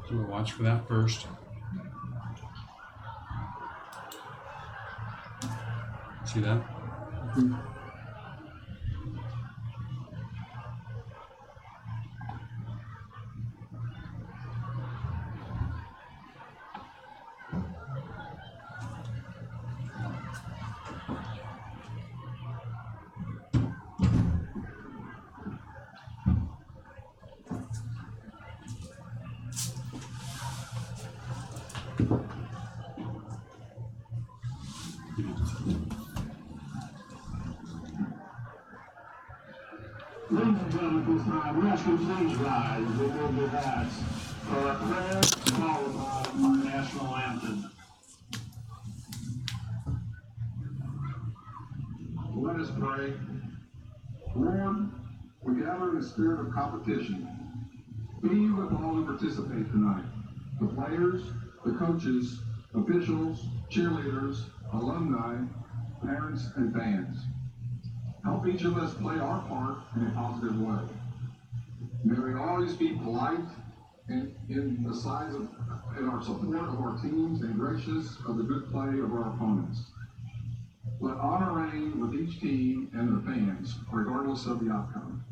So we'll watch for that first. See that? Mm-hmm. Ladies and gentlemen, at this time, we ask you to please rise and remove your hats for a prayer followed by our national anthem. Let us pray. Lord, we gather in the spirit of competition. Be with all who participate tonight. The players, the coaches, officials, cheerleaders, alumni, parents, and fans. Help each of us play our part in a positive way. May we always be polite and in our support of our teams and gracious of the good play of our opponents. Let honor reign with each team and their fans, regardless of the outcome.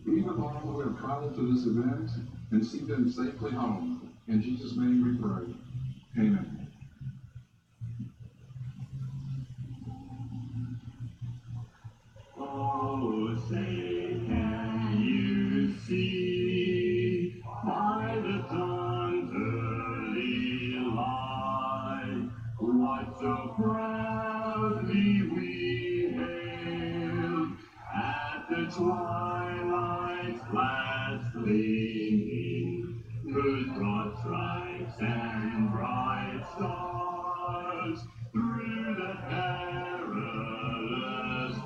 Be with all who have traveled to this event and see them safely home. In Jesus' name we pray. Amen. Oh, say can you see by the dawn's early light what so proudly we hailed at the twilight's last gleaming, whose broad stripes and bright stars through the perilous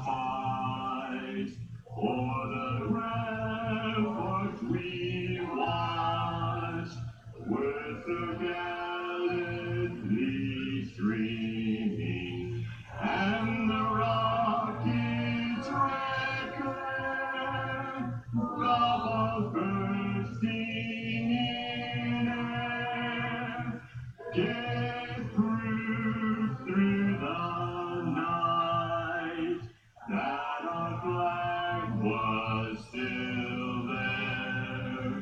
fight o'er the ramparts we watched were so gallantly streaming, and the rocket's record of bursting in air gave proof through the night that our flag was still there.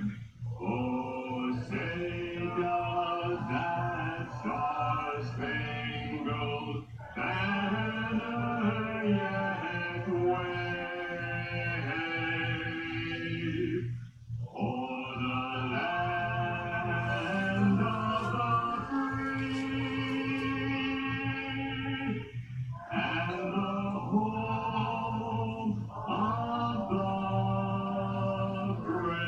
Oh, say does that star-spangled banner yet wave o'er the land of the free and the home of the brave.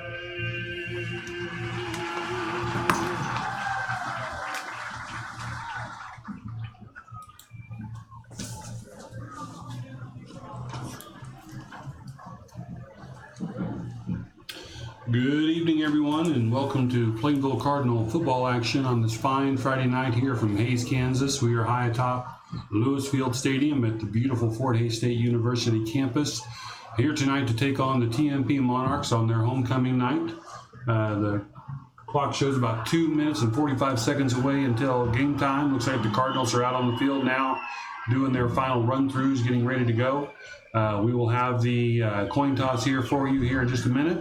Good evening, everyone, and welcome to Plainville Cardinal football action on this fine Friday night here from Hays, Kansas. We are high atop Lewis Field Stadium at the beautiful Fort Hays State University campus, here tonight to take on the TMP Monarchs on their homecoming night. The clock shows about 2 minutes and 45 seconds away until game time. Looks like the Cardinals are out on the field now doing their final run-throughs, getting ready to go. We will have the coin toss here for you here in just a minute,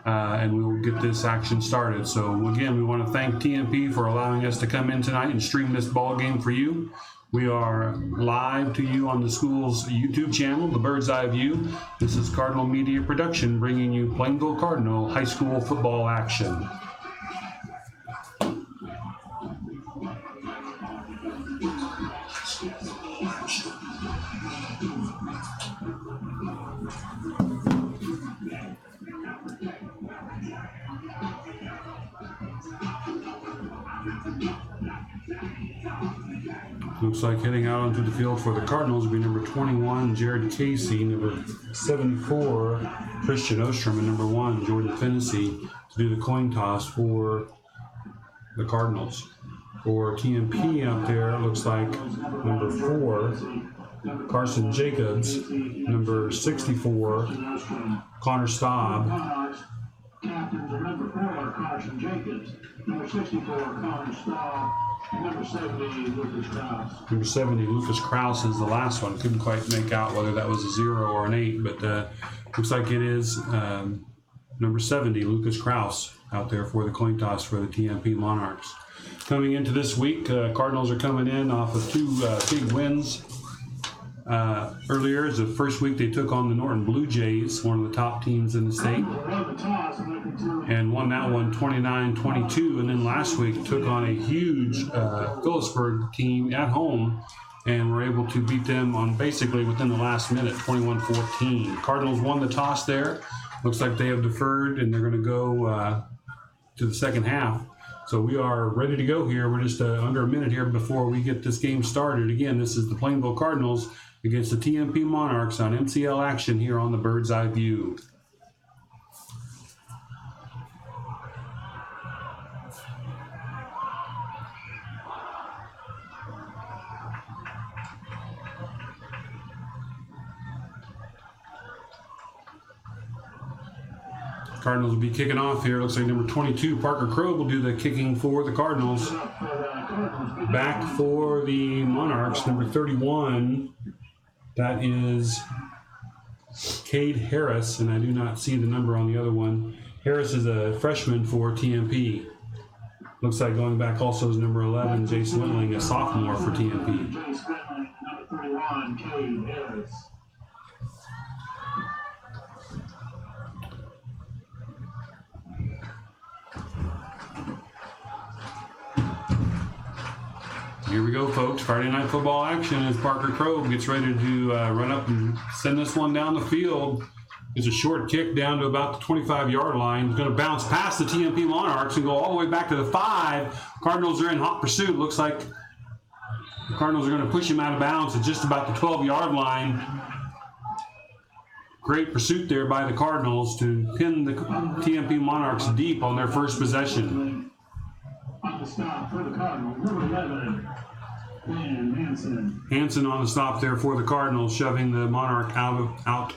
and we will get this action started. So again, we want to thank TMP for allowing us to come in tonight and stream this ball game for you. We are live to you on the school's YouTube channel, The Bird's Eye View. This is Cardinal Media Production bringing you Plainville Cardinal high school football action. Looks like heading out onto the field for the Cardinals will be number 21, Jared Casey, number 74, Christian Ostrom, and number 1, Jordan Fennessy, to do the coin toss for the Cardinals. For TMP out there, it looks like number 4, Carson Jacobs, number 64, Connor Staub, Carson Jenkins. Number 64, Connor Stahl. And number 70, Lucas Krause. Number 70, Lucas Krause is the last one. Couldn't quite make out whether that was a 0 or an 8, but looks like it is number 70, Lucas Krause, out there for the coin toss for the TMP Monarchs. Coming into this week, Cardinals are coming in off of two big wins. Earlier, as the first week, they took on the Norton Blue Jays, one of the top teams in the state, and won that one 29-22. And then last week took on a huge Phillipsburg team at home and were able to beat them on basically within the last minute, 21-14. Cardinals won the toss there. Looks like they have deferred, and they're going to go to the second half. So we are ready to go here. We're just under a minute here before we get this game started. Again, this is the Plainville Cardinals against the TMP Monarchs on MCL action here on the Bird's Eye View. Cardinals will be kicking off here. Looks like number 22, Parker Crow, will do the kicking for the Cardinals. Back for the Monarchs, number 31. That is Cade Harris, and I do not see the number on the other one. Harris is a freshman for TMP. Looks like going back also is number 11, Jay Swindling, a sophomore for TMP. Jay Swindling, number 31, Cade Harris. Here we go, folks. Friday night football action as Parker Crow gets ready to run up and send this one down the field. It's a short kick down to about the 25-yard line. It's going to bounce past the TMP Monarchs and go all the way back to the 5. Cardinals are in hot pursuit. Looks like the Cardinals are going to push him out of bounds at just about the 12-yard line. Great pursuit there by the Cardinals to pin the TMP Monarchs deep on their first possession. On the stop for the Cardinals, number 11, Dan Hansen. Hansen on the stop there for the Cardinals, shoving the Monarch out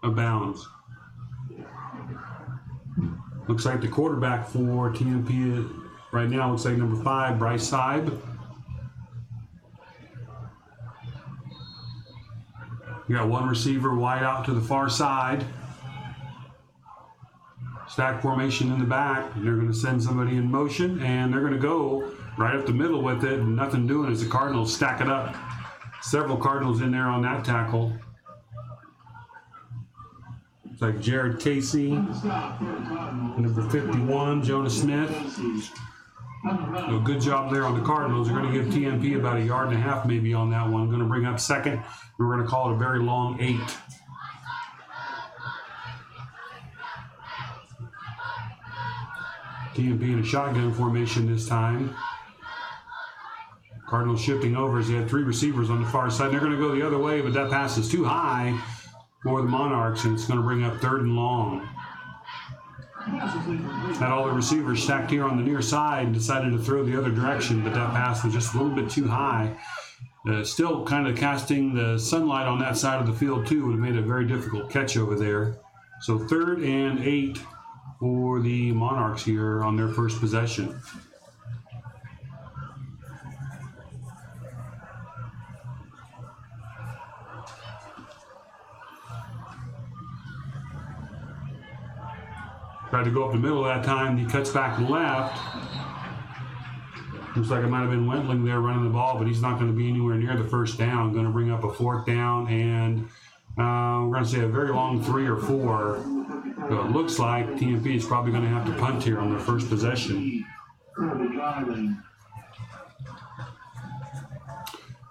of bounds. Looks like the quarterback for TMP right now looks like number 5, Bryce Seib. You got one receiver wide out to the far side. Stack formation in the back. They're going to send somebody in motion, and they're going to go right up the middle with it, and nothing doing as the Cardinals stack it up. Several Cardinals in there on that tackle. It's like Jared Casey, number 51, Jonah Smith. So good job there on the Cardinals. They're going to give TMP about 1.5 yards maybe on that one. Going to bring up second. We're going to call it a very long 8. TMP in a shotgun formation this time. Cardinals shifting over as they had 3 receivers on the far side. They're going to go the other way, but that pass is too high for the Monarchs, and it's going to bring up 3rd and long. Had all the receivers stacked here on the near side and decided to throw the other direction, but that pass was just a little bit too high. Still kind of casting the sunlight on that side of the field too would have made a very difficult catch over there. So 3rd and 8 for the Monarchs here on their first possession. Tried to go up the middle that time. He cuts back left. Looks like it might have been Wentling there running the ball, but he's not going to be anywhere near the first down. Going to bring up a 4th down, and we're going to say a very long 3 or 4. So it looks like TMP is probably going to have to punt here on their first possession.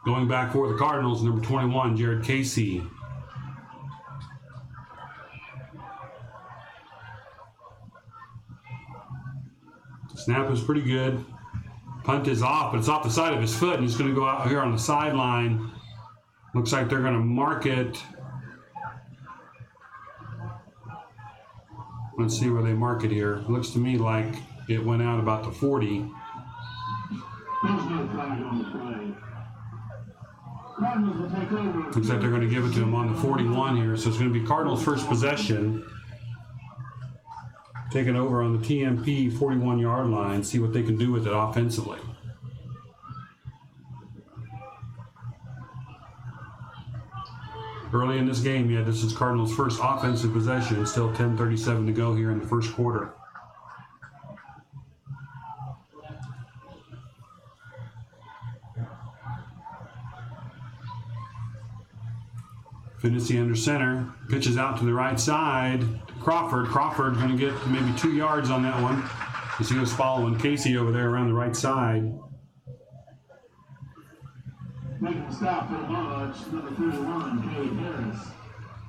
Going back for the Cardinals, number 21, Jared Casey. Snap is pretty good. Punt is off, but it's off the side of his foot, and he's going to go out here on the sideline. Looks like they're going to mark it. Let's see where they mark it here. It looks to me like it went out about the 40. There's no flag on the play. Cardinals will take over. Looks like they're going to give it to him on the 41 here. So it's going to be Cardinals' first possession. taking over on the TMP 41-yard line, see what they can do with it offensively. Early in this game, this is Cardinals' first offensive possession. Still 10:37 to go here in the first quarter. Finney under center, pitches out to the right side. Crawford going to get maybe 2 yards on that one. As he was following Casey over there around the right side. Making the stop for the Bulldogs, number 31, Cade Harris.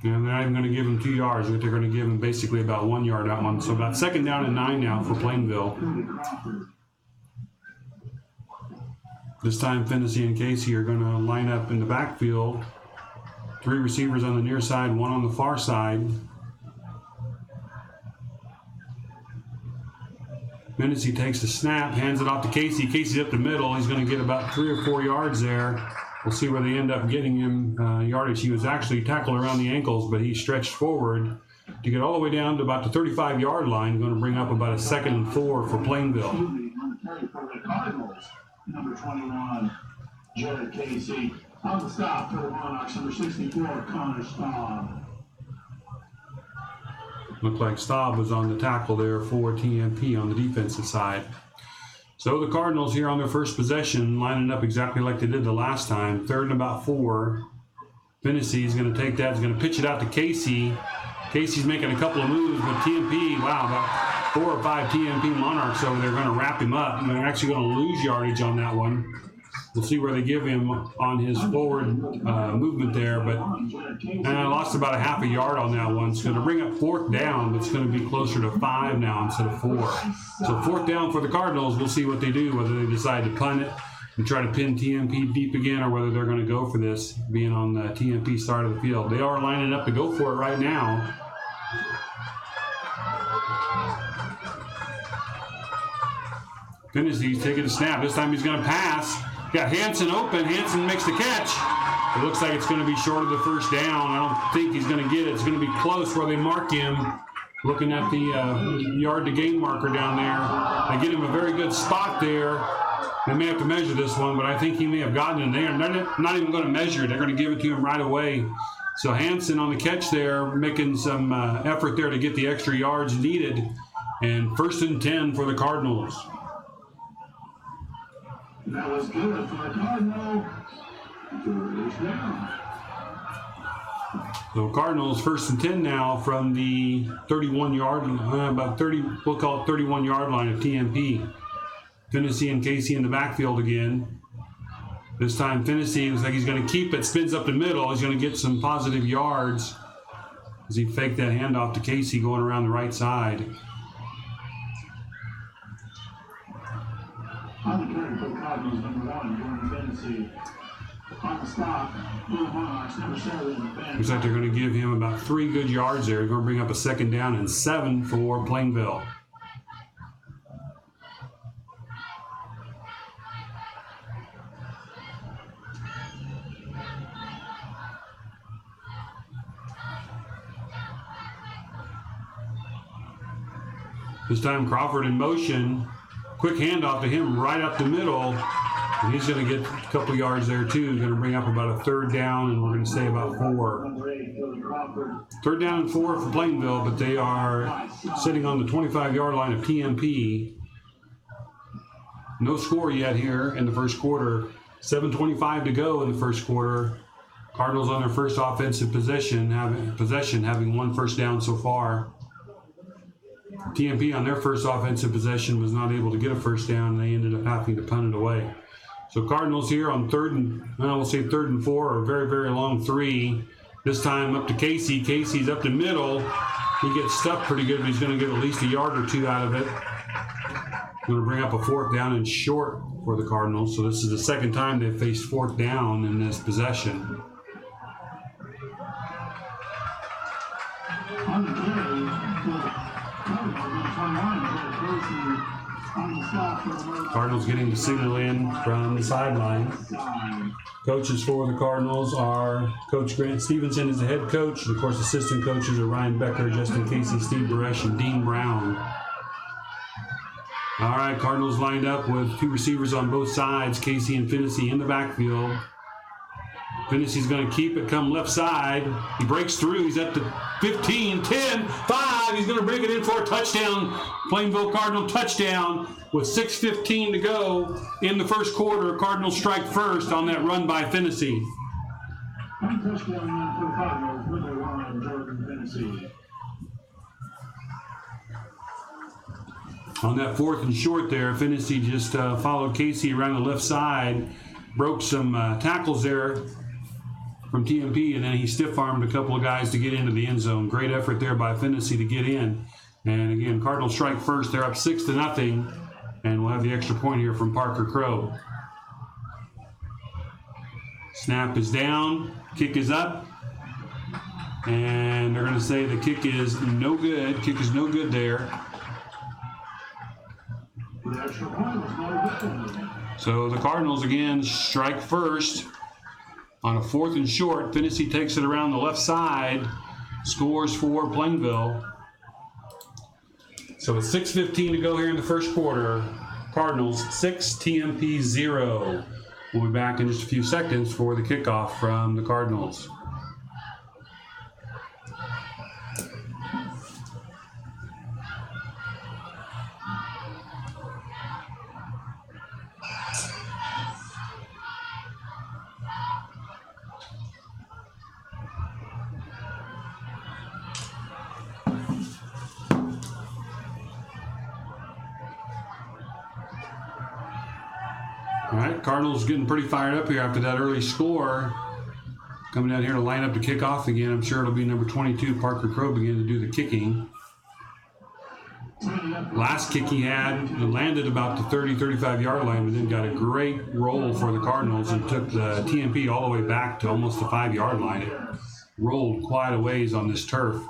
And they're not even going to give him 2 yards. They're going to give him basically about 1 yard that one. So about 2nd down and 9 now for Plainville. This time Finney and Casey are going to line up in the backfield. 3 receivers on the near side, 1 on the far side. Finney takes the snap, hands it off to Casey. Casey's up the middle. He's going to get about 3 or 4 yards there. We'll see where they end up getting him yardage. He was actually tackled around the ankles, but he stretched forward to get all the way down to about the 35-yard line. Going to bring up about a 2nd and 4 for Plainville. For the Cardinals, number 21, Jared Casey. On the stop for the Monarchs, number 64, Connor Staub. Looked like Staub was on the tackle there for TMP on the defensive side. So the Cardinals here on their first possession, lining up exactly like they did the last time. 3rd and about 4. Finney is going to take that. He's going to pitch it out to Casey. Casey's making a couple of moves, but TMP, wow, about 4 or 5 TMP Monarchs over there are going to wrap him up. And they're actually going to lose yardage on that one. We'll see where they give him on his forward movement there, but I lost about a half a yard on that one. It's going to bring up 4th down, but it's going to be closer to 5 now instead of 4. So 4th down for the Cardinals. We'll see what they do, whether they decide to punt it and try to pin TMP deep again, or whether they're going to go for this, being on the TMP side of the field. They are lining up to go for it right now. Finney's taking a snap. This time he's going to pass. Got Hansen open. Hansen makes the catch. It looks like it's going to be short of the 1st down. I don't think he's going to get it. It's going to be close where they mark him. Looking at the yard to gain marker down there. They get him a very good spot there. They may have to measure this one, but I think he may have gotten it there. They're not even going to measure it. They're going to give it to him right away. So Hansen on the catch there, making some effort there to get the extra yards needed. And 1st and 10 for the Cardinals. That was good for the Cardinal. 3rd down. So Cardinals 1st and 10 now from the 31-yard, about 30, we'll call it 31-yard line of TMP. Finney and Casey in the backfield again. This time Finney looks like he's going to keep it, spins up the middle. He's going to get some positive yards as he faked that handoff to Casey going around the right side. On the carry for the Cardinals, number 1, Jordan Finney. On the stop, for the Monarchs, number 7, Ben. Looks like they're going to give him about 3 good yards there. They're going to bring up a 2nd down and 7 for Plainville. This time Crawford in motion. Quick handoff to him right up the middle. And he's going to get a couple yards there too. He's going to bring up about a 3rd down, and we're going to say about 4. 3rd down and 4 for Plainville, but they are sitting on the 25-yard line of TMP. No score yet here in the first quarter. 7:25 to go in the first quarter. Cardinals on their first offensive possession, having 1 first down so far. TMP on their first offensive possession was not able to get a 1st down, and they ended up having to punt it away. So Cardinals here on 3rd and 4, or a very, very long 3. This time up to Casey. Casey's up the middle. He gets stuck pretty good, but he's going to get at least a yard or 2 out of it. Going to bring up a 4th down and short for the Cardinals. So this is the 2nd time they've faced 4th down in this possession. On the carry, on the Cardinals getting the signal in from the sideline. Coaches for the Cardinals are Coach Grant Stevenson is the head coach. And of course, assistant coaches are Ryan Becker, Justin Casey, Steve Baresh, and Dean Brown. All right, Cardinals lined up with two receivers on both sides, Casey and Finney in the backfield. Finney's going to keep it, come left side. He breaks through. He's at the 15, 10, 5. He's going to bring it in for a touchdown. Plainville Cardinal touchdown with 6:15 to go in the first quarter. Cardinals strike first on that run by Finney. One touchdown for the Cardinals, number 1, Jordan Finney. On that 4th and short there, Finney just followed Casey around the left side, broke some tackles there from TMP, and then he stiff-armed a couple of guys to get into the end zone. Great effort there by Finney to get in. And again, Cardinals strike first. They're up 6-0, and we'll have the extra point here from Parker Crow. Snap is down, kick is up, and they're going to say the kick is no good. Kick is no good there. The extra point was no good. So the Cardinals again strike first on a 4th and short. Finney takes it around the left side, scores for Plainville. So with 6:15 to go here in the first quarter, Cardinals 6, TMP 0. We'll be back in just a few seconds for the kickoff from the Cardinals. All right, Cardinals getting pretty fired up here after that early score. Coming down here to line up the kickoff again. I'm sure it'll be number 22, Parker Crow, begin to do the kicking. Last kick he had landed about the 30, 35-yard line, but then got a great roll for the Cardinals and took the TMP all the way back to almost the 5-yard line. It rolled quite a ways on this turf.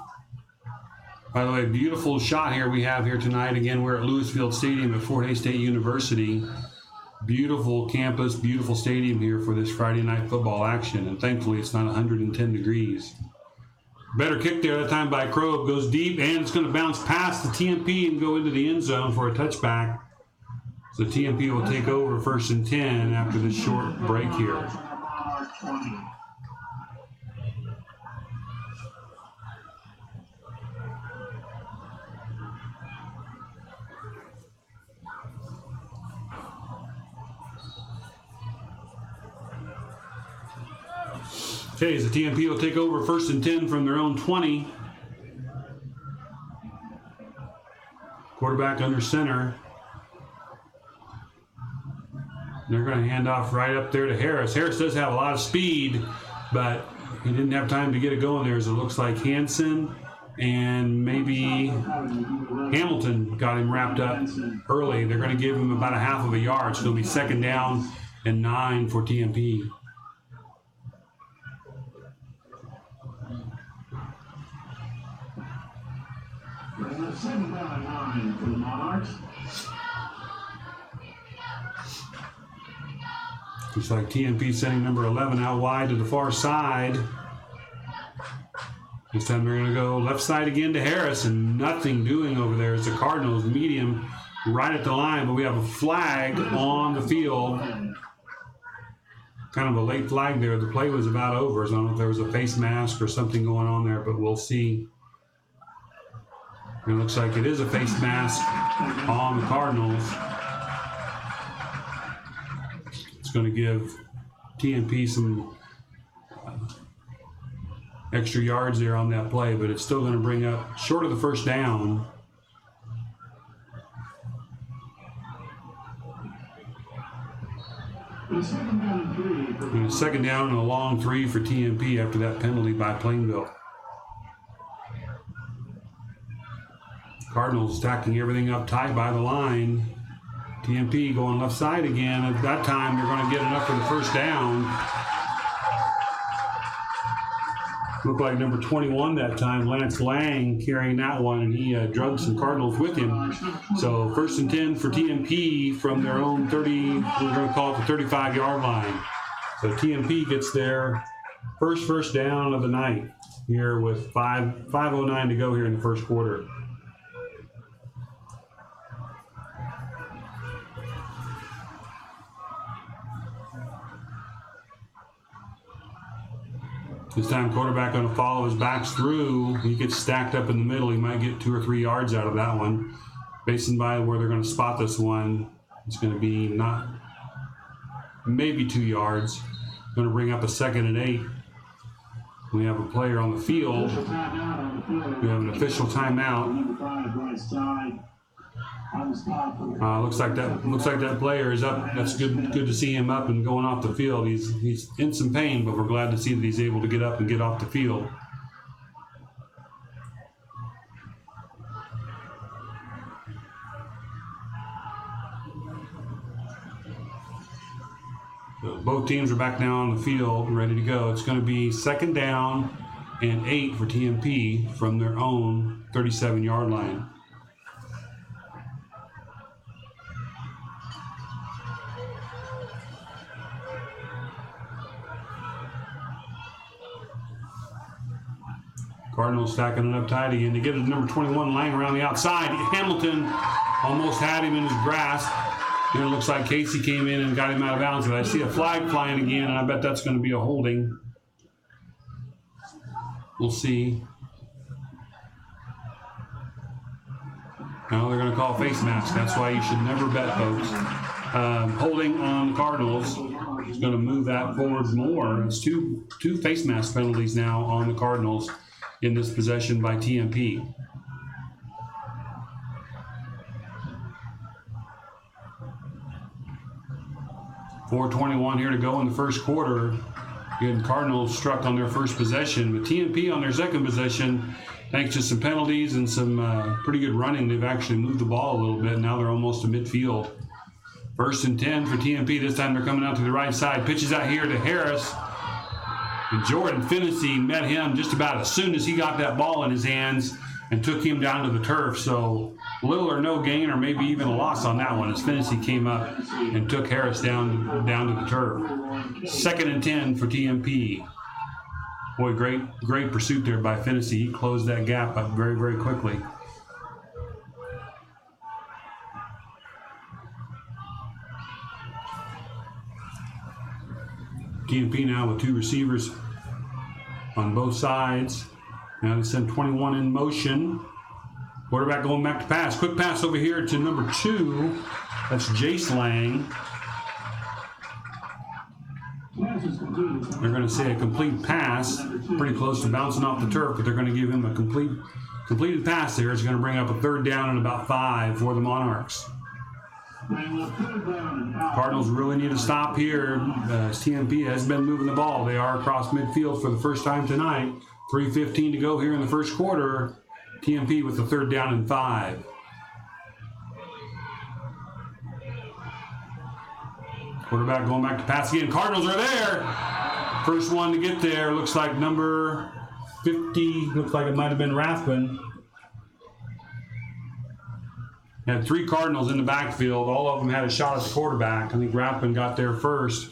By the way, beautiful shot here we have here tonight. Again, we're at Lewisfield Stadium at Fort Hays State University. Beautiful campus, beautiful stadium here for this Friday night football action, and thankfully it's not 110 degrees. Better kick there that time by Crow, goes deep, and it's going to bounce past the TMP and go into the end zone for a touchback. So TMP will take over 1st and 10 after this short break here. Okay, so the TMP will take over 1st and 10 from their own 20. Quarterback under center. They're going to hand off right up there to Harris. Harris does have a lot of speed, but he didn't have time to get it going there, as it looks like Hansen and maybe Hamilton got him wrapped up early. They're going to give him about a half of a yard, so it'll be 2nd down and 9 for TMP. Second down and 9 for the Monarchs. Looks like TMP sending number 11 out wide to the far side. This time they're going to go left side again to Harris, and nothing doing over there as the Cardinals meet him right at the line, but we have a flag on the field. Kind of a late flag there. The play was about over, so I don't know if there was a face mask or something going on there, but we'll see. It looks like it is a face mask on the Cardinals. It's going to give TMP some extra yards there on that play, but it's still going to bring up short of the 1st down. And 2nd down and 3. And a 2nd down and a long 3 for TMP after that penalty by Plainville. Cardinals stacking everything up tight by the line. TMP going left side again. At that time, they're going to get enough for the 1st down. Looked like number 21 that time, Lance Lang, carrying that one, and he drugged some Cardinals with him. So 1st and 10 for TMP from their own 30, we're going to call it the 35-yard line. So TMP gets their first down of the night here with 5:09 to go here in the first quarter. This time quarterback going to follow his backs through. He gets stacked up in the middle. He might get 2 or 3 yards out of that one. Based on by where they're going to spot this one, it's going to be not maybe 2 yards. Going to bring up a 2nd and 8. We have a player on the field. We have an official timeout. Looks like that player is up. That's good to see him up and going off the field. He's in some pain, but we're glad to see that he's able to get up and get off the field. So both teams are back now on the field, ready to go. It's going to be 2nd down and 8 for TMP from their own 37-yard line. Cardinals stacking it up tight again. They get it to number 21, Lang around the outside. Hamilton almost had him in his grasp. And it looks like Casey came in and got him out of bounds. But I see a flag flying again, and I bet that's going to be a holding. We'll see. Now they're going to call face mask. That's why you should never bet, folks. Holding on the Cardinals is going to move that forward more. It's two face mask penalties now on the Cardinals in this possession by TMP. .421 here to go in the first quarter. Again, Cardinals struck on their first possession, but TMP on their second possession, thanks to some penalties and some pretty good running, they've actually moved the ball a little bit. Now they're almost to midfield. 1st and 10 for TMP. This time they're coming out to the right side. Pitches out here to Harris. And Jordan Finney met him just about as soon as he got that ball in his hands and took him down to the turf. So little or no gain, or maybe even a loss on that one, as Finney came up and took Harris down to the turf. 2nd and 10 for TMP. Boy, great pursuit there by Finney. He closed that gap up very, very quickly. TMP now with 2 receivers on both sides. Now they send 21 in motion. Quarterback going back to pass. Quick pass over here to number 2. That's Jace Lang. They're going to say a complete pass. Pretty close to bouncing off the turf, but they're going to give him a completed pass there. It's going to bring up a 3rd down and about 5 for the Monarchs. Cardinals really need to stop here as TMP has been moving the ball. They are across midfield for the first time tonight. 3:15 to go here in the first quarter. TMP with the 3rd down and 5. Quarterback going back to pass again. Cardinals are there. First one to get there. Looks like number 50. Looks like it might have been Rathbun. Had 3 Cardinals in the backfield. All of them had a shot at the quarterback. I think Rathbun got there first.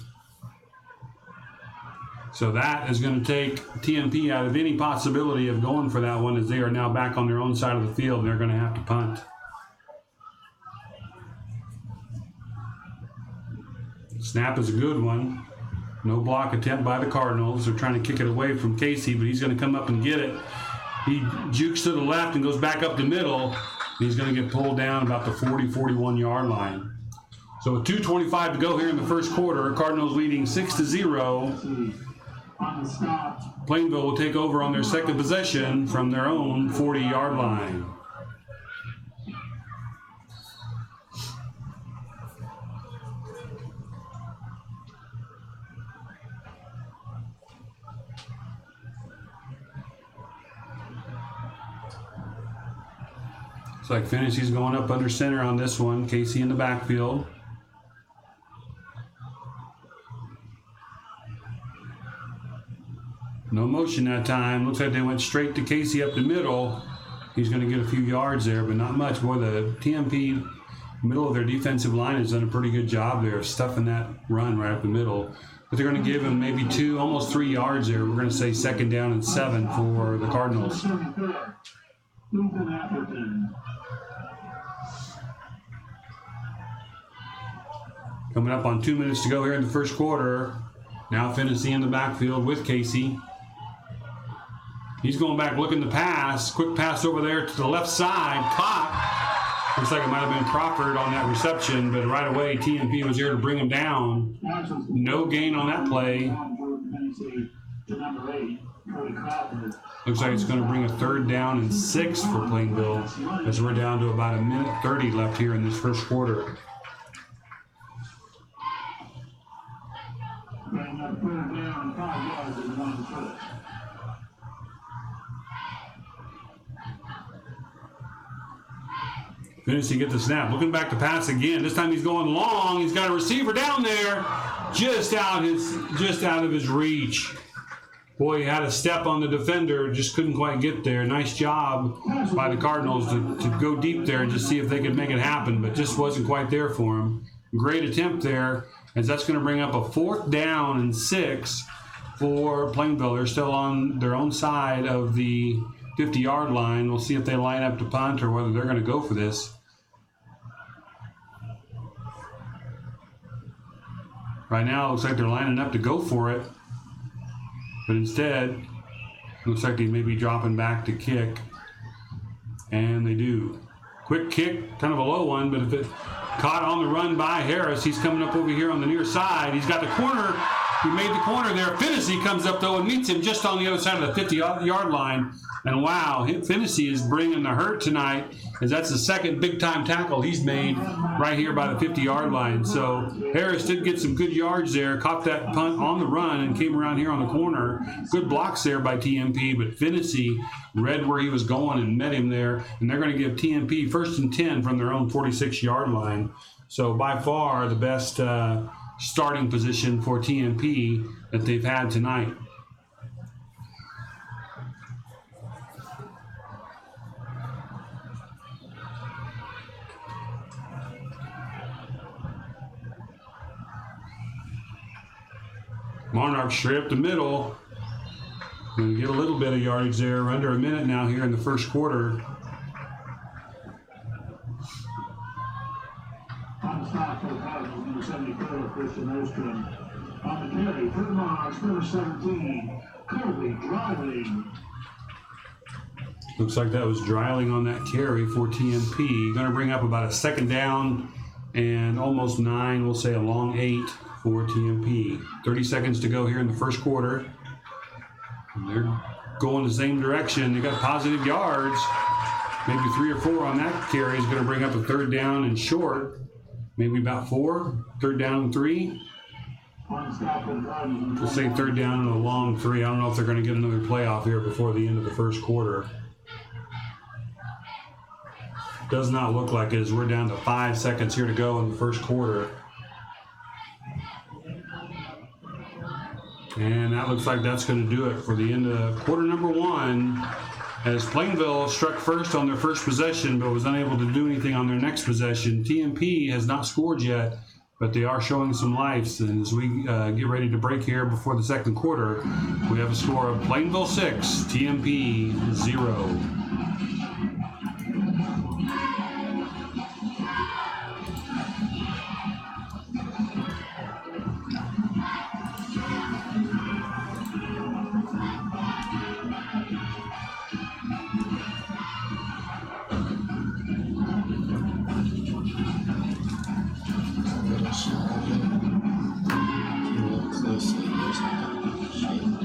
So that is going to take TMP out of any possibility of going for that one, as they are now back on their own side of the field and they're going to have to punt. Snap is a good one. No block attempt by the Cardinals. They're trying to kick it away from Casey, but he's going to come up and get it. He jukes to the left and goes back up the middle. He's going to get pulled down about the 41-yard line. So with 2:25 to go here in the first quarter, Cardinals leading 6-0. Plainville will take over on their second possession from their own 40-yard line. Looks like Finney's going up under center on this one. Casey in the backfield. No motion that time. Looks like they went straight to Casey up the middle. He's going to get a few yards there, but not much. Boy, the TMP middle of their defensive line has done a pretty good job there of stuffing that run right up the middle. But they're going to give him maybe 2, almost 3 yards there. We're going to say 2nd down and 7 for the Cardinals. Coming up on 2 minutes to go here in the first quarter. Now Finney in the backfield with Casey. He's going back looking to pass. Quick pass over there to the left side. Caught. Looks like it might have been Crawford on that reception, but right away TMP was there to bring him down. No gain on that play. Looks like it's going to bring a 3rd down and 6 for Plainville as we're down to about 1:30 left here in this first quarter. Finney gets the snap. Looking back to pass again. This time he's going long. He's got a receiver down there, just out of his reach. Boy, he had a step on the defender, just couldn't quite get there. Nice job by the Cardinals to go deep there and just see if they could make it happen, but just wasn't quite there for him. Great attempt there, as that's going to bring up a 4th down and 6 for Plainville. They're still on their own side of the 50-yard line. We'll see if they line up to punt or whether they're going to go for this. Right now, it looks like they're lining up to go for it. But instead, it looks like they may be dropping back to kick. And they do. Quick kick, kind of a low one, but if it caught on the run by Harris, he's coming up over here on the near side. He's got the corner. He made the corner there. Finney comes up, though, and meets him just on the other side of the 50-yard line. And wow, Finney is bringing the hurt tonight, as that's the 2nd big-time tackle he's made right here by the 50-yard line. So Harris did get some good yards there, caught that punt on the run and came around here on the corner. Good blocks there by TMP, but Finney read where he was going and met him there. And they're going to give TMP 1st and 10 from their own 46-yard line. So by far the best starting position for TMP that they've had tonight. Monarchs straight up the middle. Going to get a little bit of yardage there. We're under a minute now here in the first quarter. On the stop for the Cardinals, number 74, Christian Ostrom. On the carry for the Monarchs, number 17, Kobe Dryling. Looks like that was Dryling on that carry for TMP. Going to bring up about a 2nd down and almost 9. We'll say a long 8 for TMP. 30 seconds to go here in the first quarter. And they're going the same direction. They got positive yards. Maybe 3 or 4 on that carry is going to bring up a 3rd down and short. Maybe about 4. 3rd down and 3. We'll say 3rd down and a long 3. I don't know if they're going to get another playoff here before the end of the first quarter. Does not look like it, as we're down to 5 seconds here to go in the first quarter. And that looks like that's going to do it for the end of quarter number 1, as Plainville struck first on their first possession but was unable to do anything on their next possession. TMP has not scored yet, but they are showing some life. And as we get ready to break here before the second quarter, we have a score of Plainville 6, TMP 0.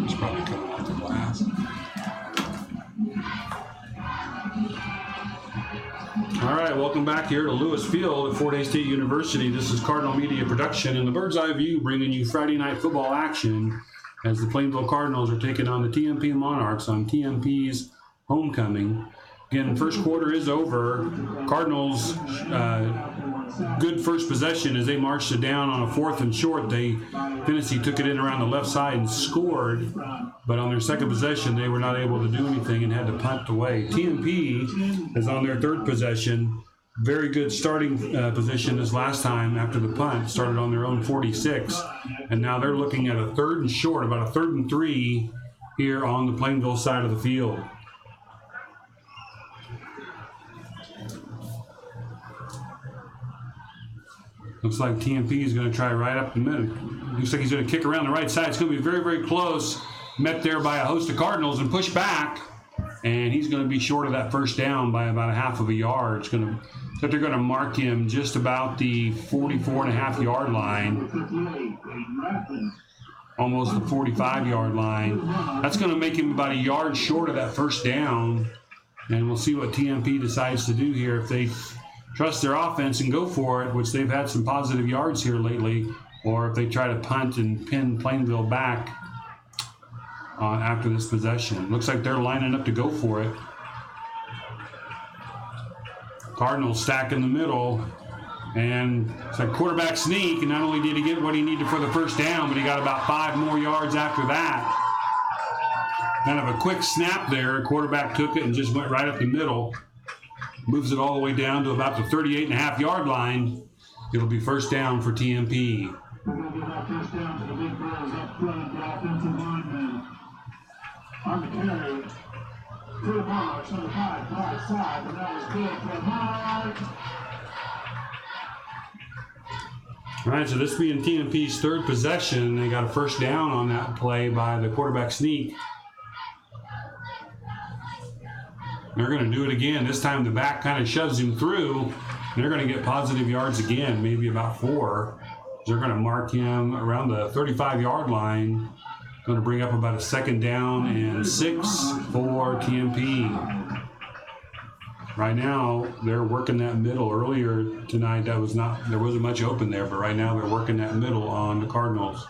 It's probably coming off the glass. All right, welcome back here to Lewis Field at Fort Hays State University. This is Cardinal Media Production and the Bird's Eye View, bringing you Friday night football action as the Plainville Cardinals are taking on the TMP Monarchs on TMP's homecoming. Again, first quarter is over. Cardinals good first possession as they marched it down on a 4th and short. Tennessee took it in around the left side and scored, but on their second possession, they were not able to do anything and had to punt away. TMP is on their 3rd possession. Very good starting position this last time after the punt. Started on their own 46, and now they're looking at a 3rd and short, about a 3rd and 3 here on the Plainville side of the field. Looks like TMP is going to try right up the middle. Looks like he's going to kick around the right side. It's going to be very, very close. Met there by a host of Cardinals and pushed back. And he's going to be short of that first down by about a half of a yard. They're going to mark him just about the 44.5-yard line. Almost the 45-yard line. That's going to make him about a yard short of that first down. And we'll see what TMP decides to do here. If they trust their offense and go for it, which they've had some positive yards here lately, or if they try to punt and pin Plainville back after this possession. Looks like they're lining up to go for it. Cardinals stack in the middle, and it's like quarterback sneak, and not only did he get what he needed for the first down, but he got about 5 more yards after that. Kind of a quick snap there. Quarterback took it and just went right up the middle. Moves it all the way down to about the 38.5-yard line. It'll be first down for TMP. We're going to give that first down to the big boys up front, the offensive linemen. On the carry, to the march on the right side, and that was good for Mike. All right, so this being TMP's 3rd possession, they got a first down on that play by the quarterback sneak. They're going to do it again. This time the back kind of shoves him through. They're going to get positive yards again, maybe about 4. They're going to mark him around the 35-yard line. Going to bring up about a 2nd down and 6 for TMP. Right now, they're working that middle. Earlier tonight, there wasn't much open there, but right now they're working that middle on the Cardinals.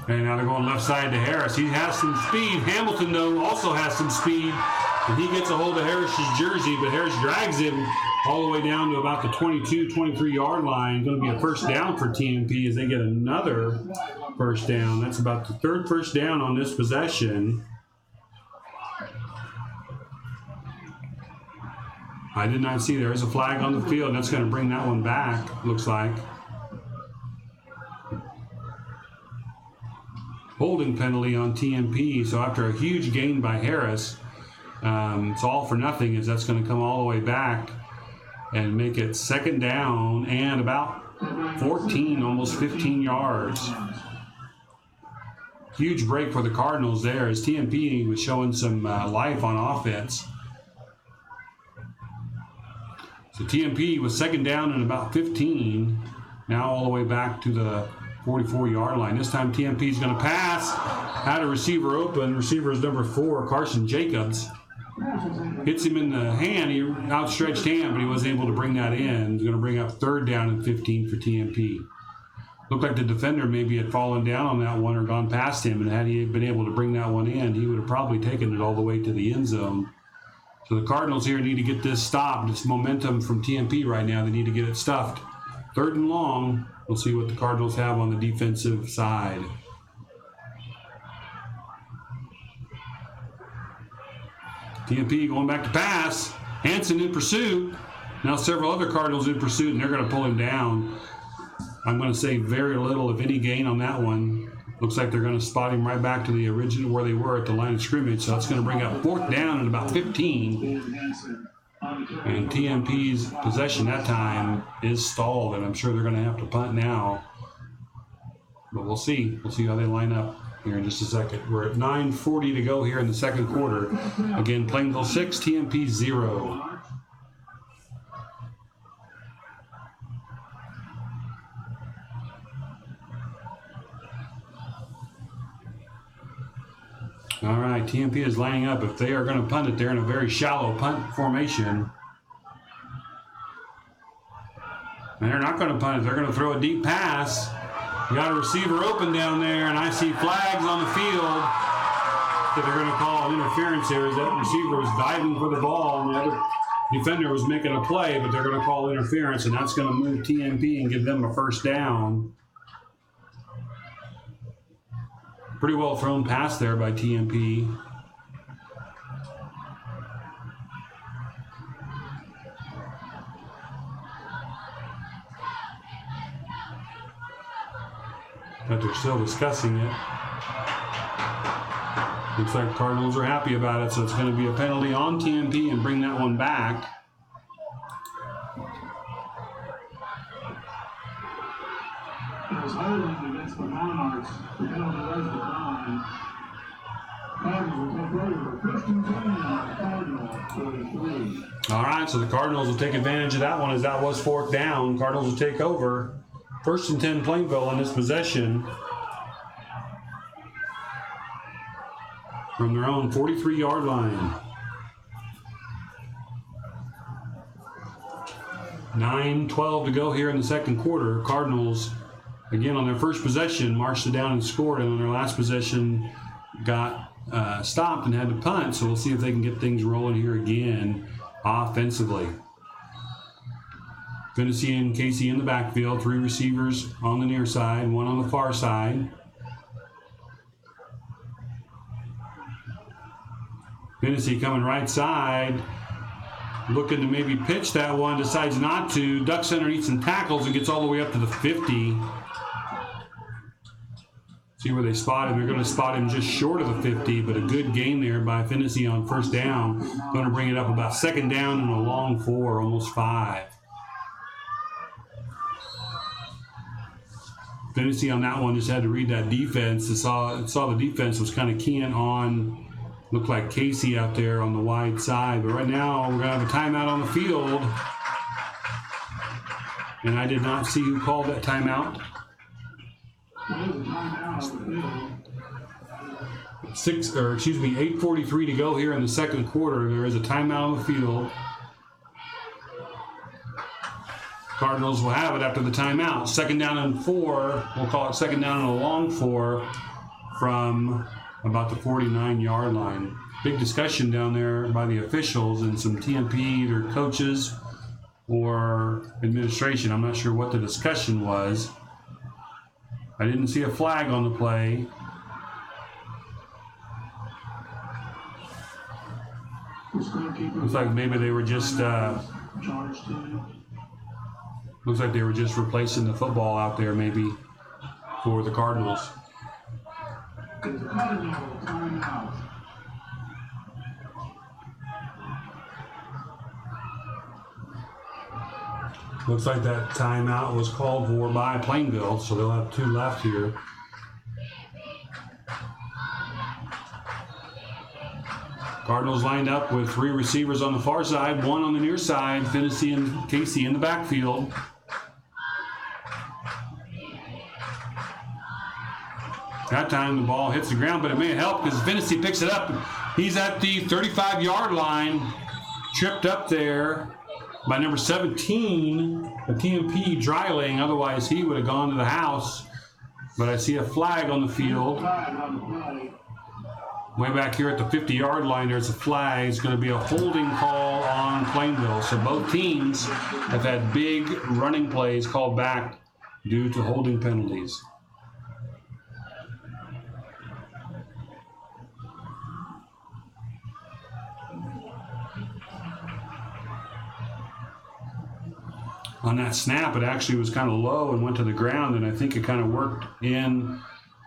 Okay, now they're going left side to Harris. He has some speed. Hamilton, though, also has some speed. And he gets a hold of Harris's jersey, but Harris drags him all the way down to about the 22, 23-yard line. Going to be a first down for TMP as they get another first down. That's about the 3rd first down on this possession. I did not see there is a flag on the field. That's going to bring that one back, looks like. Holding penalty on TMP. So after a huge gain by Harris, it's all for nothing as that's going to come all the way back and make it 2nd down and about 14, almost 15 yards. Huge break for the Cardinals there as TMP was showing some life on offense. So TMP was 2nd down and about 15, now all the way back to the 44-yard line. This time TMP is going to pass. Had a receiver open. Receiver is number 4, Carson Jacobs. Hits him in the hand, outstretched hand, but he wasn't able to bring that in. He's going to bring up 3rd down and 15 for TMP. Looked like the defender maybe had fallen down on that one or gone past him, and had he been able to bring that one in, he would have probably taken it all the way to the end zone. So the Cardinals here need to get this stopped. It's momentum from TMP right now. They need to get it stuffed. 3rd and long. We'll see what the Cardinals have on the defensive side. TMP going back to pass. Hanson in pursuit. Now several other Cardinals in pursuit, and they're going to pull him down. I'm going to say very little, if any, gain on that one. Looks like they're going to spot him right back to the original where they were at the line of scrimmage. So that's going to bring up 4th down and about 15. And TMP's possession that time is stalled, and I'm sure they're going to have to punt now. But we'll see. We'll see how they line up here in just a second. We're at 9:40 to go here in the 2nd quarter. Again, Plainville 6, TMP 0. All right, TMP is lining up. If they are going to punt it, they're in a very shallow punt formation. And they're not going to punt it. They're going to throw a deep pass. You got a receiver open down there, and I see flags on the field that they're going to call interference here. As that receiver was diving for the ball, and the other defender was making a play, but they're going to call interference, and that's going to move TMP and give them a first down. Pretty well thrown pass there by TMP. But they're still discussing it. Looks like Cardinals are happy about it, so it's going to be a penalty on TMP and bring that one back. There's holding against the Monarchs. The penalty was declined. Cardinals will take over. First and 10 on Cardinal 43. All right, so the Cardinals will take advantage of that one as that was fourth down. Cardinals will take over. First and 10 Plainville on this possession. From their own 43-yard line. 9:12 to go here in the second quarter. Cardinals, again, on their first possession, marched it down and scored, and on their last possession got stopped and had to punt. So we'll see if they can get things rolling here again offensively. Tennessee and Casey in the backfield. 3 receivers on the near side, 1 on the far side. Tennessee coming right side, looking to maybe pitch that one, decides not to, ducks underneath some tackles and gets all the way up to the 50. See where they spot him. They're going to spot him just short of the 50, but a good gain there by Tennessee on first down. Going to bring it up about second down and a long 4, almost 5. Tennessee on that one just had to read that defense. It saw the defense was kind of keying on, looked like Casey out there on the wide side. But right now, we're going to have a timeout on the field. And I did not see who called that timeout. 8:43 to go here in the second quarter. There is a timeout on the field. Cardinals will have it after the timeout. Second down and 4. We'll call it second down and a long 4 from about the 49-yard line. Big discussion down there by the officials and some TMP, either coaches or administration. I'm not sure what the discussion was. I didn't see a flag on the play. Looks like maybe they were just looks like they were just replacing the football out there maybe for the Cardinals. Looks like that timeout was called for by Plainville, so they'll have 2 left here. Cardinals lined up with 3 receivers on the far side, 1 on the near side. Tennessee and Casey in the backfield. That time the ball hits the ground, but it may help because Tennessee picks it up. He's at the 35-yard line, tripped up there by number 17, a TMP Dryling. Otherwise, he would have gone to the house. But I see a flag on the field. Way back here at the 50-yard line, there's a flag. It's going to be a holding call on Plainville. So both teams have had big running plays called back due to holding penalties. On that snap, it actually was kind of low and went to the ground, and I think it kind of worked in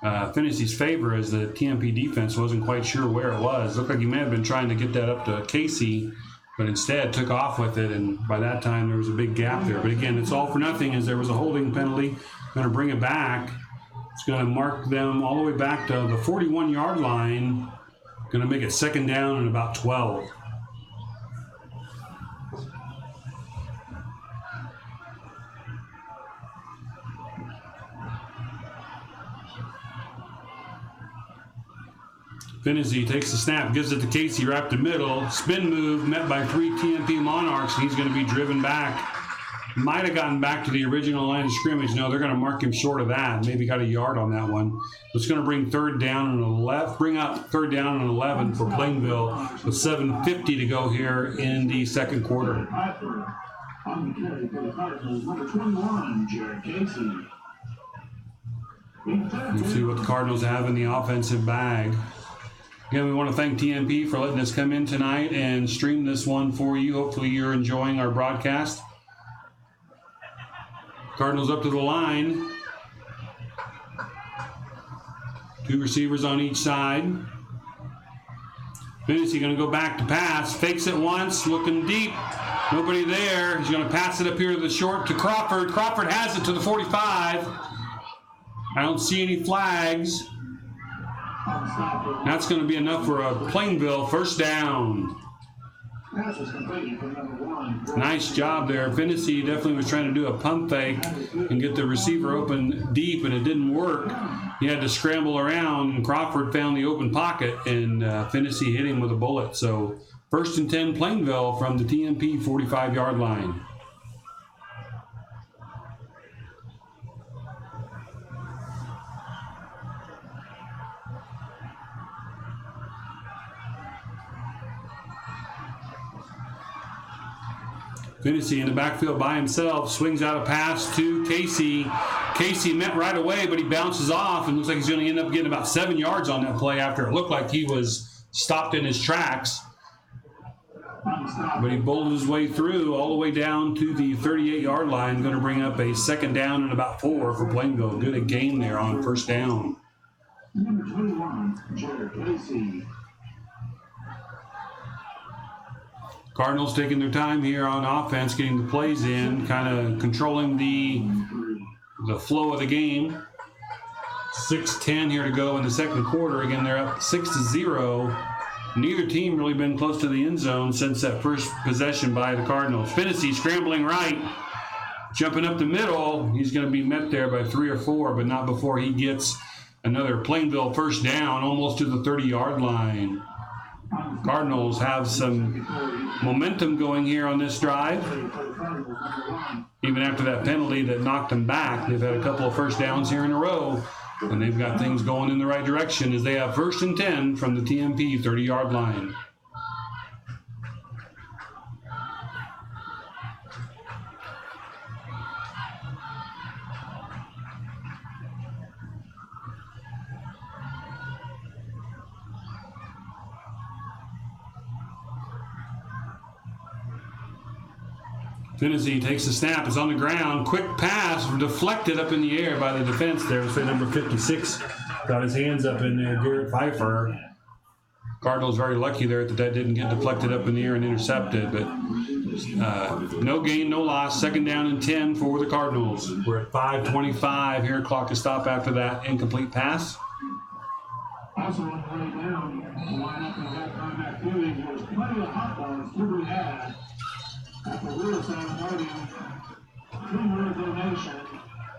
Tennessee's favor as the TMP defense wasn't quite sure where it was. Looked like he may have been trying to get that up to Casey, but instead took off with it, and by that time there was a big gap there. But again, it's all for nothing as there was a holding penalty. Going to bring it back. It's going to mark them all the way back to the 41-yard line. Going to make it second down and about 12. Tennessee takes the snap, gives it to Casey right up the middle. Spin move met by 3 TMP Monarchs, and he's going to be driven back Might have gotten back to the original line of scrimmage. No, they're going to mark him short of that. Maybe got a yard on that one. It's going to bring third down and 11. Bring up third down and 11 for Plainville with 7:50 to go here in the second quarter. On the carry for the Cardinals, number 21, Jared Casey. Let's see what the Cardinals have in the offensive bag. Again, we want to thank TMP for letting us come in tonight and stream this one for you. Hopefully you're enjoying our broadcast. Cardinals up to the line. Two receivers on each side. Finney going to go back to pass. Fakes it once, looking deep. Nobody there. He's going to pass it up here to the short to Crawford. Crawford has it to the 45. I don't see any flags. That's going to be enough for a Plainville first down. Nice job there. Finney definitely was trying to do a pump fake and get the receiver open deep, and it didn't work. He had to scramble around, and Crawford found the open pocket, and Finney hit him with a bullet. So first and 10 Plainville from the TMP 45-yard line. Finney in the backfield by himself, swings out a pass to Casey. Casey met right away, but he bounces off and looks like he's going to end up getting about 7 yards on that play after it looked like he was stopped in his tracks. But he bowled his way through all the way down to the 38-yard line, going to bring up a second down and about 4 for Plainville. Good game there on first down. Number 21, Jared Casey. Cardinals taking their time here on offense, getting the plays in, kind of controlling the flow of the game. 6:10 here to go in the second quarter. Again, they're up 6-0. Neither team really been close to the end zone since that first possession by the Cardinals. Finney scrambling right, jumping up the middle. He's going to be met there by 3 or 4, but not before he gets another Plainville first down, almost to the 30-yard line. Cardinals have some momentum going here on this drive. Even after that penalty that knocked them back, they've had a couple of first downs here in a row, and they've got things going in the right direction as they have first and 10 from the TMP 30-yard line. Finney takes the snap, is on the ground, quick pass, deflected up in the air by the defense there. So number 56 got his hands up in there, Garrett Pfeiffer. Cardinals very lucky there that didn't get deflected up in the air and intercepted, but no gain, no loss. Second down and 10 for the Cardinals. We're at 5:25 here. Clock to stop after that incomplete pass. Also on the way down, the lineup in that combat feeling was plenty of hot dogs to be had.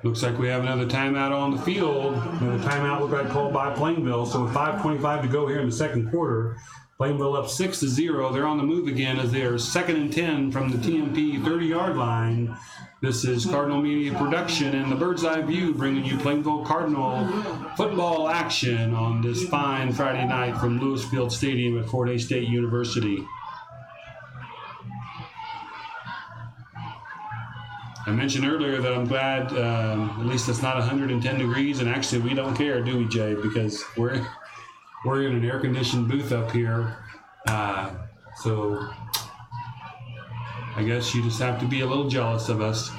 Looks like we have another timeout on the field. Another timeout looked like called by Plainville. So with 5:25 to go here in the second quarter, Plainville up 6-0. They're on the move again as they are second and 10 from the TMP 30-yard line. This is Cardinal Media Production and the Bird's Eye View bringing you Plainville Cardinal football action on this fine Friday night from Lewis Field Stadium at Fort Hays State University. I mentioned earlier that I'm glad at least it's not 110 degrees, and actually we don't care, do we, Jay? Because we're in an air-conditioned booth up here, so I guess you just have to be a little jealous of us.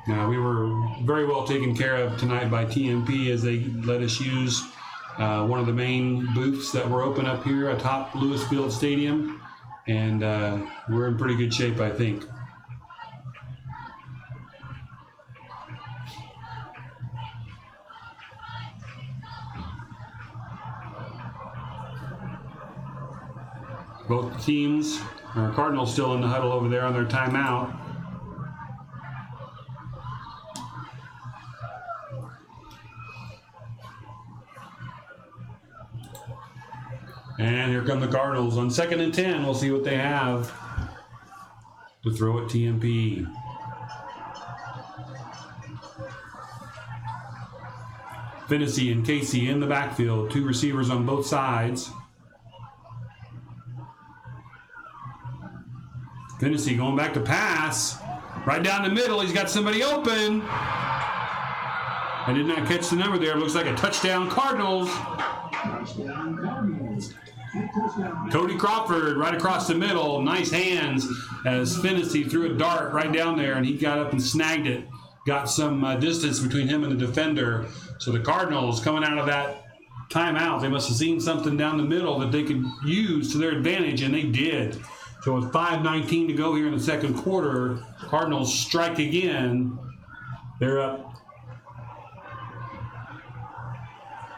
Now, we were very well taken care of tonight by TMP as they let us use one of the main booths that were open up here atop Lewis Field Stadium. And we're in pretty good shape, I think. Both teams, our Cardinals still in the huddle over there on their timeout. And here come the Cardinals on 2nd and 10. We'll see what they have to throw at TMP. Finney and Casey in the backfield. 2 receivers on both sides. Finney going back to pass. Right down the middle. He's got somebody open. I did not catch the number there. Looks like a touchdown Cardinals. Touchdown Cardinals. Cody Crawford right across the middle. Nice hands as Finney threw a dart right down there, and he got up and snagged it. Got some distance between him and the defender. So the Cardinals coming out of that timeout, they must have seen something down the middle that they could use to their advantage, and they did. So with 5:19 to go here in the second quarter, Cardinals strike again. They're up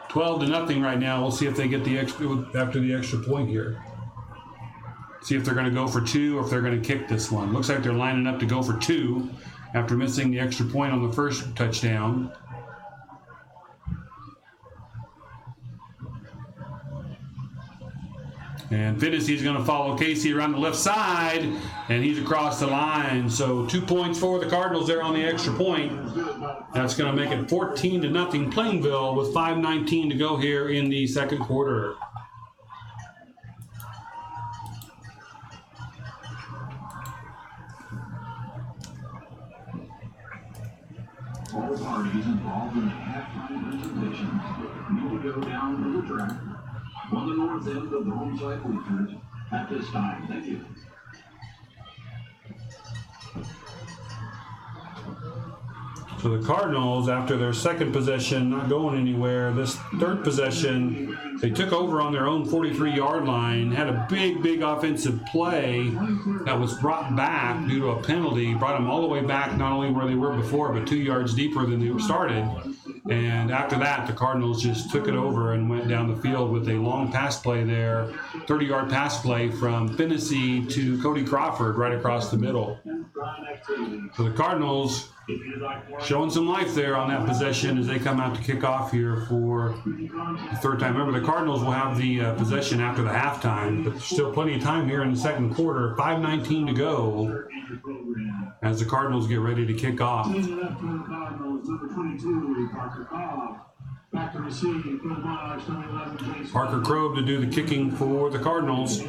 12-0 right now. We'll see if they get the extra after the extra point here. See if they're going to go for 2 or if they're going to kick this one. Looks like they're lining up to go for 2 after missing the extra point on the first touchdown. And Finney is going to follow Casey around the left side, and he's across the line. So 2 points for the Cardinals there on the extra point. That's going to make it 14-0 Plainville with 5:19 to go here in the second quarter. All parties involved in the halftime presentation need to go down to the track on the north end of the home side bleachers at this time. Thank you. So the Cardinals, after their second possession, not going anywhere. This third possession, they took over on their own 43-yard line, had a big offensive play that was brought back due to a penalty, brought them all the way back, not only where they were before, but 2 yards deeper than they were started. And after that, the Cardinals just took it over and went down the field with a long pass play there, 30-yard pass play from Finney to Cody Crawford right across the middle. So the Cardinals showing some life there on that possession as they come out to kick off here for the third time. Remember, the Cardinals will have the possession after the halftime, but there's still plenty of time here in the second quarter. 5:19 to go as the Cardinals get ready to kick off. Parker Crowe to do the kicking for the Cardinals.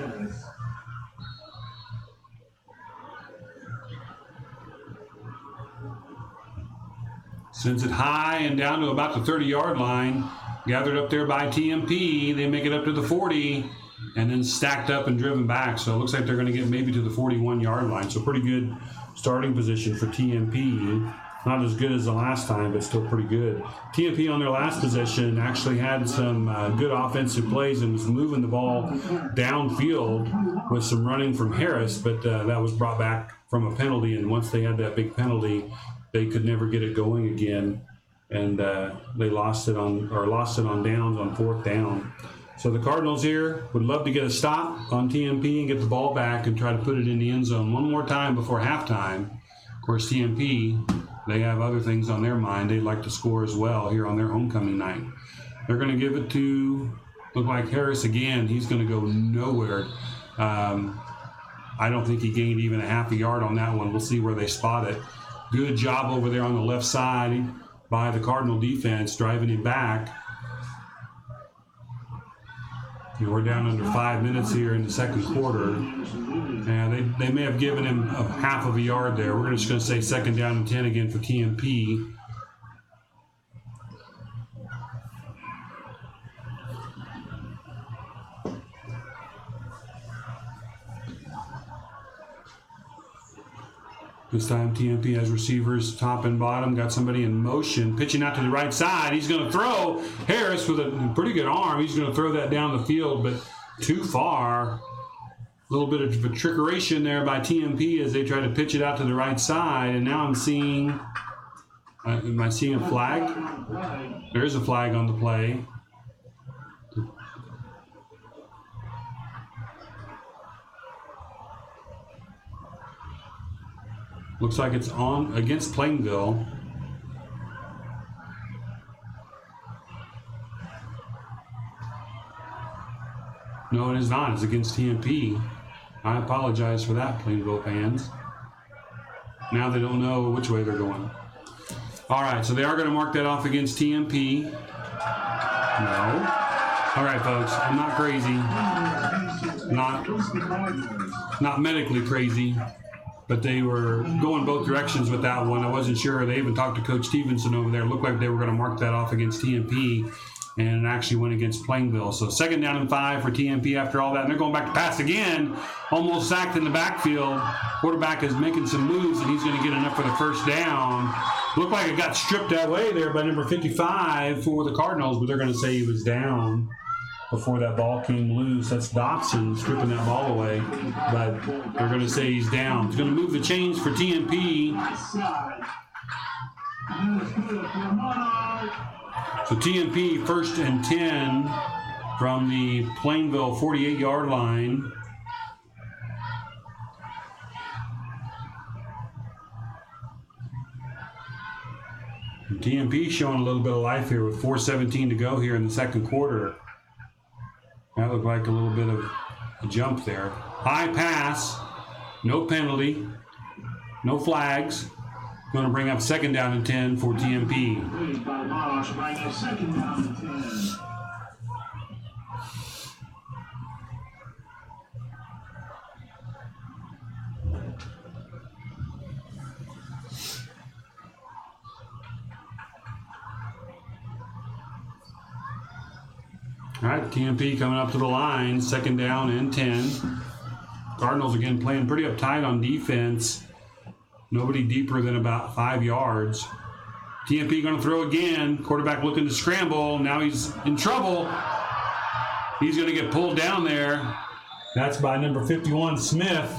Sends it high and down to about the 30-yard line. Gathered up there by TMP. They make it up to the 40 and then stacked up and driven back. So it looks like they're going to get maybe to the 41-yard line. So pretty good starting position for TMP. Not as good as the last time, but still pretty good. TMP on their last possession actually had some good offensive plays and was moving the ball downfield with some running from Harris, but that was brought back from a penalty. And once they had that big penalty, they could never get it going again, and they lost it on downs on 4th down. So the Cardinals here would love to get a stop on TMP and get the ball back and try to put it in the end zone one more time before halftime. Of course, TMP, they have other things on their mind. They'd like to score as well here on their homecoming night. They're going to give it to, look like Harris again. He's going to go nowhere. I don't think he gained even a half a yard on that one. We'll see where they spot it. Good job over there on the left side by the Cardinal defense, driving him back. And we're down under 5 minutes here in the second quarter. And they may have given him a half of a yard there. We're just going to say 2nd down and 10 again for TMP. This time TMP has receivers top and bottom, got somebody in motion, pitching out to the right side. He's going to throw. Harris with a pretty good arm. He's going to throw that down the field, but too far. A little bit of a trickeration there by TMP as they try to pitch it out to the right side. And now I'm seeing, am I seeing a flag? There is a flag on the play. Looks like it's on against Plainville. No, it is not. It's against TMP. I apologize for that, Plainville fans. Now they don't know which way they're going. All right, so they are going to mark that off against TMP. No. All right, folks, I'm not crazy. Not medically crazy, but they were going both directions with that one. I wasn't sure. They even talked to Coach Stevenson over there. It looked like they were going to mark that off against TMP, and it actually went against Plainville. So 2nd down and 5 for TMP after all that. And they're going back to pass again. Almost sacked in the backfield. Quarterback is making some moves, and he's going to get enough for the 1st down. Looked like it got stripped away there by number 55 for the Cardinals, but they're going to say he was down before that ball came loose. That's Dobson stripping that ball away, but they're going to say he's down. He's going to move the chains for TMP. So TMP 1st and 10 from the Plainville 48-yard line. And TMP showing a little bit of life here with 4:17 to go here in the 2nd quarter. That looked like a little bit of a jump there. High pass, no penalty, no flags. Going to bring up 2nd down and 10 for TMP. All right, TMP coming up to the line, 2nd down and 10. Cardinals again playing pretty uptight on defense. Nobody deeper than about 5 yards. TMP going to throw again. Quarterback looking to scramble. Now he's in trouble. He's going to get pulled down there. That's by number 51, Smith.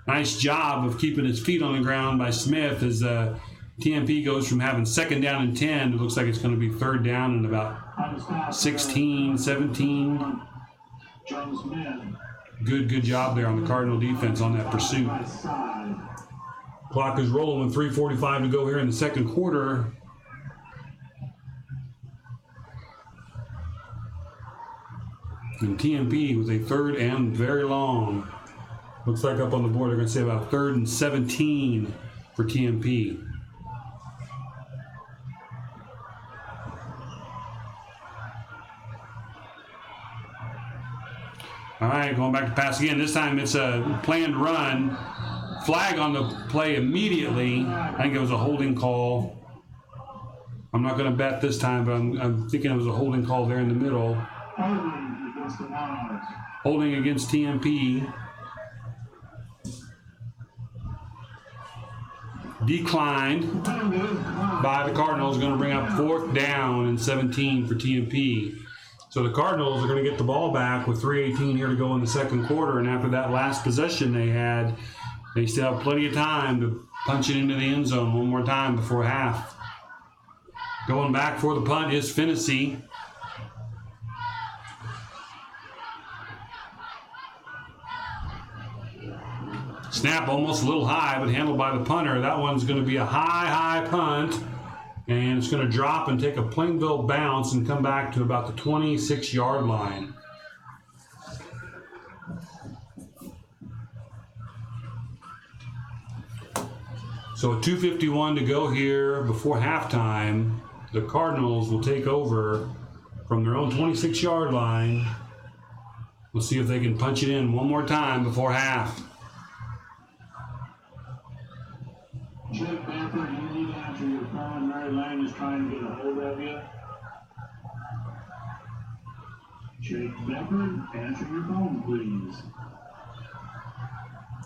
Nice job of keeping his feet on the ground by Smith as TMP goes from having 2nd down and 10. It looks like it's going to be 3rd down and about 16, 17. Good job there on the Cardinal defense on that pursuit. Clock is rolling with 3:45 to go here in the 2nd quarter. And TMP with a 3rd and very long. Looks like up on the board they're going to say about 3rd and 17 for TMP. All right, going back to pass again. This time it's a planned run. Flag on the play immediately. I think it was a holding call. I'm not going to bet this time, but I'm thinking it was a holding call there in the middle. Holding against TMP. Declined by the Cardinals. Going to bring up 4th down and 17 for TMP. So the Cardinals are going to get the ball back with 3:18 here to go in the 2nd quarter. And after that last possession they had, they still have plenty of time to punch it into the end zone one more time before half. Going back for the punt is Finney. Snap almost a little high, but handled by the punter. That one's going to be a high punt. And it's going to drop and take a Plainville bounce and come back to about the 26-yard line. So 2:51 to go here before halftime. The Cardinals will take over from their own 26-yard line. We'll see if they can punch it in one more time before half. Jake Bamford, you need to answer your phone. Mary Lane is trying to get a hold of you. Jake Bamford, answer your phone, please.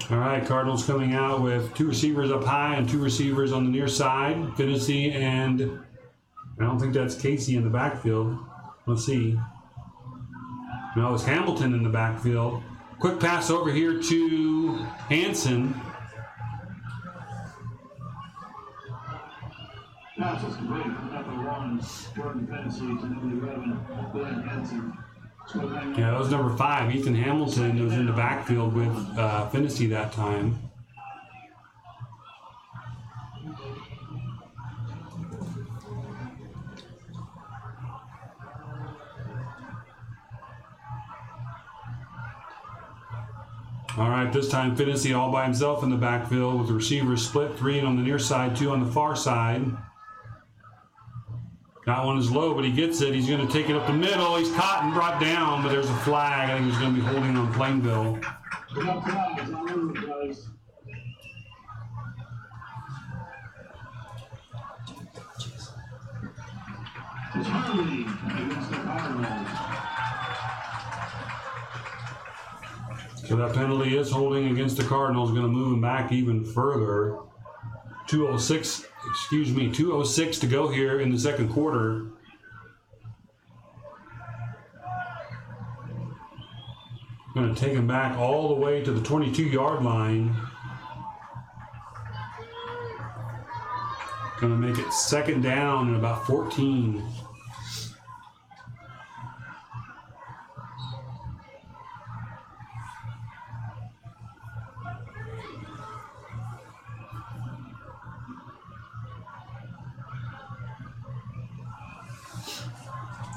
All right, Cardinals coming out with 2 receivers up high and 2 receivers on the near side. Finney and I don't think that's Casey in the backfield. Let's see. No, it's Hamilton in the backfield. Quick pass over here to Hansen. Pass is complete from number 1, Jordan Finney, to number 11, Glenn Hansen. Yeah, that was number 5, Ethan Hamilton, was in the backfield with Finney that time. All right, this time Finney all by himself in the backfield with the receivers split, 3 on the near side, 2 on the far side. That one is low, but he gets it. He's going to take it up the middle. He's caught and brought down, but there's a flag. I think he's going to be holding on Plainville. It's Harley against the Cardinals. So that penalty is holding against the Cardinals, going to move him back even further. 2:06 to go here in the second quarter. Going to take him back all the way to the 22-yard line. Going to make it second down and about 14.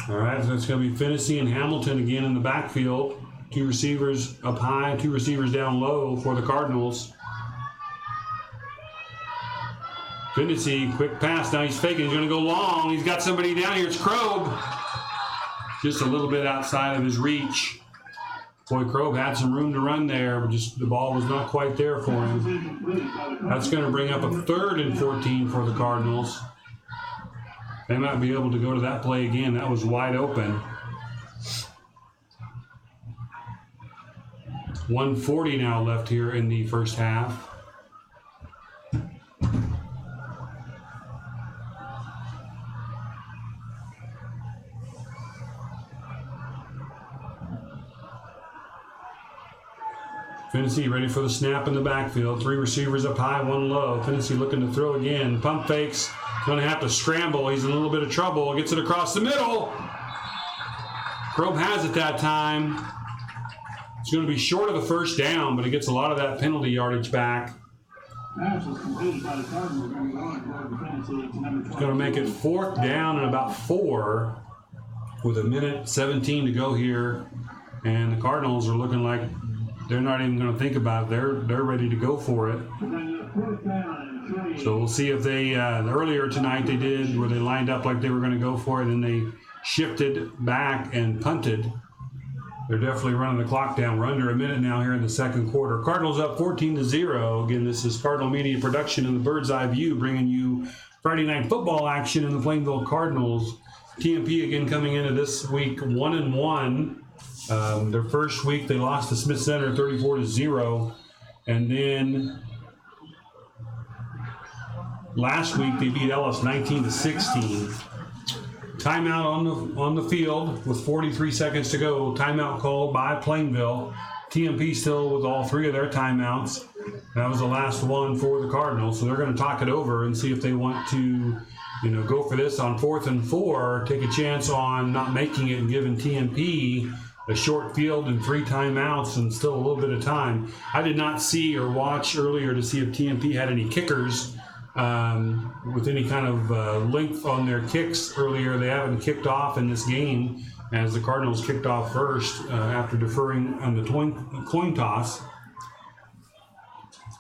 All right, so it's going to be Finney and Hamilton again in the backfield. 2 receivers up high, 2 receivers down low for the Cardinals. Finney, quick pass. Now he's faking. He's going to go long. He's got somebody down here. It's Krob. Just a little bit outside of his reach. Boy, Krob had some room to run there, but just the ball was not quite there for him. That's going to bring up a 3rd and 14 for the Cardinals. They might be able to go to that play again. That was wide open. 1:40 now left here in the first half. Finney ready for the snap in the backfield. 3 receivers up high, 1 low. Finney looking to throw again. Pump fakes. Going to have to scramble. He's in a little bit of trouble. Gets it across the middle. Krob has it that time. It's going to be short of the first down, but he gets a lot of that penalty yardage back. Pass was completed by the Cardinals. It's going to make it 4th down and about 4 with 1:17 to go here. And the Cardinals are looking like they're not even going to think about it. They're ready to go for it. So we'll see if they, earlier tonight they did where they lined up like they were going to go for it and they shifted back and punted. They're definitely running the clock down. We're under a minute now here in the second quarter. Cardinals up 14-0. Again, this is Cardinal Media Production in the Bird's Eye View, bringing you Friday night football action in the Plainville Cardinals. TMP again coming into this week 1-1. Their first week they lost to Smith Center 34-0, and then last week they beat Ellis 19-16. Timeout on the field with 43 seconds to go. Timeout called by Plainville. TMP still with all 3 of their timeouts. That was the last one for the Cardinals, so they're going to talk it over and see if they want to, go for this on 4th and 4. Take a chance on not making it and giving TMP a short field and 3 timeouts and still a little bit of time. I did not see or watch earlier to see if TMP had any kickers with any kind of length on their kicks earlier. They haven't kicked off in this game as the Cardinals kicked off first after deferring on the coin toss.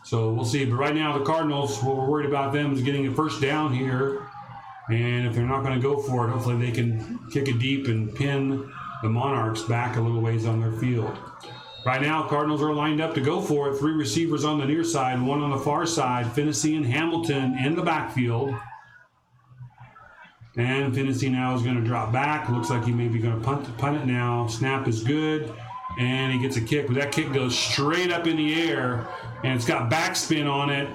So we'll see. But right now the Cardinals, what we're worried about them is getting a first down here. And if they're not going to go for it, hopefully they can kick it deep and pin the Monarchs back a little ways on their field. Right now, Cardinals are lined up to go for it. 3 receivers on the near side, 1 on the far side. Finney and Hamilton in the backfield. And Finney now is going to drop back. Looks like he may be going to punt it now. Snap is good. And he gets a kick. But that kick goes straight up in the air. And it's got backspin on it.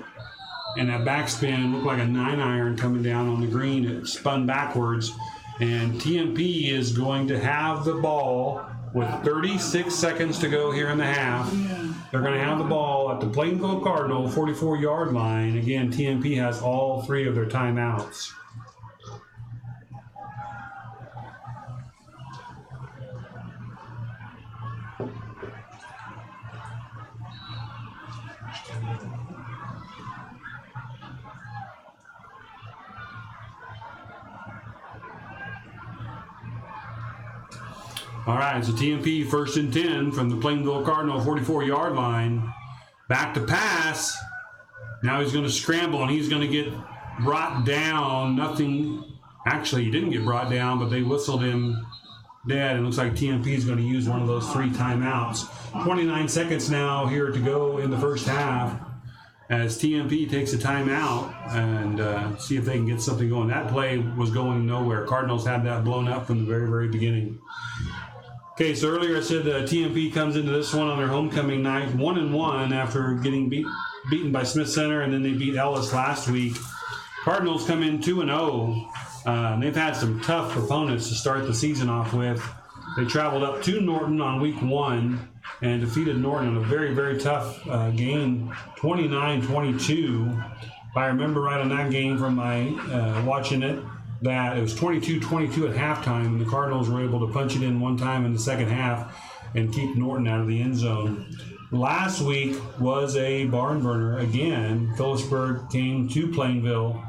And that backspin looked like a 9-iron coming down on the green. It spun backwards. And TMP is going to have the ball with 36 seconds to go here in the half. They're going to have the ball at the Plainville Cardinal 44-yard line. Again, TMP has all 3 of their timeouts. All right, so TMP 1st and 10 from the Plainville Cardinal 44-yard line. Back to pass. Now he's going to scramble, and he's going to get brought down. Nothing. Actually, he didn't get brought down, but they whistled him dead. It looks like TMP is going to use one of those 3 timeouts. 29 seconds now here to go in the first half as TMP takes a timeout and see if they can get something going. That play was going nowhere. Cardinals had that blown up from the very, very beginning. Okay, so earlier I said TMP comes into this one on their homecoming night 1-1 after getting beaten by Smith Center, and then they beat Ellis last week. Cardinals come in 2-0. They've had some tough opponents to start the season off with. They traveled up to Norton on week 1 and defeated Norton in a very, very tough game, 29-22. If I remember right on that game from my watching it, that it was 22-22 at halftime, and the Cardinals were able to punch it in one time in the second half and keep Norton out of the end zone. Last week was a barn burner again. Phillipsburg came to Plainville,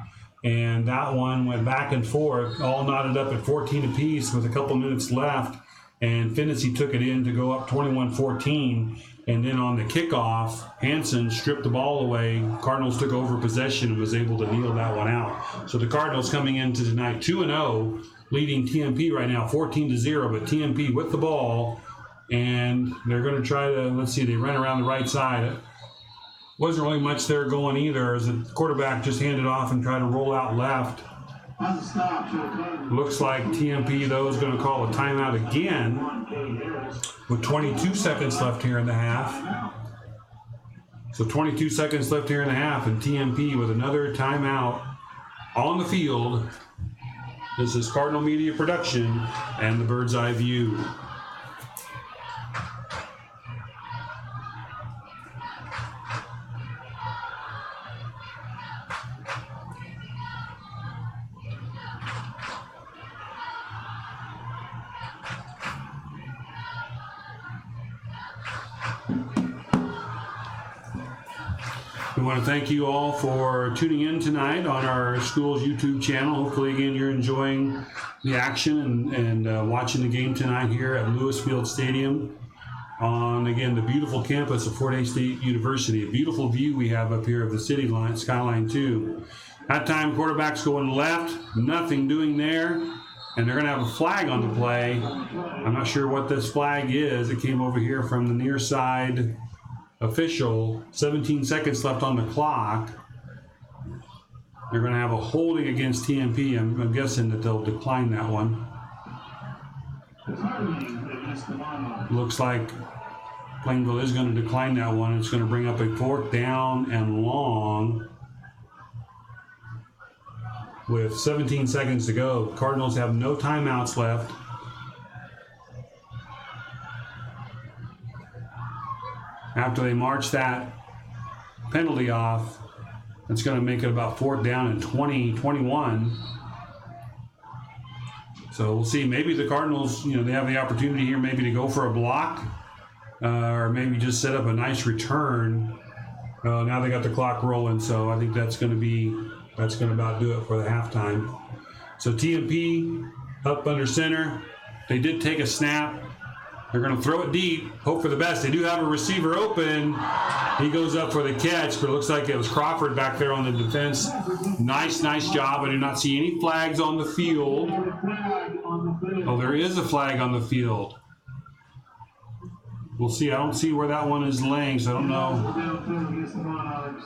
and that one went back and forth, all knotted up at 14 apiece with a couple minutes left, and Finnessy took it in to go up 21-14. And then on the kickoff, Hansen stripped the ball away. Cardinals took over possession and was able to kneel that one out. So the Cardinals coming into tonight 2-0, leading TMP right now 14-0, but TMP with the ball, and they're going to try to, let's see, they ran around the right side. Wasn't really much there going either as the quarterback just handed off and tried to roll out left. Looks like TMP, though, is going to call a timeout again with 22 seconds left here in the half. So 22 seconds left here in the half, and TMP with another timeout on the field. This is Cardinal Media Production and the Bird's Eye View. We want to thank you all for tuning in tonight on our school's YouTube channel. Hopefully, again, you're enjoying the action and watching the game tonight here at Lewis Field Stadium on, again, the beautiful campus of Fort Hays State University. A beautiful view we have up here of the city line, skyline, too. That time, quarterback's going left, nothing doing there, and they're going to have a flag on the play. I'm not sure what this flag is. It came over here from the near side official. 17 seconds left on the clock. They're going to have a holding against TMP. I'm guessing that they'll decline that one. Looks like Plainville is going to decline that one. It's going to bring up a 4th down and long with 17 seconds to go. Cardinals have no timeouts left. After they march that penalty off, it's going to make it about 4th down and 21. So we'll see. Maybe the Cardinals, they have the opportunity here maybe to go for a block or maybe just set up a nice return. Now they got the clock rolling, so I think that's going to about do it for the halftime. So TMP up under center. They did take a snap. They're going to throw it deep, hope for the best. They do have a receiver open. He goes up for the catch, but it looks like it was Crawford back there on the defense. Nice job. I do not see any flags on the field. Oh, there is a flag on the field. We'll see. I don't see where that one is laying, so I don't know.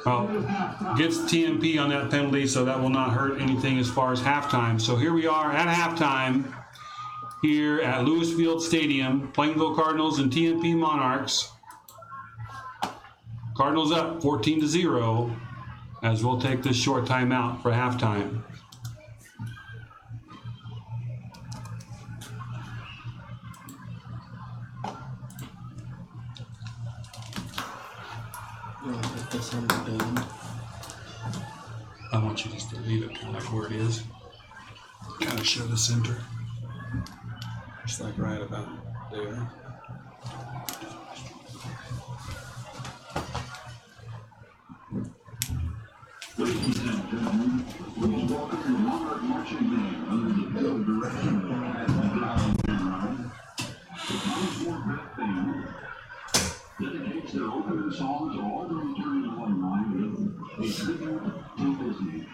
Oh, gets TMP on that penalty, so that will not hurt anything as far as halftime. So here we are at halftime here at Lewis Field Stadium, Plainville Cardinals and TMP Monarchs. Cardinals up 14-0 as we'll take this short timeout for halftime. I want you just to leave it kind of like where it is. Kind of show the center. Just like right about there. Ladies and gentlemen, please welcome the Monarch Marching Band under the direction of Next, their opening songs are all going to turn into one line with a tribute to Disney.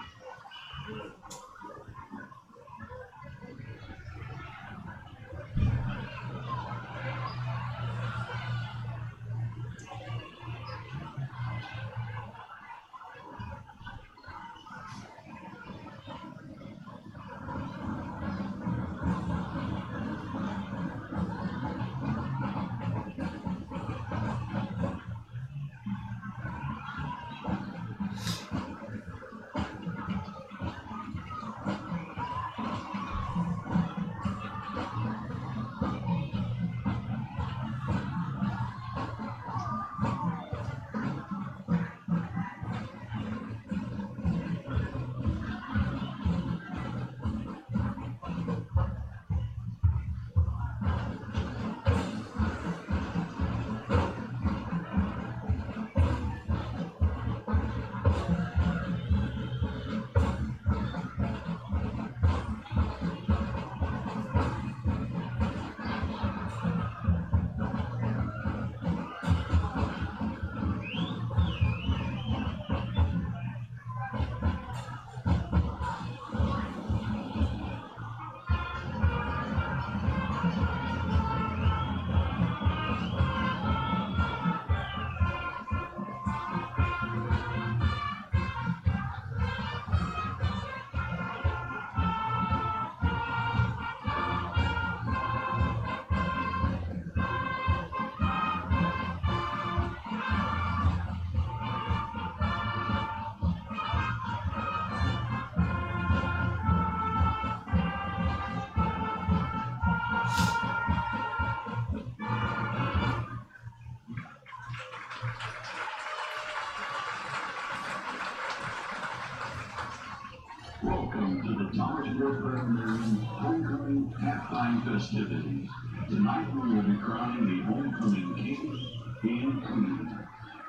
Welcome to the Thomas Woodford Marion Homecoming Halftime Festivities. Tonight we will be crowning the Homecoming King and Queen.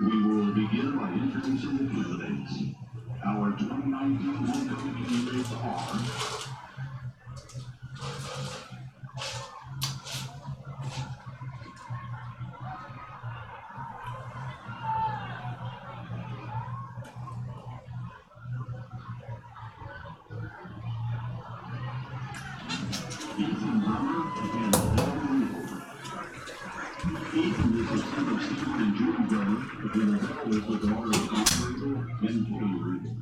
We will begin by introducing the candidates. Our 2019 Homecoming candidates are Ethan Bremer and Adele Regal. Ethan is the son of Stephen and Judy Bremer, and Adele is the daughter of Tom Regal and Kay Regal.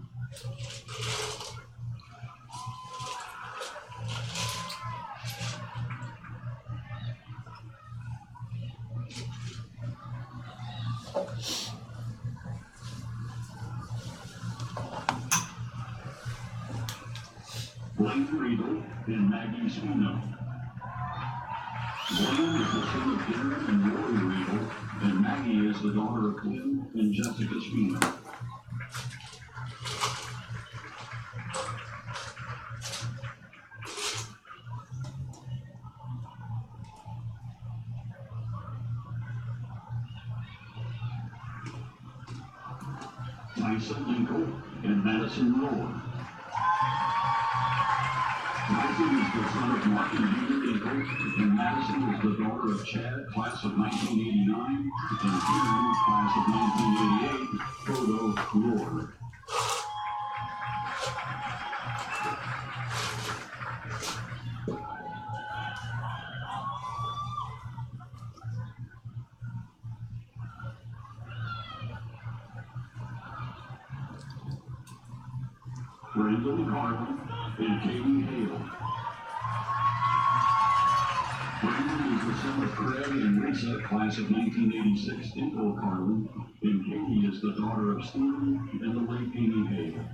Blaine Regal and Maggie Spino. Blaine is the son of Darren and Rory Regal, and Maggie is the daughter of Clint and Jessica Spino. Tyson Linkle and Madison Rowan. Tyson is the son of Mark and Peter Dinkle, and Madison is the daughter of Chad, class of 1989, and Kieran, class of 1988, Photo Roar. Brandon Carlin and Katie Hale. Brandon is the son of Craig and Lisa, class of 1986, Dinkle Carlin, and Katie is the daughter of Stephen and the late Amy Hale.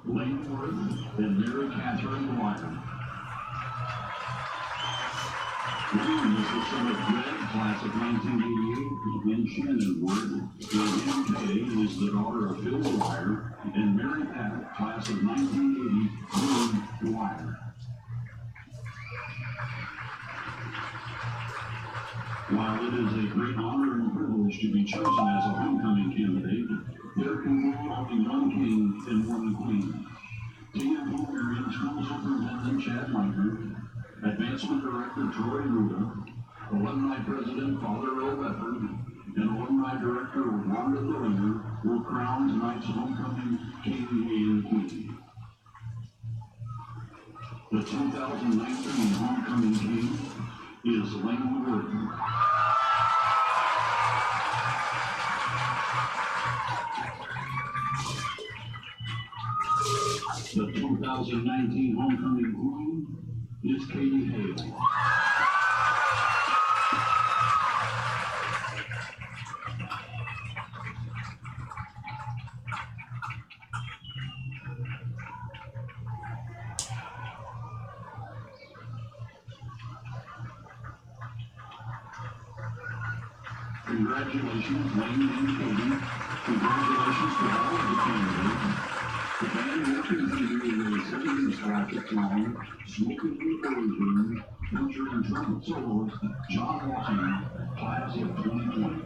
Lane Wood and Mary Catherine Dwyer. Lane is the son of Greg, class of 1988, and Shannon Wood, and MK is the daughter of Phil Dwyer, and Mary Pat, class of 1980, Lynn Dwyer. While it is a great honor and privilege to be chosen as a homecoming candidate, there can be only one king and one queen. TMP Marion School Superintendent Chad Meitner, Advancement Director Troy Ruda, Alumni President Father Earl Bedford, and Alumni Director Rhonda Dillinger will crown tonight's homecoming king and queen. The 2019 homecoming king is Lane Gordon. The 2019 homecoming queen is Katie Hale. Congratulations, Lane and Katie. Congratulations to all of the candidates. The band will continue with a 70s classic song, Smoking the Origin, featuring trumpet soloist John Watson, class of 2020.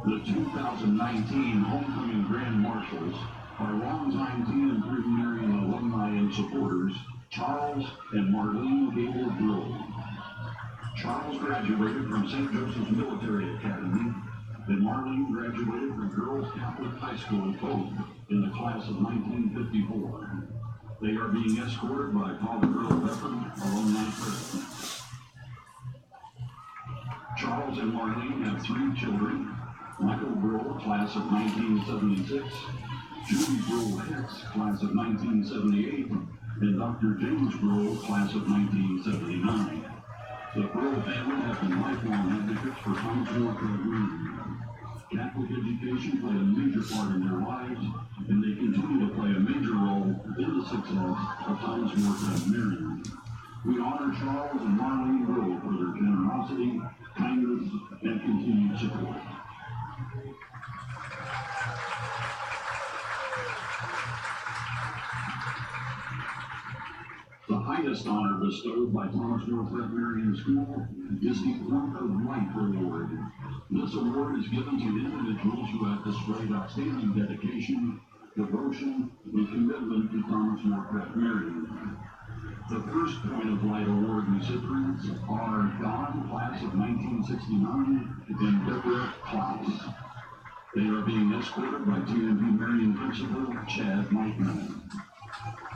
The 2019 Homecoming Grand Marshals are longtime TMP Marion alumni and supporters, Charles and Marlene Gable Grove. Charles graduated from St. Joseph's Military Academy, and Marlene graduated from Girls Catholic High School, both in the class of 1954. They are being escorted by Father Earl Bedford, alumni president. Charles and Marlene have 3 children. Michael Brill, class of 1976, Judy Brill Hicks, class of 1978, and Dr. James Brill, class of 1979. The Brill family have been lifelong advocates for Thomasville community. Catholic education played a major part in their lives, and they continue to play a major role in the success of Thomasville Marion. We honor Charles and Marlene Brill for their generosity, kindness, and continued support. The highest honor bestowed by Thomasville Marion School is the Order of Light Award. This award is given to individuals who have displayed outstanding dedication, devotion, and commitment to Thomasville Marion. The first Point of Light Award recipients are Don, class of 1969, and Deborah Klaus. They are being escorted by TMP Marion Principal Chad Meitner.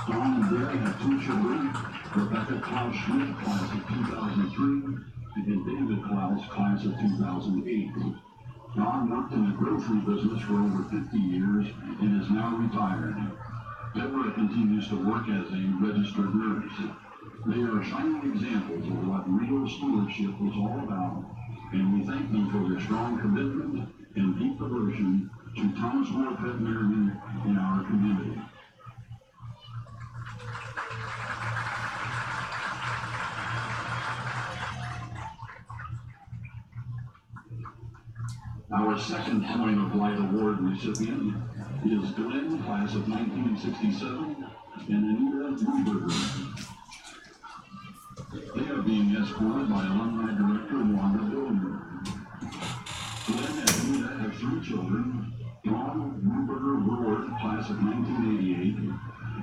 Don and Deb have 2 children, Rebecca Klaus Schmidt, class of 2003, and David Klaus, class of 2008. Don worked in the grocery business for over 50 years and is now retired. Deborah continues to work as a registered nurse. They are shining examples of what real stewardship is all about, and we thank them for their strong commitment and deep devotion to Thomas More Veterinarian in our community. Our second Point of Light Award recipient is Glenn, class of 1967, and Anita Newberger. They are being escorted by alumni director Wanda Billner. Glenn and Anita have 3 children: Dawn Newberger Ward, class of 1988,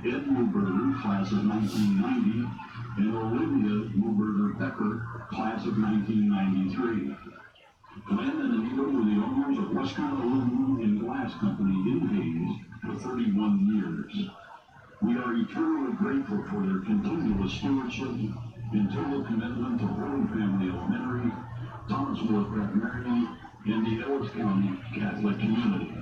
Ed Newberger, class of 1990, and Olivia Newberger Becker, class of 1993. Glenn and Anita were the owners of Western Aluminum and Glass Company in Hayes for 31 years. We are eternally grateful for their continuous stewardship and total commitment to Holy Family Elementary, Thomas More Veterinarian, and the Ellis County Catholic community.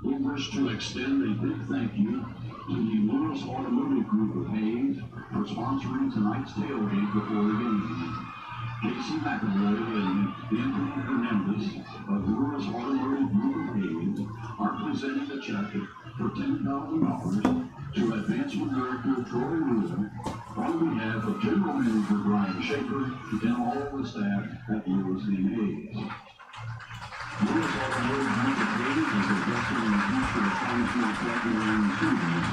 We wish to extend a big thank you to the Lewis Automotive Group of Hayes for sponsoring tonight's tailgate before the game. Casey McElroy and Anthony Hernandez of Lewis Automotive Group of Hayes are presenting a check for $10,000 to Advancement Director Troy Ruler on behalf of General Manager Brian Schaefer and all the staff at Lewis and Hayes. Lewis Automotive Group of Hayes is investing in the future of Thomas More Veterinarian students.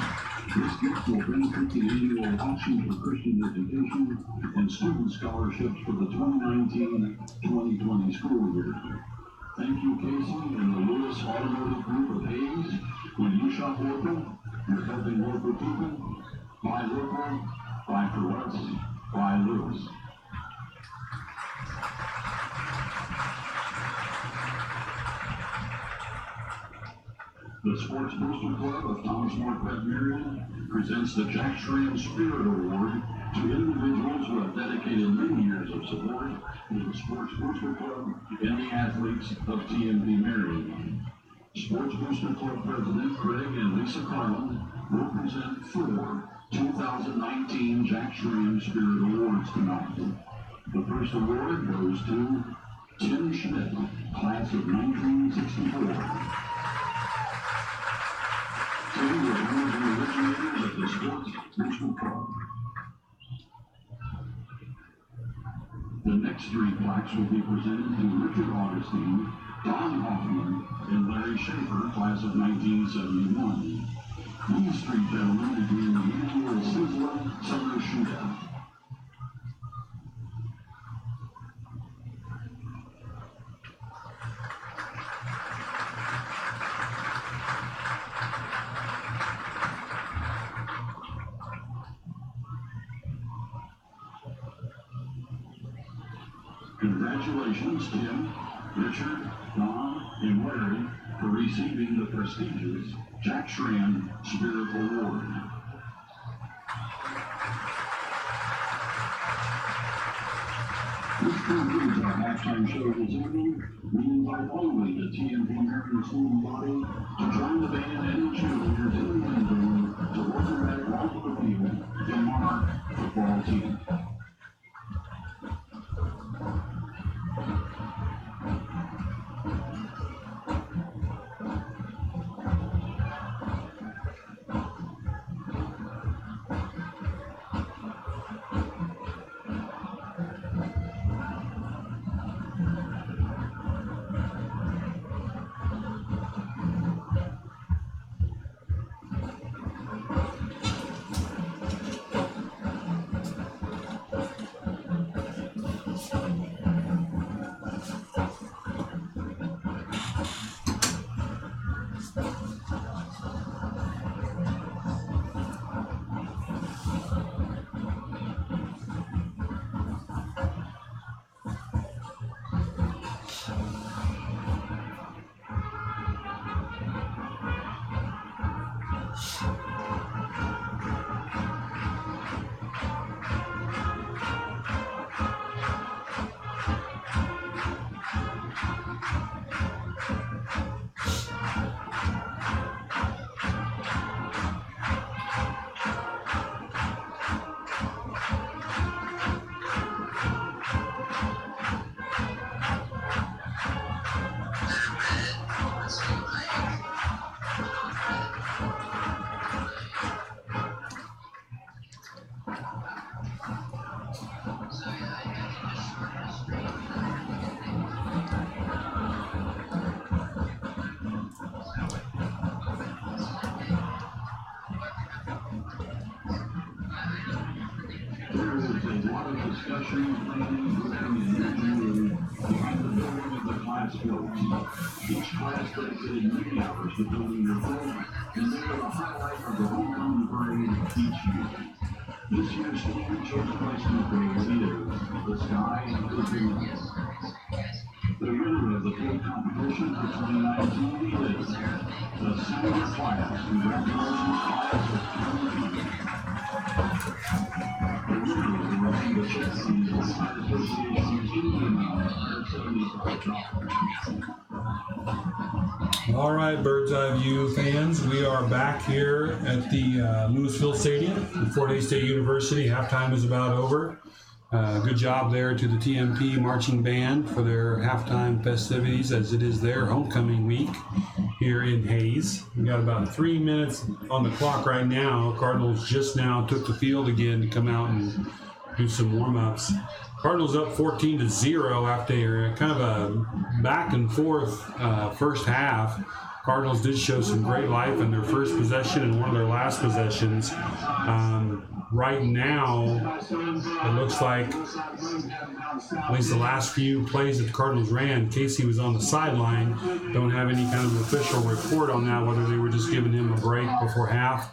This gift will benefit the annual auction for Christian education and student scholarships for the 2019-2020 school year. Thank you, Casey, and the Lewis Automotive Group of Hayes. When you shop local, you're helping local people. Buy local, buy for us, buy Lewis. The Sports Booster Club of Thomas More Veterinarian presents the Jack Schramm Spirit Award to individuals who have dedicated many years of support to the Sports Booster Club and the athletes of TMP Marion. Sports Booster Club President Craig and Lisa Carlin will present 4 2019 Jack Schramm Spirit Awards tonight. The first award goes to Tim Schmidt, class of 1964. Two were one of the originators of the Sports Booster Club. The next 3 plaques will be presented to Richard Augustine, Don Hoffman, and Larry Schaefer, class of 1971. These 3 gentlemen begin the annual Sizzler Summer Shootout. Congratulations, Tim, Richard, Don, and Larry for receiving the prestigious Jack Schramm Spirit Award. This concludes our halftime show this evening. We invite only the TMP Marion student body to join the band and the cheerleaders in the end zone to welcome back onto the field the Monarch football team. There is a lot of discussion, planning, and behind the building of the class builds. Each class dedicated many hours to building their home, and they are the highlight of the homecoming parade each year. This year's theme chose placement parade is the sky is the limit. The winner of the field competition for 2019 is the senior class. Congratulations, class of TMP. The winner of the recognition from the Ohio Association in the amount of $75. All right, Bird's Eye View fans, we are back here at the Louisville Stadium at Fort Hays State University. Halftime is about over. Good job there to the TMP marching band for their halftime festivities, as it is their homecoming week here in Hays. We got about 3 minutes on the clock right now. Cardinals just now took the field again to come out and do some warm-ups. Cardinals up 14-0 after kind of a back and forth first half. Cardinals did show some great life in their first possession and one of their last possessions. Right now, it looks like at least the last few plays that the Cardinals ran, Casey was on the sideline. Don't have any kind of official report on that, whether they were just giving him a break before half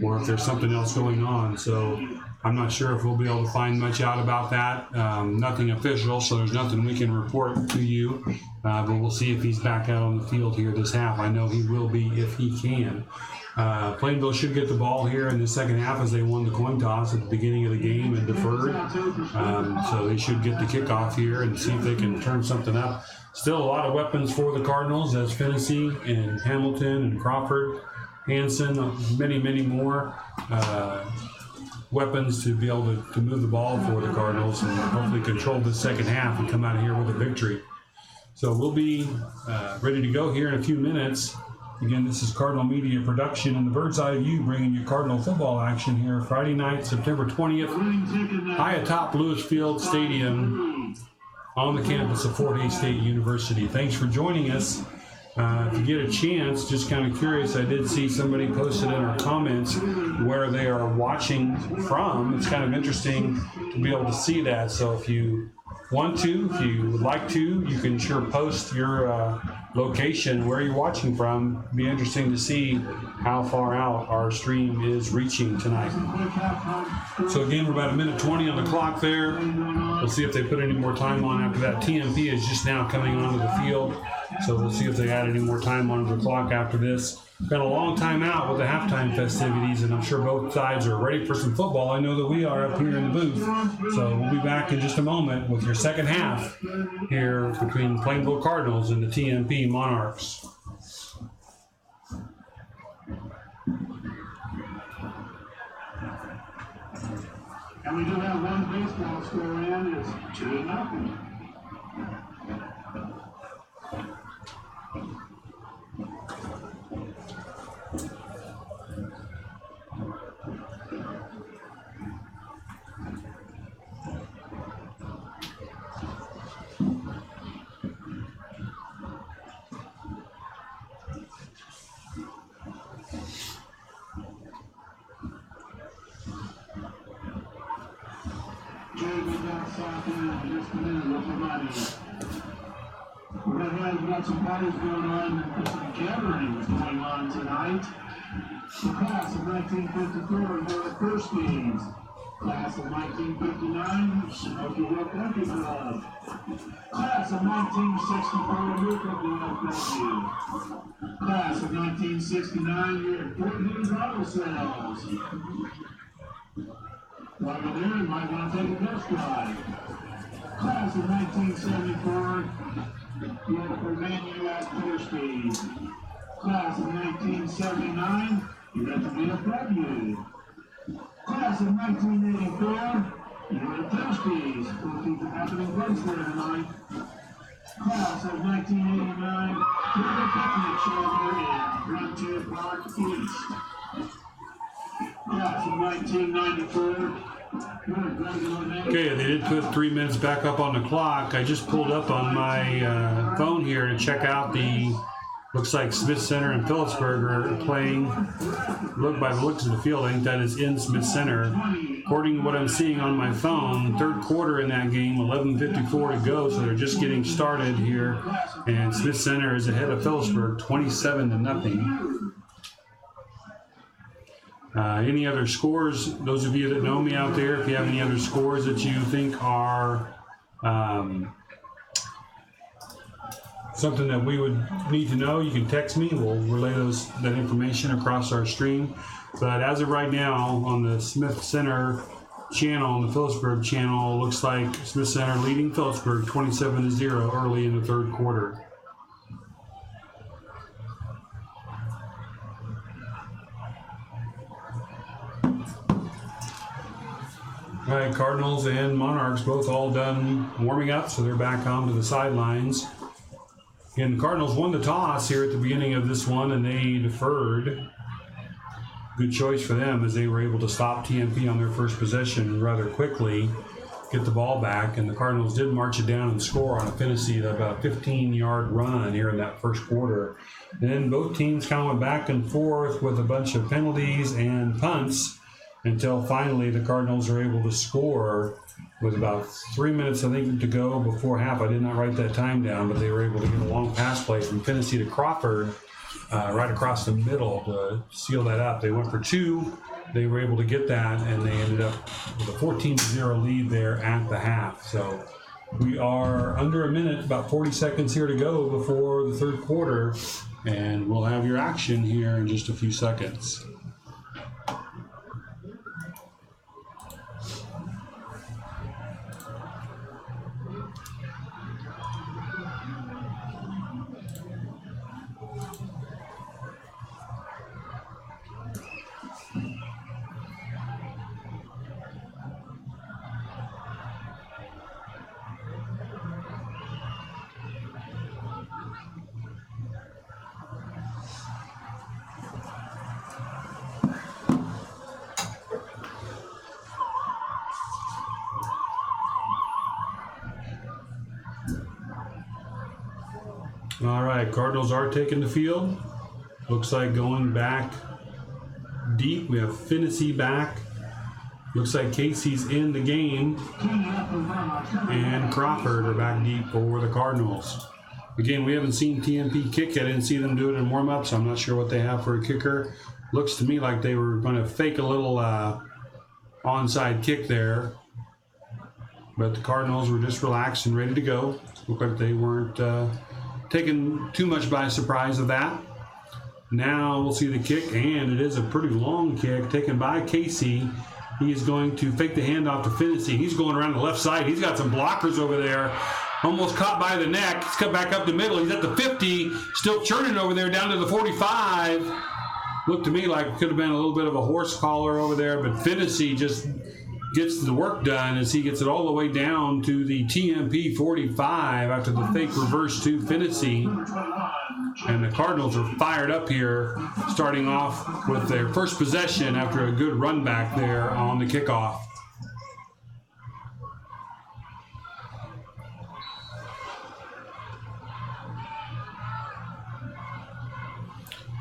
or if there's something else going on. So I'm not sure if we'll be able to find much out about that. Nothing official, so there's nothing we can report to you. But we'll see if he's back out on the field here this half. I know he will be if he can. Plainville should get the ball here in the second half, as they won the coin toss at the beginning of the game and deferred. So they should get the kickoff here and see if they can turn something up. Still a lot of weapons for the Cardinals, as Finney and Hamilton and Crawford, Hanson, many, many more weapons to be able to move the ball for the Cardinals and hopefully control the second half and come out of here with a victory. So we'll be ready to go here in a few minutes. Again, this is Cardinal Media Production and the Bird's Eye View, bringing you Cardinal football action here Friday night, September 20th, high atop Louisville Stadium on the campus of Fort Hays State University. Thanks for joining us. If you get a chance, just kind of curious, I did see somebody posted in our comments where they are watching from. It's kind of interesting to be able to see that. So if you want to, if you would like to, you can sure post your location where you're watching from. It'd be interesting to see how far out our stream is reaching tonight. So again, we're about 1:20 on the clock there. We'll see if they put any more time on after that. TMP is just now coming onto the field, so we'll see if they add any more time onto the clock after this. Been a long time out with the halftime festivities, and I'm sure both sides are ready for some football. I know that we are up here in the booth. So we'll be back in just a moment with your second half here between Plainville Cardinals and the TMP Monarchs. And we do have one baseball score in, it's 2-0. We've got some parties going on, some gatherings going on tonight. The class of 1954 and their first games. Class of 1959, Smoky Hill Country Club. Class of 1964, Newcomb VFW. Class of 1969, you're at Fort Hays Auto Sales. While you're there, you might want to take a test drive. Class of 1974, you're at Menu at Thursday. Class of 1979, you're at the VFW. Class of 1984, you're at Thursdays. We'll keep it happening Wednesday tonight. Class of 1989, you're at Picnic Shelter in Frontier Park East. Class of 1994, Okay, they did put 3 minutes back up on the clock. I just pulled up on my phone here to check out the Looks like Smith Center and Phillipsburg are playing. Look, by the looks of the field, I think that is in Smith Center. According to what I'm seeing on my phone, third quarter in that game, 11:54 to go, so they're just getting started here. And Smith Center is ahead of Phillipsburg, 27-0. Any other scores? Those of you that know me out there, if you have any other scores that you think are something that we would need to know, you can text me. We'll relay that information across our stream. But as of right now, on the Smith Center channel, on the Phillipsburg channel, looks like Smith Center leading Phillipsburg 27-0 early in the third quarter. All right, Cardinals and Monarchs both all done warming up, so they're back onto the sidelines. And the Cardinals won the toss here at the beginning of this one, and they deferred. Good choice for them, as they were able to stop TMP on their first possession rather quickly, get the ball back, and the Cardinals did march it down and score on a Finney, about a 15-yard run here in that first quarter. And then both teams kind of went back and forth with a bunch of penalties and punts until finally the Cardinals are able to score with about 3 minutes, I think, to go before half. I did not write that time down, but they were able to get a long pass play from Finney to Crawford right across the middle to seal that up. They went for two. They were able to get that, and they ended up with a 14-0 lead there at the half. So we are under a minute, about 40 seconds here to go before the third quarter, and we'll have your action here in just a few seconds. All right, Cardinals are taking the field. Looks like going back deep. We have Finney back. Looks like Casey's in the game. And Crawford are back deep for the Cardinals. Again, we haven't seen TMP kick yet. I didn't see them do it in warm-up, so I'm not sure what they have for a kicker. Looks to me like they were going to fake a little onside kick there. But the Cardinals were just relaxed and ready to go. Looked like they weren't taken too much by surprise of that. Now we'll see the kick, and it is a pretty long kick taken by Casey. He is going to fake the handoff to Finney. He's going around the left side. He's got some blockers over there. Almost caught by the neck. He's cut back up the middle. He's at the 50, still churning over there down to the 45. Looked to me like it could have been a little bit of a horse collar over there, but Finney just gets the work done as he gets it all the way down to the TMP 45 after the fake reverse to Finney. And the Cardinals are fired up here, starting off with their first possession after a good run back there on the kickoff.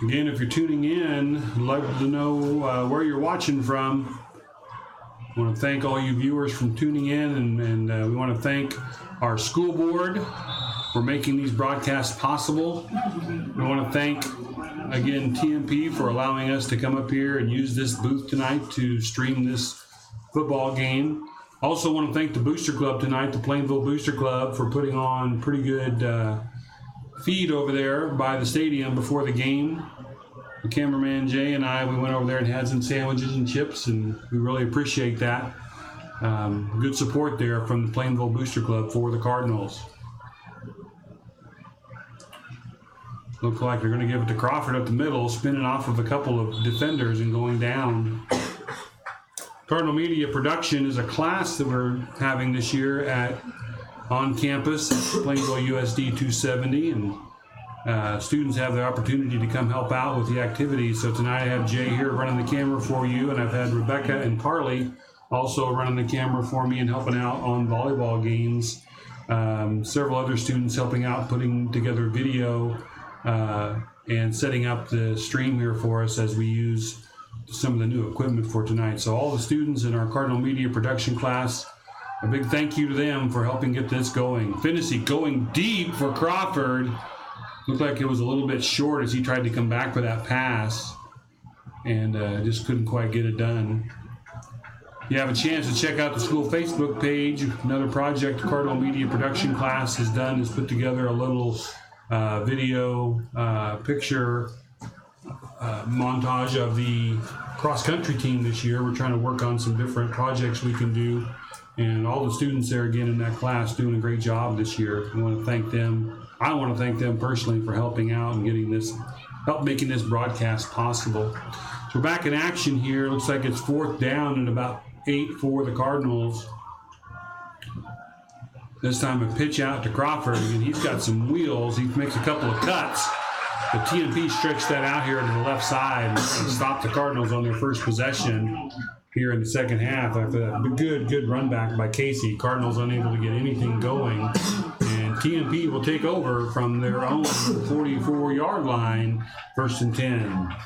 Again, if you're tuning in, I'd like to know where you're watching from. I want to thank all you viewers from tuning in, and we want to thank our school board for making these broadcasts possible. We want to thank, again, TMP for allowing us to come up here and use this booth tonight to stream this football game. Also want to thank the Booster Club tonight, the Plainville Booster Club, for putting on pretty good feed over there by the stadium before the game. The cameraman Jay and I, we went over there and had some sandwiches and chips, and we really appreciate that. Good support there from the Plainville Booster Club for the Cardinals. Looks like they're going to give it to Crawford up the middle, spinning off of a couple of defenders and going down. Cardinal Media Production is a class that we're having this year on campus at Plainville USD 270, and students have the opportunity to come help out with the activities. So tonight I have Jay here running the camera for you, and I've had Rebecca and Carly also running the camera for me and helping out on volleyball games. Several other students helping out, putting together video and setting up the stream here for us as we use some of the new equipment for tonight. So all the students in our Cardinal Media production class, a big thank you to them for helping get this going. Finney going deep for Crawford. Looked like it was a little bit short as he tried to come back for that pass, and just couldn't quite get it done. You have a chance to check out the school Facebook page. Another project Cardinal Media production class has done is put together a little video picture montage of the cross-country team this year. We're trying to work on some different projects we can do, and all the students there again in that class doing a great job this year. I want to thank them. I want to thank them personally for helping out and making this broadcast possible. So we're back in action here. Looks like it's 4th down and about 8 for the Cardinals. This time a pitch out to Crawford, and he's got some wheels. He makes a couple of cuts. The TMP stretched that out here to the left side and stopped the Cardinals on their first possession here in the second half after that good run back by Casey. Cardinals unable to get anything going, and TMP will take over from their own 44-yard line, 1st and 10.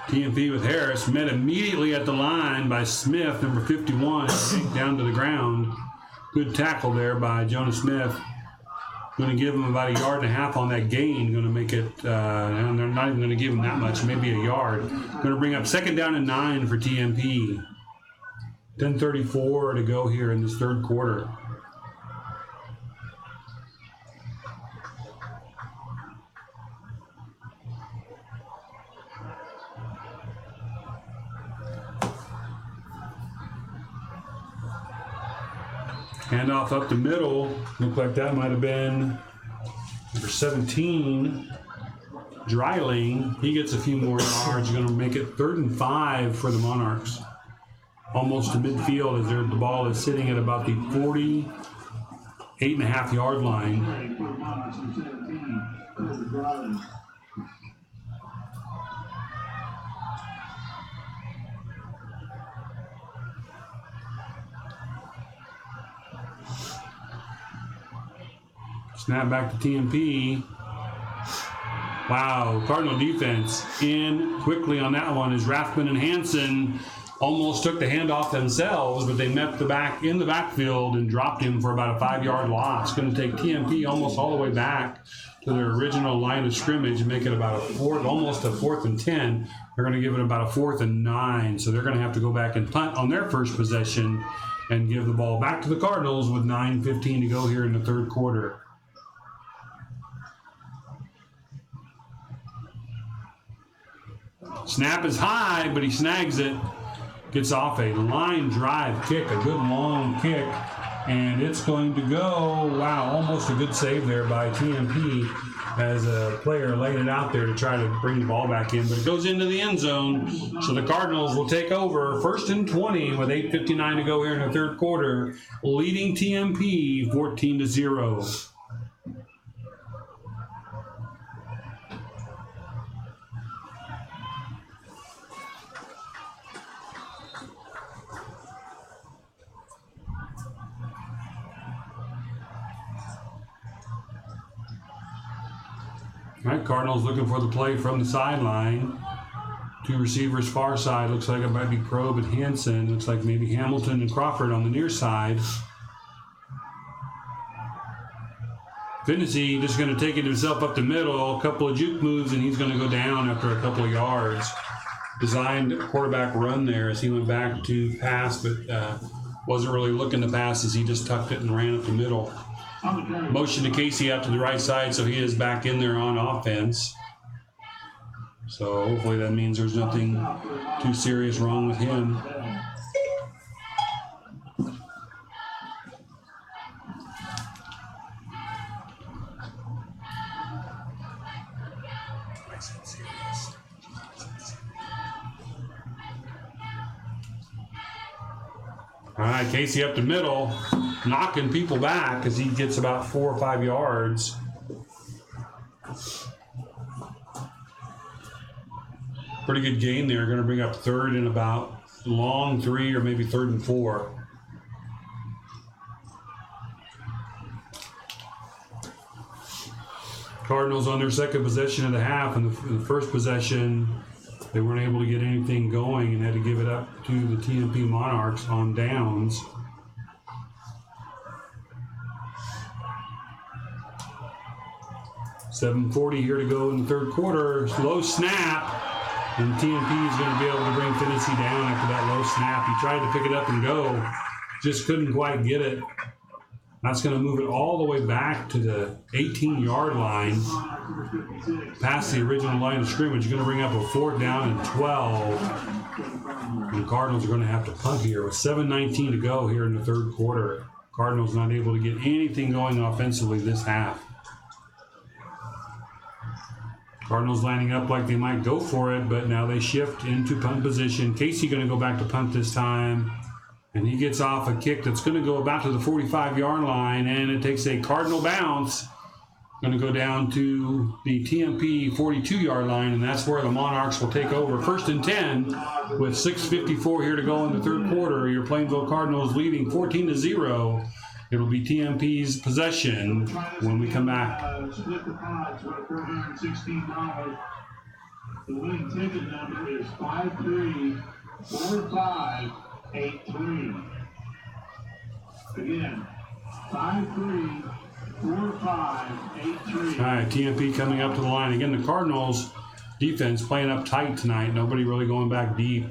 TMP with Harris, met immediately at the line by Smith, number 51, down to the ground. Good tackle there by Jonah Smith. Going to give him about 1.5 yards on that gain. Going to make it, and they're not even going to give him that much, maybe 1 yard. Going to bring up 2nd down and 9 for TMP. 10:34 to go here in this 3rd quarter. Handoff up the middle. Looked like that might have been number 17, Dreiling. He gets a few more yards. Going to make it 3rd and 5 for the Monarchs. Almost to midfield as the ball is sitting at about the 48.5 yard line. Snap back to TMP. Wow, Cardinal defense in quickly on that one as Rathman and Hansen almost took the handoff themselves, but they met the back in the backfield and dropped him for about a 5-yard loss. Going to take TMP almost all the way back to their original line of scrimmage and make it about almost a 4th and 10. They're going to give it about a 4th and 9. So they're going to have to go back and punt on their first possession and give the ball back to the Cardinals with 9:15 to go here in the 3rd quarter. Snap is high, but he snags it. Gets off a line drive kick, a good long kick, and it's going to go, wow, almost a good save there by TMP as a player laid it out there to try to bring the ball back in, but it goes into the end zone. So the Cardinals will take over 1st and 20 with 8:59 to go here in the 3rd quarter, leading TMP 14-0. All right, Cardinals looking for the play from the sideline. 2 receivers far side. Looks like it might be Probe and Hansen. Looks like maybe Hamilton and Crawford on the near side. Finney just going to take it himself up the middle. A couple of juke moves, and he's going to go down after a couple of yards. Designed quarterback run there as he went back to pass, but wasn't really looking to pass as he just tucked it and ran up the middle. Motion to Casey out to the right side, so he is back in there on offense. So hopefully that means there's nothing too serious wrong with him. All right, Casey up the middle. knocking people back as he gets about 4 or 5 yards. Pretty good gain there. Going to bring up third and about long 3 or maybe 3rd and 4. Cardinals on their second possession of the half. In the first possession, they weren't able to get anything going and had to give it up to the TMP Monarchs on downs. $7:40 here to go in the third quarter. Low snap, and TMP is going to be able to bring Finney down after that low snap. He tried to pick it up and go, just couldn't quite get it. That's going to move it all the way back to the 18-yard line, past the original line of scrimmage. Going to bring up a 4th down and 12. And the Cardinals are going to have to punt here with 7:19 to go here in the third quarter. Cardinals not able to get anything going offensively this half. Cardinals lining up like they might go for it, but now they shift into punt position. Casey going to go back to punt this time. And he gets off a kick that's going to go about to the 45-yard line, and it takes a Cardinal bounce. Going to go down to the TMP 42-yard line, and that's where the Monarchs will take over. 1st and 10 with 6:54 here to go in the third quarter. Your Plainville Cardinals leading 14-0. It'll be TMP's possession when we come back. Split the pods for $416. The winning ticket number is 534583. Again, 534583. All right, TMP coming up to the line. Again, the Cardinals defense playing up tight tonight. Nobody really going back deep.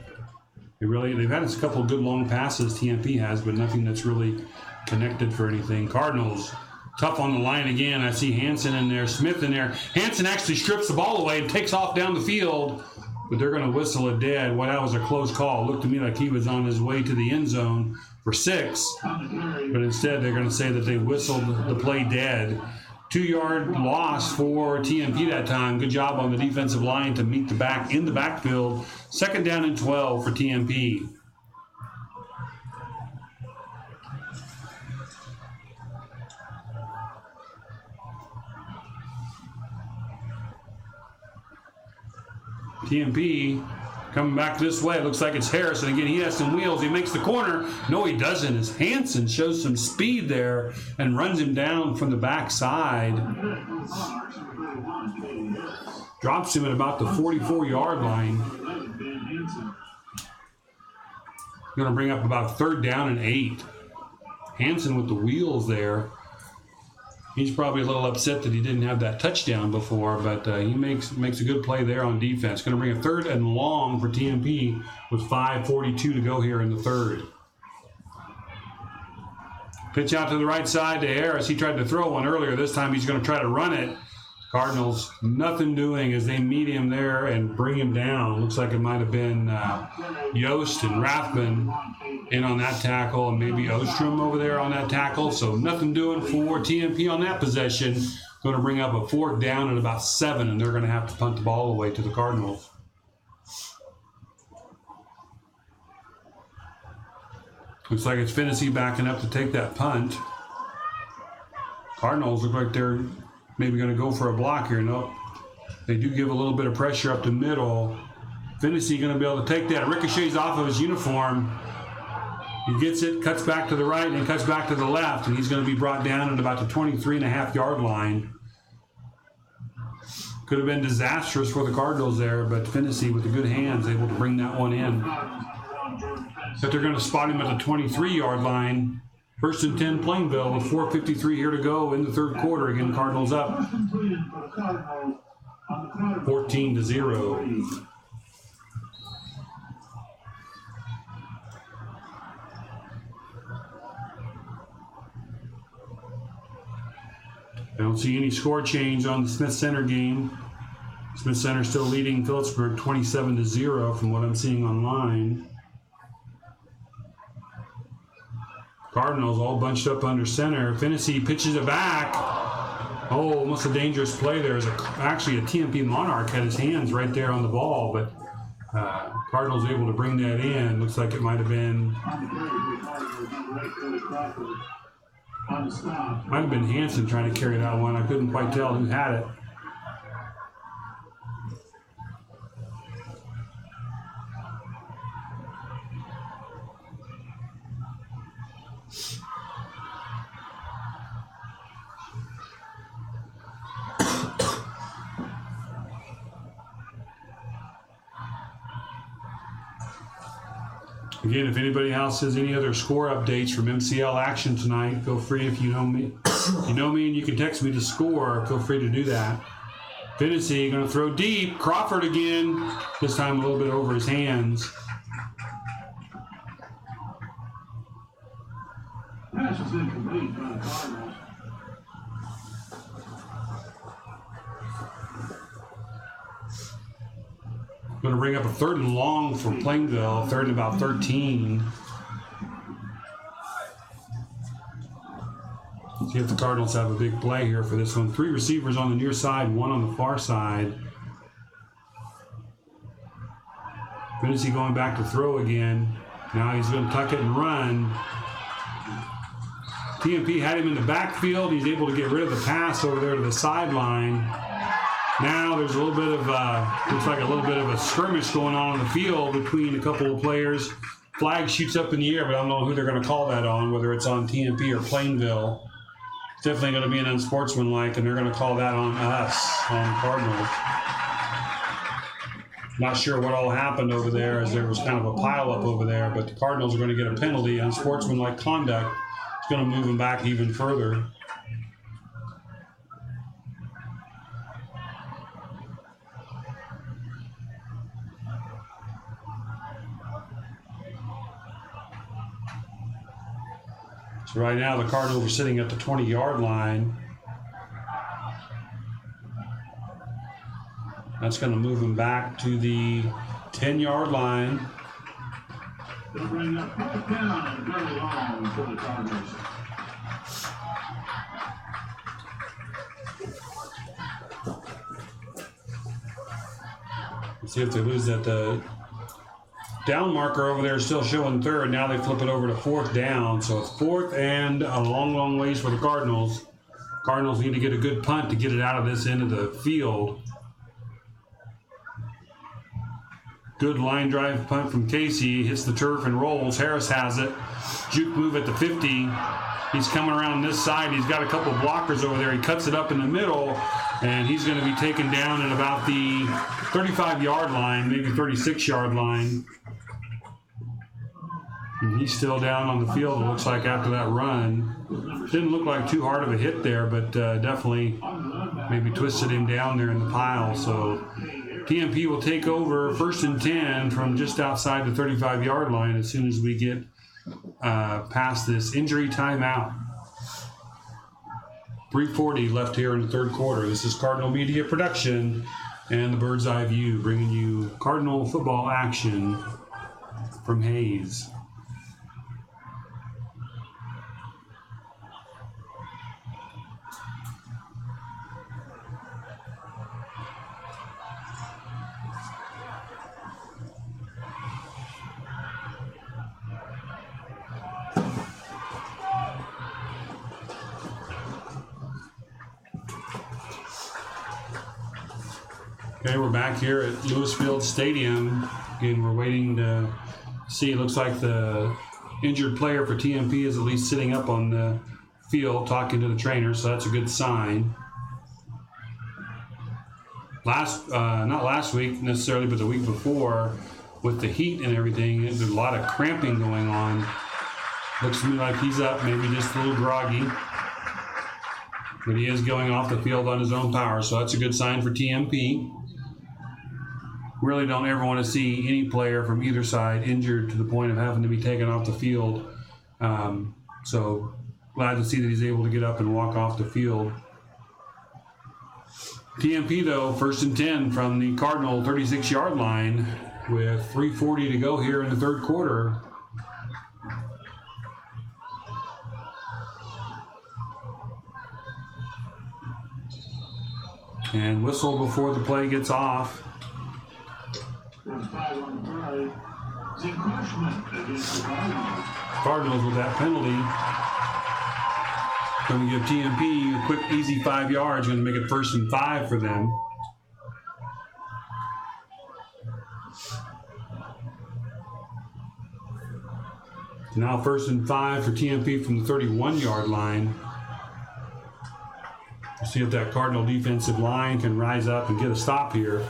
They've had a couple of good long passes, TMP has, but nothing that's really connected for anything. Cardinals tough on the line again. I see Hansen in there, Smith in there. Hansen actually strips the ball away and takes off down the field, but they're going to whistle it dead. Well, that was a close call. It looked to me like he was on his way to the end zone for 6, but instead they're going to say that they whistled the play dead. 2-yard loss for TMP that time. Good job on the defensive line to meet the back in the backfield. 2nd down and 12 for TMP. TMP coming back this way. It looks like it's Harrison. Again, he has some wheels. He makes the corner. No, he doesn't. As Hansen shows some speed there and runs him down from the backside. Drops him at about the 44-yard line. Going to bring up about 3rd down and 8. Hansen with the wheels there. He's probably a little upset that he didn't have that touchdown before, but he makes a good play there on defense. Going to bring a 3rd and long for TMP with 5:42 to go here in the third. Pitch out to the right side to Harris. He tried to throw one earlier. This time he's going to try to run it. Cardinals nothing doing as they meet him there and bring him down. Looks like it might have been Yost and Rathman in on that tackle, and maybe Ostrom over there on that tackle. So nothing doing for TMP on that possession. Going to bring up a 4th down at about 7, and they're going to have to punt the ball away to the Cardinals. Looks like it's Finney backing up to take that punt. Cardinals look like they're maybe going to go for a block here. Nope. They do give a little bit of pressure up the middle. Finney going to be able to take that. Ricochets off of his uniform. He gets it, cuts back to the right, and cuts back to the left, and he's going to be brought down at about the 23.5-yard line. Could have been disastrous for the Cardinals there, but Finney with the good hands able to bring that one in. But they're going to spot him at the 23-yard line. 1st and 10 Plainville with 4:53 here to go in the third quarter. Again, Cardinals up 14-0. I don't see any score change on the Smith Center game. Smith Center still leading Phillipsburg 27-0 from what I'm seeing online. Cardinals all bunched up under center. Finney pitches it back. Oh, almost a dangerous play there. Actually, a TMP Monarch had his hands right there on the ball, but Cardinals able to bring that in. Looks like it might have been On the stop. Might have been Hanson trying to carry that one. I couldn't quite tell who had it. Again, if anybody else has any other score updates from MCL action tonight, feel free. If you know me, and you can text me the score, feel free to do that. Finney going to throw deep. Crawford again, this time a little bit over his hands. Pass is incomplete by the Cardinals. Going to bring up a 3rd and long for Plainville, 3rd and about 13. See if the Cardinals have a big play here for this one. 3 receivers on the near side, 1 on the far side. Finney going back to throw again. Now he's going to tuck it and run. TMP had him in the backfield. He's able to get rid of the pass over there to the sideline. Now there's a little bit of, looks like a little bit of a skirmish going on the field between a couple of players. Flag shoots up in the air, but I don't know who they're going to call that on, whether it's on TMP or Plainville. It's definitely going to be an unsportsmanlike, and they're going to call that on us, on Cardinals. Not sure what all happened over there, as there was kind of a pileup over there, but the Cardinals are going to get a penalty. Unsportsmanlike conduct. It's going to move them back even further. So right now the Cardinals are sitting at the 20-yard line. That's going to move them back to the 10-yard line. They'll bring up 4th down and very long for the Cardinals. Let's see if they lose that. Down marker over there is still showing 3rd. Now they flip it over to 4th down. So it's 4th and a long, long ways for the Cardinals. Cardinals need to get a good punt to get it out of this end of the field. Good line drive punt from Casey. Hits the turf and rolls. Harris has it. Juke move at the 50. He's coming around this side. He's got a couple of blockers over there. He cuts it up in the middle, and he's going to be taken down at about the 35-yard line, maybe 36-yard line. And he's still down on the field, it looks like, after that run. Didn't look like too hard of a hit there, but definitely maybe twisted him down there in the pile. So TMP will take over 1st and 10 from just outside the 35-yard line as soon as we get past this injury timeout. 3:40 left here in the 3rd quarter. This is Cardinal Media Production and the Bird's Eye View, bringing you Cardinal football action from Hayes. Okay, we're back here at Lewis Field Stadium. Again, we're waiting to see. It looks like the injured player for TMP is at least sitting up on the field talking to the trainer, so that's a good sign. Not last week necessarily, but the week before, with the heat and everything, there's a lot of cramping going on. Looks to me like he's up, maybe just a little groggy. But he is going off the field on his own power, so that's a good sign for TMP. Really don't ever want to see any player from either side injured to the point of having to be taken off the field. So glad to see that he's able to get up and walk off the field. TMP, though, 1st and 10 from the Cardinal 36-yard line with 3:40 to go here in the 3rd quarter. And whistle before the play gets off. There's 5 on the play. It's encroachment against the Cardinals. Cardinals with that penalty. Going to give TMP a quick, easy 5 yards. Going to make it 1st and 5 for them. Now 1st and 5 for TMP from the 31-yard line. We'll see if that Cardinal defensive line can rise up and get a stop here.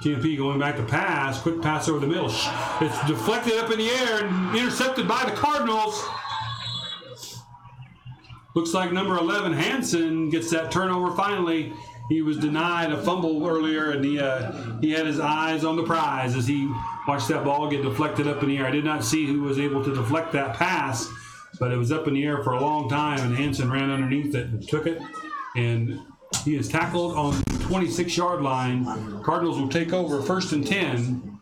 TMP going back to pass. Quick pass over the middle. It's deflected up in the air and intercepted by the Cardinals. Looks like number 11, Hansen, gets that turnover finally. He was denied a fumble earlier, and he had his eyes on the prize as he watched that ball get deflected up in the air. I did not see who was able to deflect that pass, but it was up in the air for a long time, and Hansen ran underneath it and took it. And he is tackled on the 26-yard line. Cardinals will take over 1st and 10.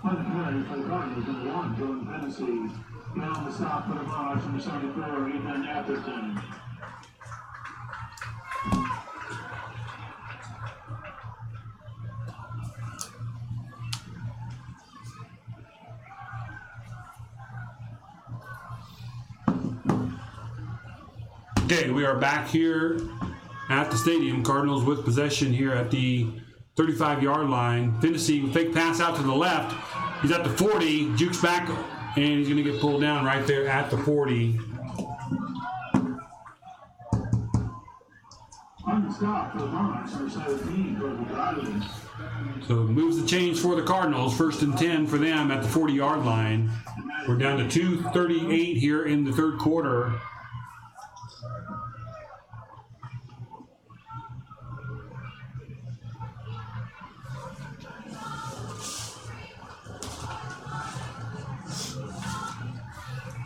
Uncarried for the Cardinals, number 1, Jordan Hennessy. Down the stop for the Monarchs, number 74, Ethan Atherton. Okay, we are back here at the stadium. Cardinals with possession here at the 35-yard line. Finnessy, fake pass out to the left. He's at the 40, jukes back, and he's going to get pulled down right there at the 40. On the stop for the Monarchs, number 17, Jordan Hennessy. So moves the chains for the Cardinals. 1st and 10 for them at the 40-yard line. We're down to 2:38 here in the 3rd quarter.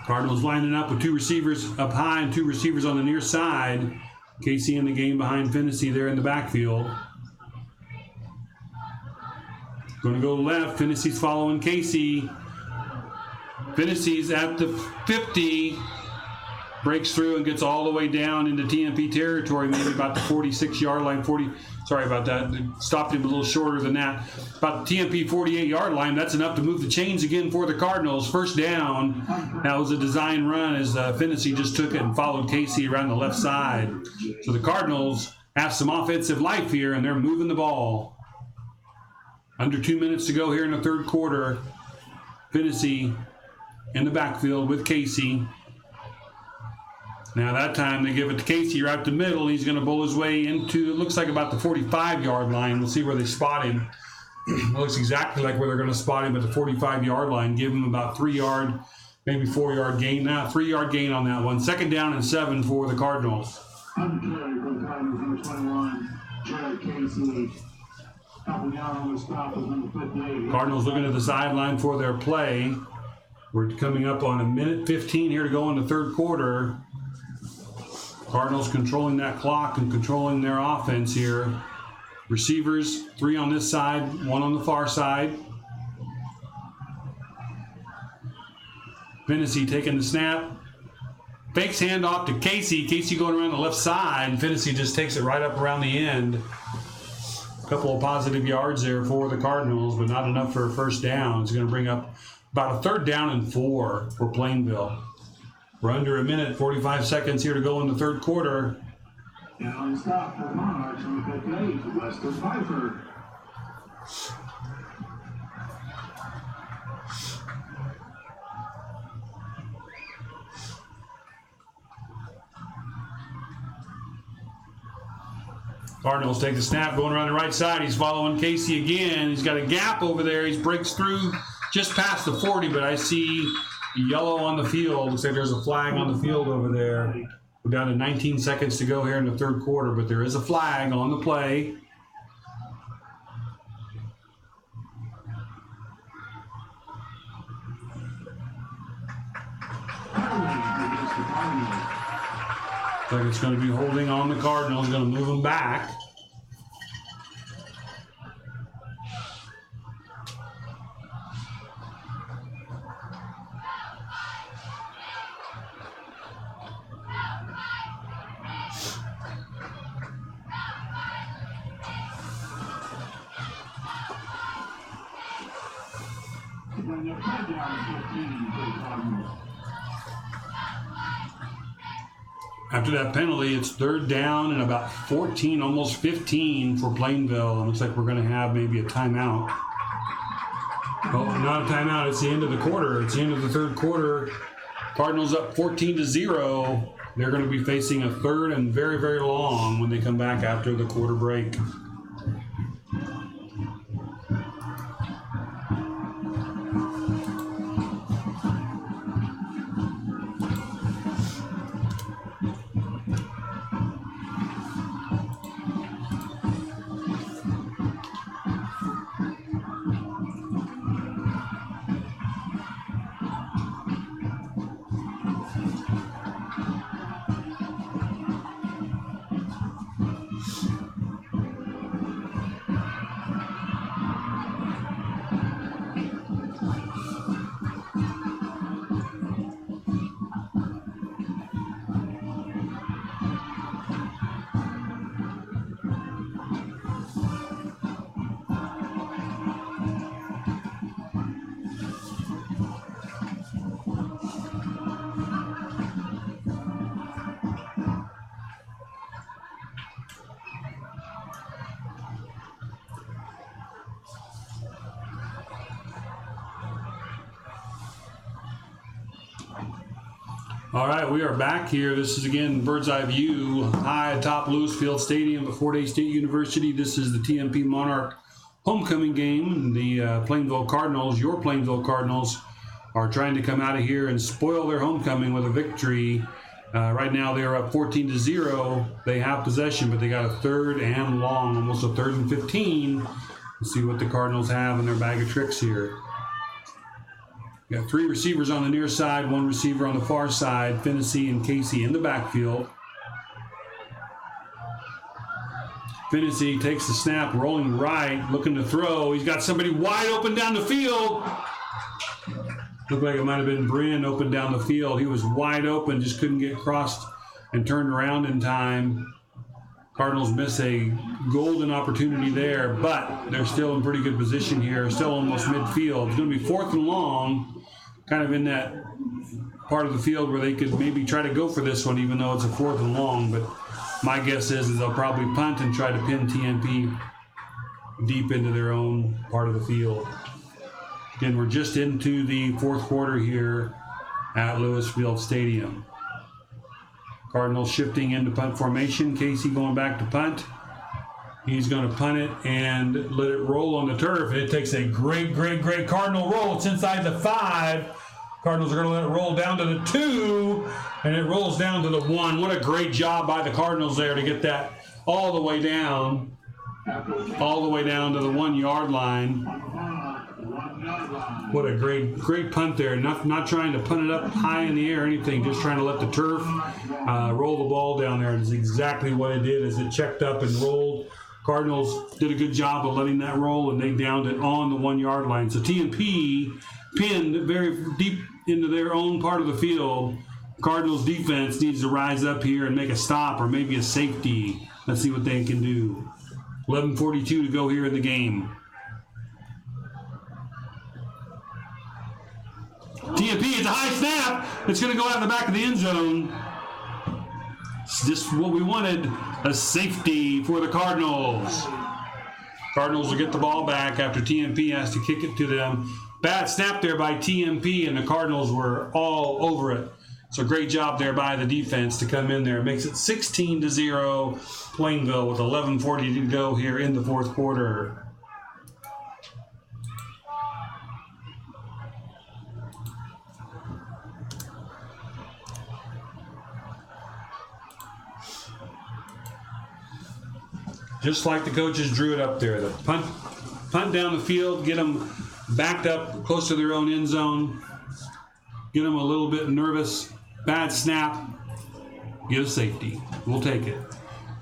Cardinals lining up with 2 receivers up high and 2 receivers on the near side. Casey in the game behind Finnessy there in the backfield. Going to go left. Finnessy's following Casey. Finnessy's at the 50. Breaks through and gets all the way down into TMP territory, maybe about the 46-yard line. Sorry about that. Stopped him a little shorter than that. About the TMP 48-yard line. That's enough to move the chains again for the Cardinals. 1st down. That was a design run as Finnessy just took it and followed Casey around the left side. So the Cardinals have some offensive life here, and they're moving the ball. Under 2 minutes to go here in the 3rd quarter. Finnessy in the backfield with Casey. Now that time they give it to Casey right up the middle. He's going to bowl his way into, it looks like about the 45-yard line. We'll see where they spot him. It looks exactly like where they're going to spot him at the 45-yard line. Give him about 3-yard, maybe 4-yard gain. Now 3-yard gain on that one. 2nd down and 7 for the Cardinals. Uncarried for the Cardinals, number 21, Jared Casey. Helping out on the stop is number 58. Cardinals looking at the sideline for their play. We're coming up on 1:15 here to go in the 3rd quarter. Cardinals controlling that clock and controlling their offense here. Receivers, 3 on this side, 1 on the far side. Finnessy taking the snap. Fakes handoff to Casey. Casey going around the left side, and Finnessy just takes it right up around the end. A couple of positive yards there for the Cardinals, but not enough for a 1st down. It's going to bring up about a 3rd down and 4 for Plainville. We're under 1 minute, 45 seconds here to go in the 3rd quarter. And on the stop for the Monarchs, number 58, Lester Pfeiffer. Cardinals take the snap, going around the right side. He's following Casey again. He's got a gap over there. He breaks through just past the 40, but I see yellow on the field. Looks like there's a flag on the field over there. We're down to 19 seconds to go here in the 3rd quarter, but there is a flag on the play. Looks like it's going to be holding on the Cardinals, going to move them back. Bring it back down to 15 for the Cardinals. After that penalty, it's third down and about 14, almost 15 for Plainville. It looks like we're going to have maybe a timeout. Well, not a timeout. It's the end of the quarter. It's the end of the third quarter. Cardinals up 14-0. They're going to be facing a third and very, very long when they come back after the quarter break. All right, we are back here. This is again bird's eye view high atop Lewisfield Stadium at Fort Hays State University. This is the TMP Monarch homecoming game. The Plainville Cardinals, your Plainville Cardinals, are trying to come out of here and spoil their homecoming with a victory. Right now they are up 14-0. They have possession, but they got a third and long, almost a third and 15. Let's see what the Cardinals have in their bag of tricks here. Got three receivers on the near side, one receiver on the far side. Finney and Casey in the backfield. Finney takes the snap, rolling right, looking to throw. He's got somebody wide open down the field. Looked like it might have been Bryn open down the field. He was wide open, just couldn't get crossed and turned around in time. Cardinals miss a golden opportunity there, but they're still in pretty good position here, still almost midfield. It's going to be fourth and long, kind of in that part of the field where they could maybe try to go for this one, even though it's a fourth and long. But my guess is they'll probably punt and try to pin TMP deep into their own part of the field. Again, we're just into the fourth quarter here at Lewisfield Stadium. Cardinals shifting into punt formation. Casey going back to punt. He's going to punt it and let it roll on the turf. It takes a great Cardinal roll. It's inside the 5. Cardinals are going to let it roll down to the 2, and it rolls down to the 1. What a great job by the Cardinals there to get that all the way down to the 1 yard line. What a great punt there. Not trying to punt it up high in the air or anything, just trying to let the turf roll the ball down there. It's exactly what it did as it checked up and rolled. Cardinals did a good job of letting that roll, and they downed it on the 1 yard line. So TMP pinned very deep into their own part of the field. Cardinals defense needs to rise up here and make a stop or maybe a safety. Let's see what they can do. 11:42 to go here in the game. TMP, it's a high snap. It's going to go out in the back of the end zone. It's just what we wanted, a safety for the Cardinals. Cardinals will get the ball back after TMP has to kick it to them. Bad snap there by TMP, and the Cardinals were all over it. So great job there by the defense to come in there. It makes it 16-0 Plainville with 11:40 to go here in the fourth quarter. Just like the coaches drew it up there. The punt down the field, get them backed up close to their own end zone, get them a little bit nervous, bad snap, get a safety. We'll take it.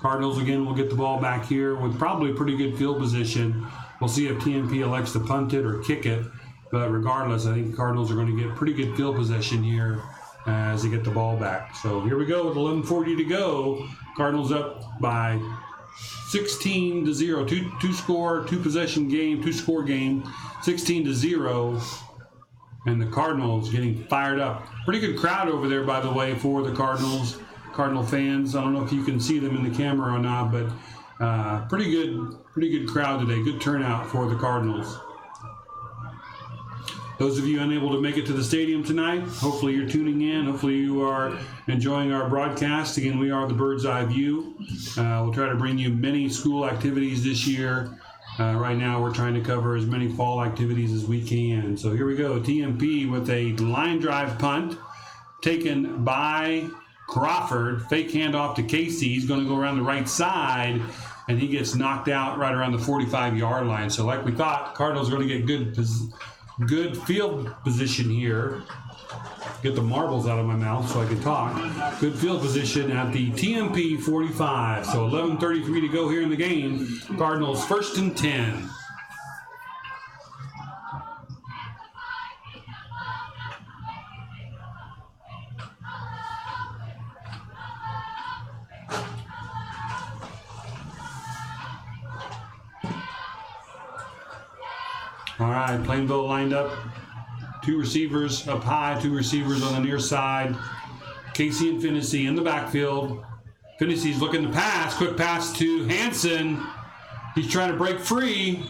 Cardinals again will get the ball back here with probably pretty good field position. We'll see if TMP elects to punt it or kick it. But regardless, I think the Cardinals are going to get pretty good field possession here as they get the ball back. So here we go with 11:40 to go. Cardinals up by 16-0. Two score game, 16-0. And the Cardinals getting fired up. Pretty good crowd over there, by the way, for the Cardinals. Cardinal fans. I don't know if you can see them in the camera or not, but pretty good crowd today. Good turnout for the Cardinals. Those of you unable to make it to the stadium tonight, hopefully you're tuning in. Hopefully you are enjoying our broadcast. Again, we are the Bird's Eye View. We'll try to bring you many school activities this year. Right now we're trying to cover as many fall activities as we can. So here we go. TMP with a line drive punt taken by Crawford. Fake handoff to Casey. He's going to go around the right side, and he gets knocked out right around the 45-yard line. So like we thought, Cardinals are going to get good field position here. Get the marbles out of my mouth so I can talk. Good field position at the TMP 45. So 11:33 to go here in the game. Cardinals 1st and 10. All right, Plainville lined up. 2 receivers up high, 2 receivers on the near side. Casey and Finney in the backfield. Finney's looking to pass. Quick pass to Hansen. He's trying to break free.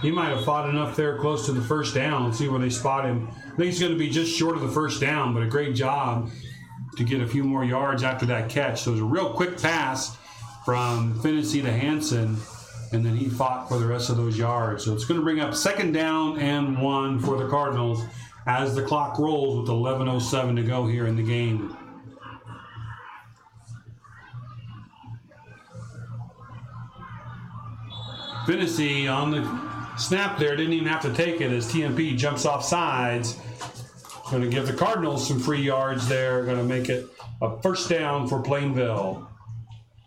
He might have fought enough there close to the first down. Let's see where they spot him. I think he's going to be just short of the first down, but a great job to get a few more yards after that catch. So it was a real quick pass from Finney to Hansen. And then he fought for the rest of those yards. So it's going to bring up 2nd down and 1 for the Cardinals as the clock rolls with 11:07 to go here in the game. Finney on the snap there didn't even have to take it as TMP jumps off sides. Going to give the Cardinals some free yards there. Going to make it a 1st down for Plainville.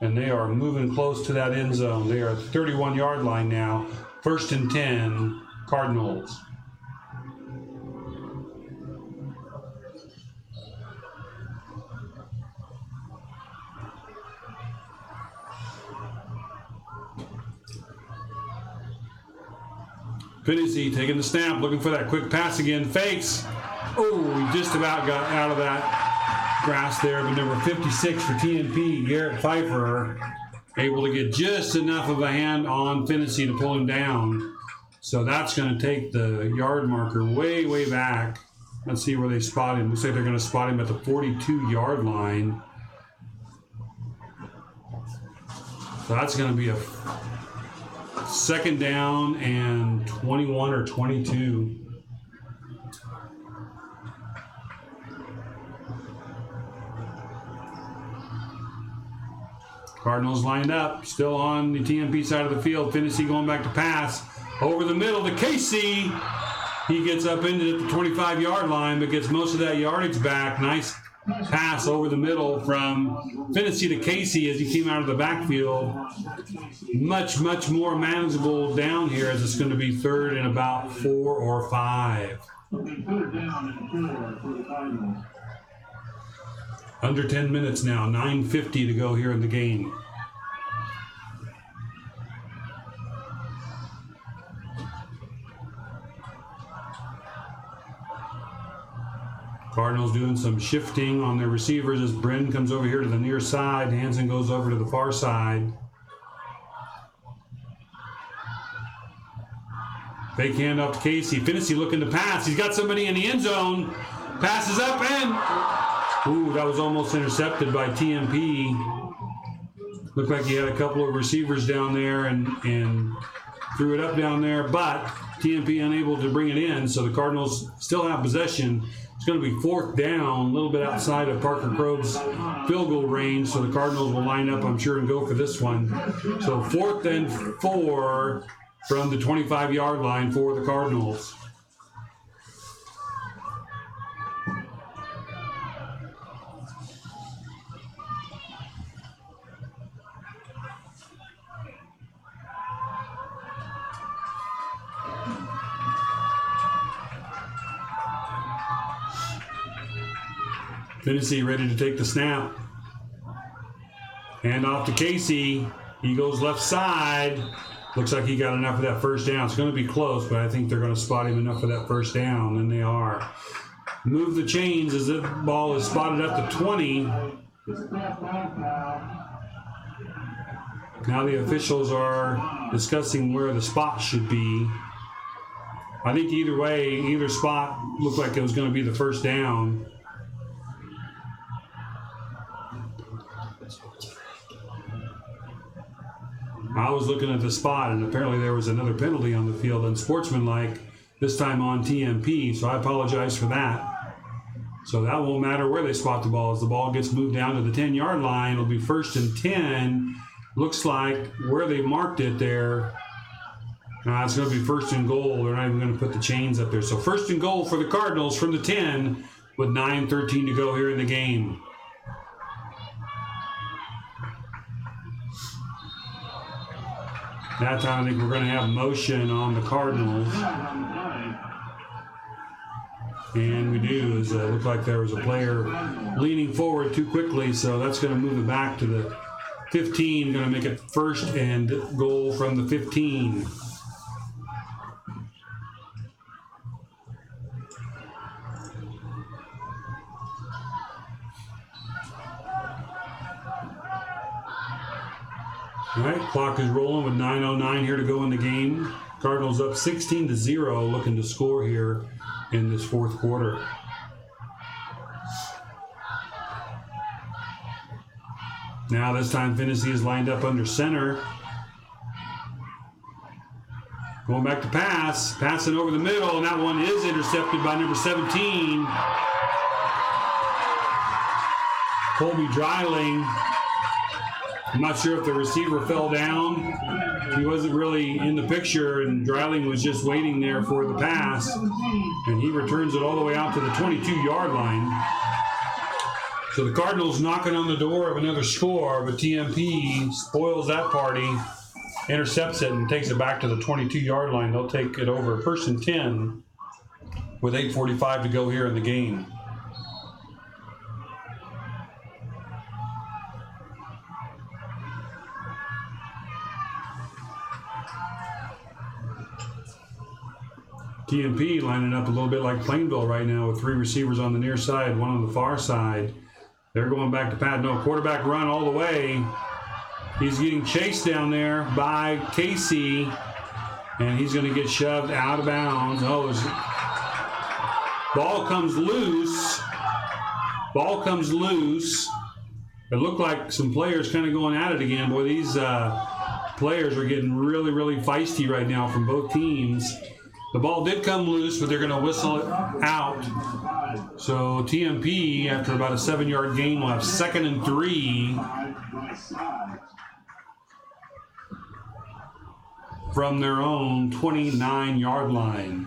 And they are moving close to that end zone. They are at the 31-yard line now. 1st and 10, Cardinals. Finney taking the snap, looking for that quick pass again. Fakes. Oh, he just about got out of that grass there, but number 56 for TMP, Garrett Pfeiffer, able to get just enough of a hand on Finney to pull him down. So that's going to take the yard marker way, way back. Let's see where they spot him. Looks like they're going to spot him at the 42-yard line. So that's going to be a 2nd down and 21 or 22. Cardinals lined up, still on the TMP side of the field. Finney going back to pass. Over the middle to Casey. He gets up into the 25-yard line, but gets most of that yardage back. Nice pass over the middle from Finney to Casey as he came out of the backfield. Much, much more manageable down here as it's going to be 3rd and about 4 or 5. Under 10 minutes now, 9:50 to go here in the game. Cardinals doing some shifting on their receivers as Brin comes over here to the near side. Hansen goes over to the far side. Fake handoff to Casey. Finney looking to pass. He's got somebody in the end zone. Passes up and... Ooh, that was almost intercepted by TMP. Looked like he had a couple of receivers down there and threw it up down there, but TMP unable to bring it in, so the Cardinals still have possession. It's going to be 4th down, a little bit outside of Parker Grove's field goal range, so the Cardinals will line up, I'm sure, and go for this one. So 4th and 4 from the 25-yard line for the Cardinals. Tennessee ready to take the snap. Hand off to Casey. He goes left side. Looks like he got enough of that first down. It's going to be close, but I think they're going to spot him enough of that first down, and they are. Move the chains as the ball is spotted at the 20. Now the officials are discussing where the spot should be. I think either way, either spot looked like it was going to be the first down. I was looking at the spot, and apparently there was another penalty on the field, unsportsmanlike, this time on TMP, so I apologize for that. So that won't matter where they spot the ball. As the ball gets moved down to the 10-yard line, it'll be 1st and 10. Looks like where they marked it there, it's going to be 1st and goal. They're not even going to put the chains up there. So 1st and goal for the Cardinals from the 10 with 9:13 to go here in the game. That time I think we're going to have motion on the Cardinals. And we do. It looked like there was a player leaning forward too quickly, so that's going to move it back to the 15. Going to make it 1st and goal from the 15. All right, clock is rolling with 9:09 here to go in the game. Cardinals up 16-0, looking to score here in this 4th quarter. Now this time Tennessee is lined up under center. Going back to pass, passing over the middle, and that one is intercepted by number 17. Colby Dreiling. I'm not sure if the receiver fell down. He wasn't really in the picture, and Dreiling was just waiting there for the pass. And he returns it all the way out to the 22-yard line. So the Cardinals knocking on the door of another score, but TMP spoils that party, intercepts it, and takes it back to the 22-yard line. They'll take it over 1st and 10 with 8:45 to go here in the game. TMP lining up a little bit like Plainville right now with 3 receivers on the near side, 1 on the far side. They're going back to Pat. No, quarterback run all the way. He's getting chased down there by Casey, and he's going to get shoved out of bounds. Ball comes loose. Ball comes loose. It looked like some players kind of going at it again. Boy, these players are getting really, really feisty right now from both teams. The ball did come loose, but they're going to whistle it out. So TMP, after about a 7-yard gain, will have 2nd and 3 from their own 29-yard line.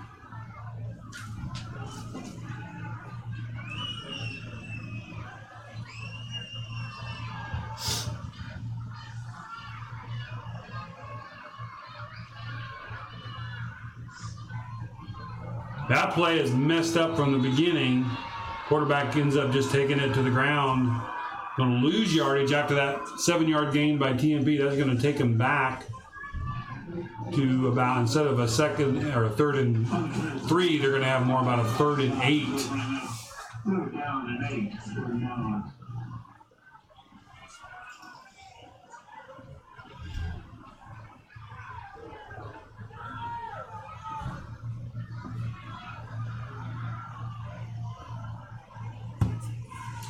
That play is messed up from the beginning. Quarterback ends up just taking it to the ground. Going to lose yardage after that 7-yard gain by TMP. That's going to take him back to about, instead of a 2nd or a 3rd and 3, they're going to have more about a 3rd and 8. 3rd down and 8. 3rd down.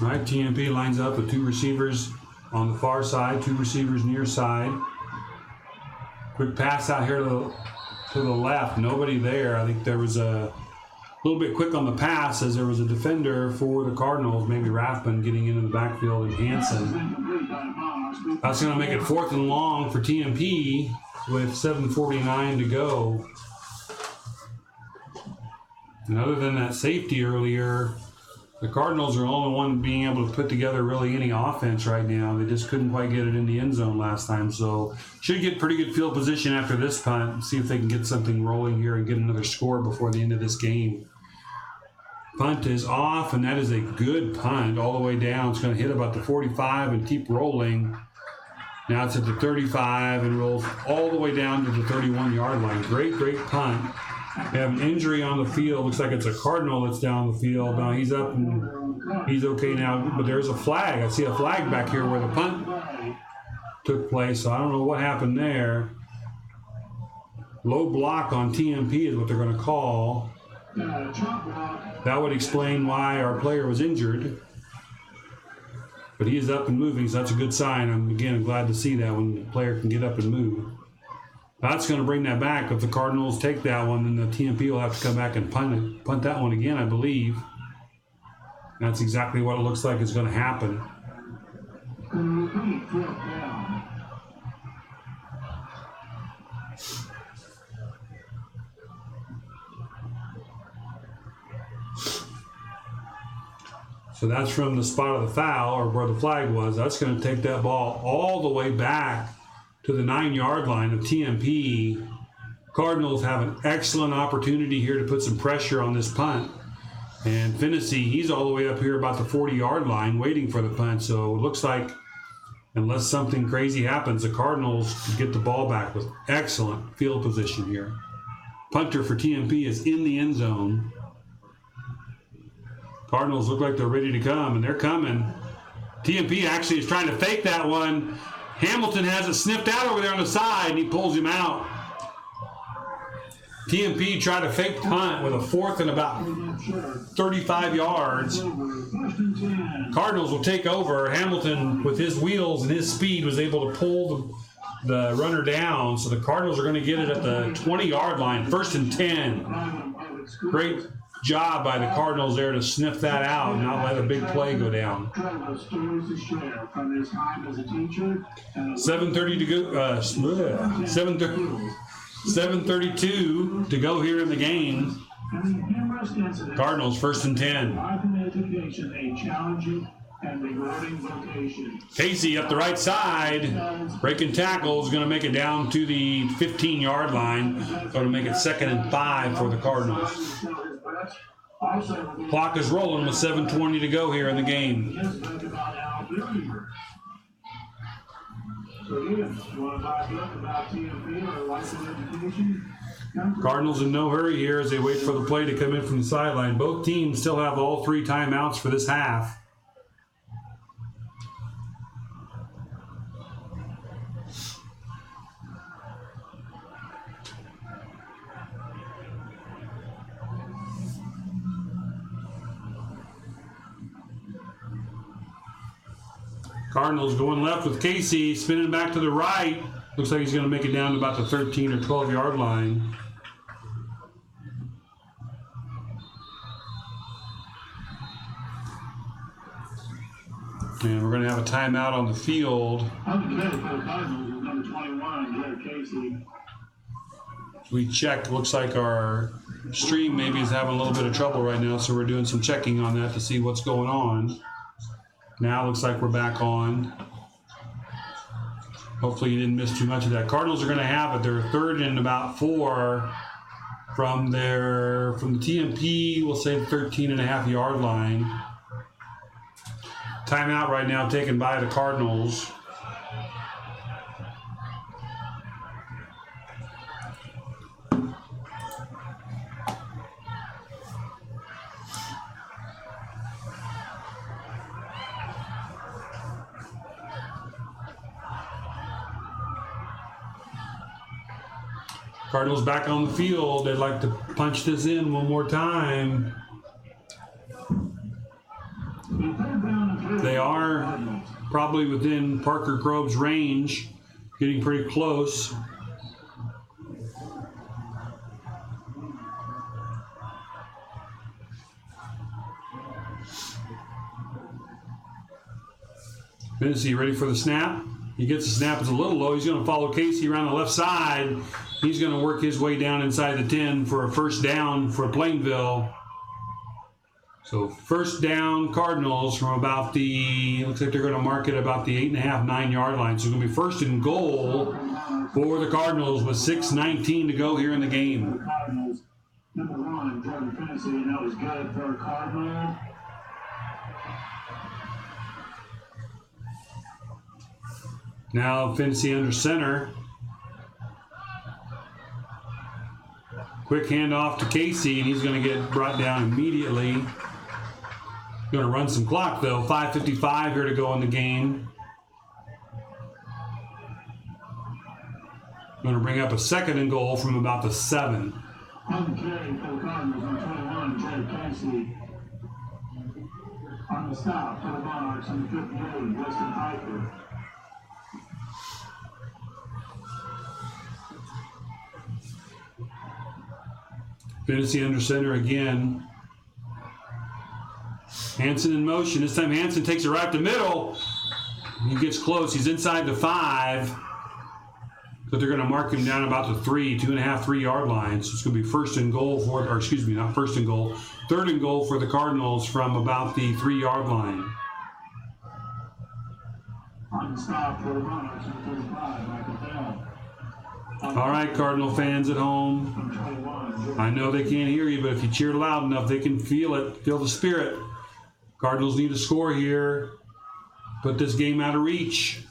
All right, TMP lines up with 2 receivers on the far side, 2 receivers near side. Quick pass out here to the left. Nobody there. I think there was a little bit quick on the pass as there was a defender for the Cardinals, maybe Rathman getting into the backfield and Hansen. That's going to make it 4th and long for TMP with 7:49 to go. And other than that safety earlier, the Cardinals are the only one being able to put together really any offense right now. They just couldn't quite get it in the end zone last time. So should get pretty good field position after this punt. See if they can get something rolling here and get another score before the end of this game. Punt is off, and that is a good punt all the way down. It's going to hit about the 45 and keep rolling. Now it's at the 35 and rolls all the way down to the 31-yard line. Great punt. We have an injury on the field. Looks like it's a Cardinal that's down the field. Now he's up and he's okay now, but there's a flag. I see a flag back here where the punt took place, so I don't know what happened there. Low block on TMP is what they're going to call. That would explain why our player was injured. But he is up and moving, so that's a good sign. I'm glad to see that when the player can get up and move. That's going to bring that back. If the Cardinals take that one, then the TMP will have to come back and punt that one again, I believe. That's exactly what it looks like is going to happen. So that's from the spot of the foul, or where the flag was. That's going to take that ball all the way back to the 9-yard line of TMP. Cardinals have an excellent opportunity here to put some pressure on this punt. And Finney, he's all the way up here about the 40-yard line waiting for the punt. So it looks like, unless something crazy happens, the Cardinals can get the ball back with excellent field position here. Punter for TMP is in the end zone. Cardinals look like they're ready to come, and they're coming. TMP actually is trying to fake that one. Hamilton has it sniffed out over there on the side, and he pulls him out. TMP tried to fake punt with a fourth and about 35 yards. Cardinals will take over. Hamilton, with his wheels and his speed, was able to pull the runner down. So the Cardinals are going to get it at the 20-yard line, 1st and 10. Great job by the Cardinals there to sniff that out and not let a big play go down. 7:30 to go. 7:32 to go here in the game. Cardinals 1st and 10. Casey up the right side, breaking tackle, is going to make it down to the 15-yard line. Going to make it 2nd and 5 for the Cardinals. Clock is rolling with 7:20 to go here in the game. Cardinals in no hurry here as they wait for the play to come in from the sideline. Both teams still have all 3 timeouts for this half. Cardinals going left with Casey, spinning back to the right. Looks like he's going to make it down to about the 13 or 12-yard line. And we're going to have a timeout on the field. We checked. Looks like our stream maybe is having a little bit of trouble right now, so we're doing some checking on that to see what's going on. Now looks like we're back on. Hopefully you didn't miss too much of that. Cardinals are going to have it. They're 3rd and about 4 from the TMP, we'll say the 13.5-yard line. Timeout right now taken by the Cardinals. Cardinals back on the field. They'd like to punch this in one more time. They are probably within Parker Grove's range, getting pretty close. Finney ready for the snap. He gets the snap. It's a little low. He's going to follow Casey around the left side. He's going to work his way down inside the 10 for a first down for Plainville. So first down, Cardinals from about the, looks like they're going to mark it about the 8.5, 9-yard line. So it's going to be 1st and goal for the Cardinals with 6:19 to go here in the game. Number 1, Jordan Finney, and that was good for Cardinal. Now Finney under center. Quick handoff to Casey, and he's going to get brought down immediately. Going to run some clock, though. 5:55 here to go in the game. Going to bring up a 2nd and goal from about the 7. On the carry for the Cardinals, number 21, Jordan Finney. On the stop for the Monarchs, number 58, Weston Piper. Finney under center again. Hansen in motion. This time Hansen takes it right up the middle. He gets close. He's inside the 5. But they're going to mark him down about the 2.5, 3 yard line. So it's going to be 1st and goal for, or excuse me, not 1st and goal, 3rd and goal for the Cardinals from about the 3 yard line. On the stop for the Monarchs, number 35, Michael Bell. All right, Cardinal fans at home. I know they can't hear you, but if you cheer loud enough, they can feel it, feel the spirit. Cardinals need a score here. Put this game out of reach.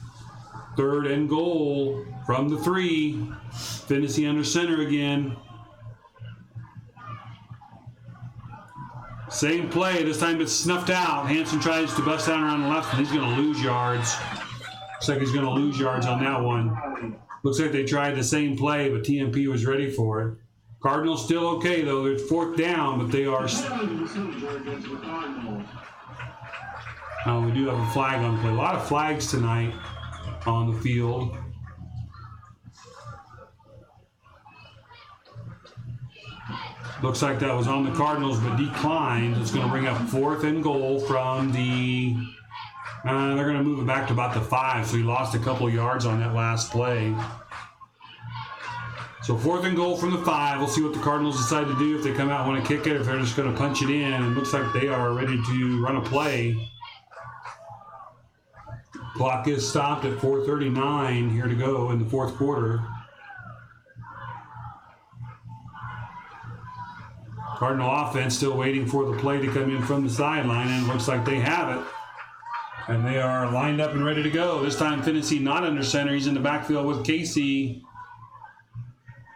3rd and goal from the 3. Finney under center again. Same play. This time it's snuffed out. Hansen tries to bust down around the left, and he's going to lose yards. Looks like he's going to lose yards on that one. Looks like they tried the same play, but TMP was ready for it. Cardinals still okay, though. They're 4th down, but they are... Oh, we do have a flag on play. A lot of flags tonight on the field. Looks like that was on the Cardinals, but declined. It's going to bring up 4th and goal from the... they're going to move it back to about the 5, so he lost a couple yards on that last play. So 4th and goal from the 5. We'll see what the Cardinals decide to do, if they come out and want to kick it, if they're just going to punch it in. It looks like they are ready to run a play. Clock is stopped at 4:39 here to go in the 4th quarter. Cardinal offense still waiting for the play to come in from the sideline, and it looks like they have it. And they are lined up and ready to go. This time Finney not under center. He's in the backfield with Casey.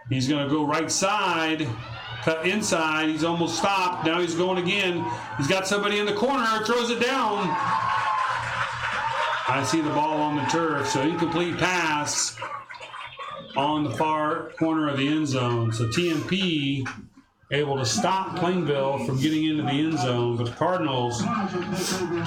He's going to go right side, cut inside. He's almost stopped. Now he's going again. He's got somebody in the corner, throws it down. I see the ball on the turf, so incomplete pass on the far corner of the end zone. So TMP able to stop Plainville from getting into the end zone, but the Cardinals